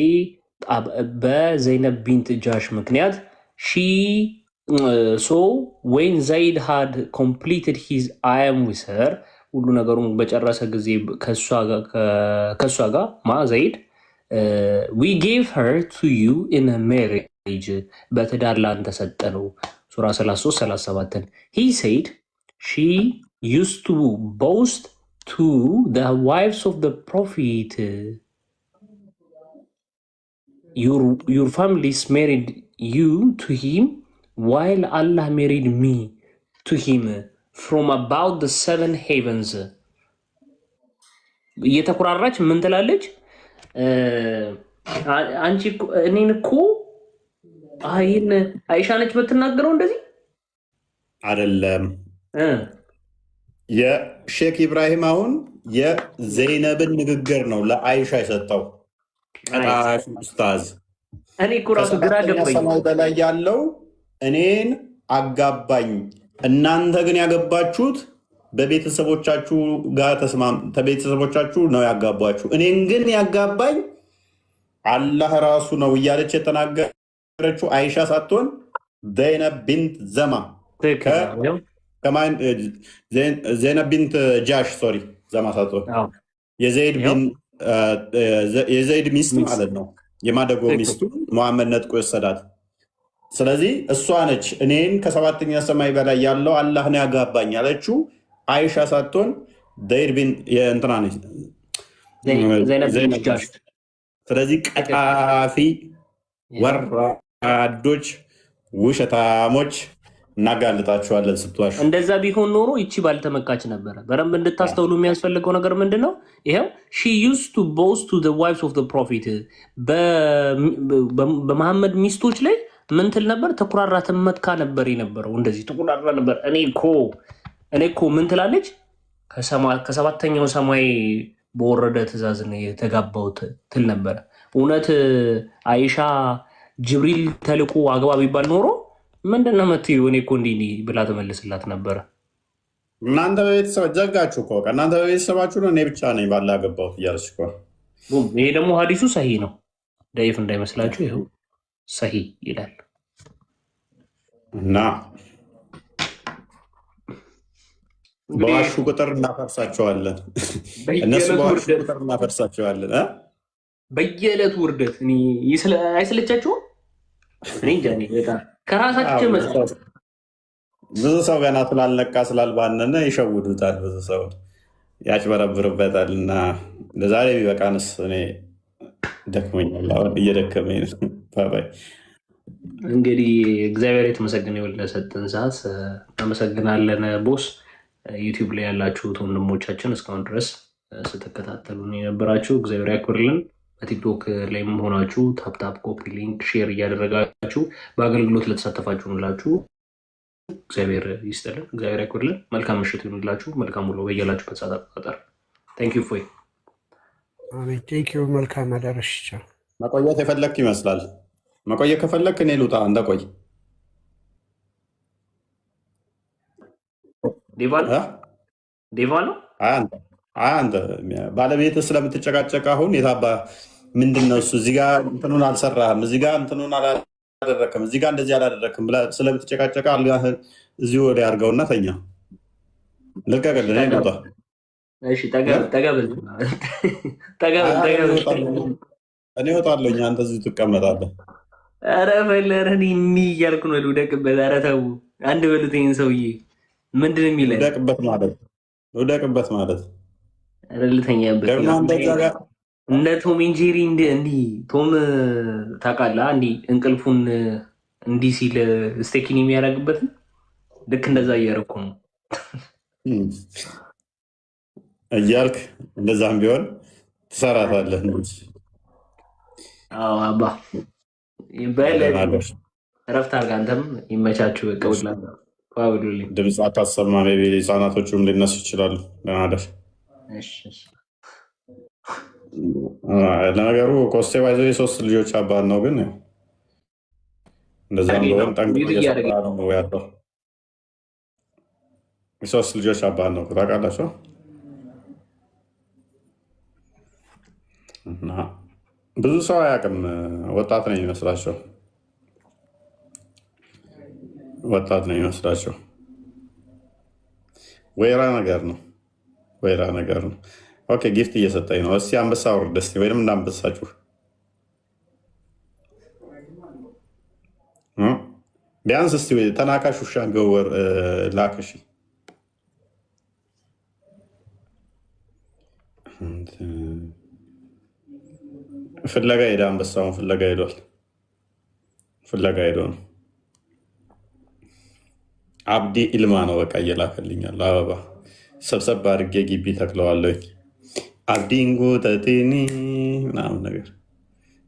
በዘይነብ ቢንት ጃሽ ምክንያት so when Zaid had completed his ayam with her ሁሉ ነገሩን በጨረሰ ጊዜ ከሷ ጋር ዘይድ we gave her to you in a marriage በትዳር ላንተ ሰጠነው ሱራ 33:37 he said she used to boast to the wives of the prophet your families married you to him while Allah married me to him from about the 7 heavens እየተኩራራች ምን ትላለች? አንቺ እኔን እኮ አይን አይሻ ነች የምትናገረው እንደዚህ አይደለም። የሼክ ኢብራሂም አሁን የዘይነብን ንግግር ነው ለአይሻ የሰጠው። ቀጣፊ ኡስታዝ እኔ እኮ ራሱ ግራ ገባኝ። ሰማይ በላይ ያለው እኔን አጋባኝ፣ እናንተ ግን ያገባችሁት በቤተሰቦቻችሁ ጋር ቤተሰቦቻችሁ ነው ያጋባችሁ፣ እኔን ግን ያጋባኝ አላህ ራሱ ነው እያለች የተናገረችው አይሻ ሳትሆን ዘይነብ ቢንት ዘማ ዘይነብ ቢንት ጃሽ ዘማ ሳትሆን የዘይድ ሚስት ማለት ነው፣ የማደጎ ሚስቱ መሐመድ ነጥቆ የወሰዳት። ስለዚህ እሷ ነች እኔን ከሰባተኛ ሰማይ በላይ ያለው አላህ ነው ያጋባኝ ያለችው አይሻ ሳትሆን ዘይድ ቢን እንትና ነች ዘይነብ ጃሽ። ስለዚህ ቀጣፊ ወራዶች፣ ውሸታሞች እናጋልጣችኋለን ስትዋሹ። እንደዛ ቢሆን ኖሮ ይቺ ባልተመካች ነበረ። በደንብ እንድታስተውሉ የሚያስፈልገው ነገር ምንድን ነው? ይኸው she used to boast to the wives of the prophet በመሐመድ ሚስቶች ላይ ምን ትል ነበር? ተኩራራ ትመካ ነበር የነበረው። እንደዚህ ተኩራራ ነበር። እኔ እኮ ምን ትላለች? ከሰባተኛው ሰማይ በወረደ ትእዛዝ ነው የተጋባሁት ትል ነበረ። እውነት አይሻ ጅብሪል ተልኮ አግባ ቢባል ኖሮ ምንድነው የምትይው? እኔ እኮ እንዲህ ብላ ተመልስላት ነበረ። እናንተ በቤተሰብ ዘጋችሁ እኮ እናንተ በቤተሰባችሁ ነው፣ እኔ ብቻ ነኝ ባላ ገባሁት እያለች እኮ። ይሄ ደግሞ ሀዲሱ ሰሂ ነው፣ ደይፍ እንዳይመስላችሁ። ይኸው ሰሂ ይላል እና በዋሹ ቁጥር እናፈርሳቸዋለን። እነሱ በዋሹ ቁጥር እናፈርሳቸዋለን። በየዕለቱ ውርደት አይሰለቻችሁም? እኔ እንጃ በጣም ከራሳቸው መስራት። ብዙ ሰው ገና ስላልነቃ ስላልባነነ ይሸውዱታል፣ ብዙ ሰው ያጭበረብርበታል። እና ለዛሬ ቢበቃንስ? እኔ ደክሞኛል፣ አሁን እየደከመኝ ነው። ባባይ እንግዲህ እግዚአብሔር የተመሰገነ ይሁን ለሰጠን ሰዓት አመሰግናለን። ቦስ ዩቲዩብ ላይ ያላችሁት ወንድሞቻችን እስካሁን ድረስ ስትከታተሉን የነበራችሁ እግዚአብሔር ያክብርልን። በቲክቶክ ላይ ሆናችሁ ታፕታፕ ኮፒ ሊንክ ሼር እያደረጋችሁ በአገልግሎት ለተሳተፋችሁ ሁላችሁ እግዚአብሔር ይስጥልን፣ እግዚአብሔር ያክብርልን። መልካም ምሽት ይሁንላችሁ። መልካም ውሎ በያላችሁበት ሰዓት አቆጣጠር። ቴንክ ዩ ፎይ መልካም አዳረሽ። መቆየት የፈለክ ይመስላል። መቆየት ከፈለክ እኔ ልውጣ፣ አንተ ቆይ። ዴቫ ነው አንተ ባለቤት ስለምትጨቃጨቅ አሁን የታባ ምንድን ነው እሱ እዚህ ጋር እንትኑን አልሰራህም፣ እዚህ ጋር እንትኑን አላደረክም፣ እዚህ ጋር እንደዚህ አላደረክም ብለህ ስለምትጨቃጨቅ አልጋህን እዚሁ ወዲያ አድርገውና ተኛ። ልቀቅልን። እሺ ጠገብል እኔ እወጣለሁ፣ አንተ እዚህ ትቀመጣለህ። ኧረ ፈለረ እኔ እያልኩ ነው ልውደቅበት። ኧረ ተው አንድ በሉት ይሄን ሰውዬ ምንድን ነው የሚለው? ልውደቅበት ማለት ኧረ ልተኛበት እነ ቶም ኤንድ ጄሪ እንዲህ ቶም ታውቃለህ እንዲህ እንቅልፉን እንዲህ ሲል ስቴኪን የሚያደርግበትን ልክ እንደዛ እያደረኩ ነው እያልክ እንደዛም ቢሆን ትሰራታለህ። አዎ አባ እረፍት አድርግ። አንተም ይመቻችሁ። በቃ ውላ ድምፅ አታሰማ። ህፃናቶቹም ሊነሱ ይችላሉ። ለናደር ለነገሩ ኮስቴ ባይዞ የሶስት ልጆች አባት ነው። ግን እንደዛም ቢሆን ጠንቅቆ እየሰራ ነው ያለው። የሶስት ልጆች አባት ነው ታውቃላችሁ። እና ብዙ ሰው አያውቅም። ወጣት ነው የሚመስላቸው ወይራ ነገር ነው። ኦኬ ጊፍት እየሰጠኝ ነው። እስኪ አንበሳ ውርድ እስኪ ወይም እንዳንበሳችሁ ቢያንስ እስኪ ተናካሽ ውሻ ገወር ላክሽ። ፍለጋ ሄደ፣ አንበሳውን ፍለጋ ሄዶ ነው። አብዲ ኢልማ ነው በቃ እየላከልኛል። አበባ ሰብሰብ አድርጌ ግቢ ተክለዋለኝ። አብዲንጎ ተቴኒ ምናምን ነገር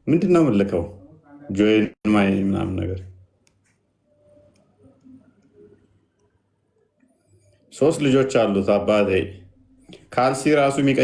ምንድን ነው የምልከው? ጆይን ማይ ምናምን ነገር 3 ልጆች አሉት አባቴ። ካልሲ ራሱ የሚቀይ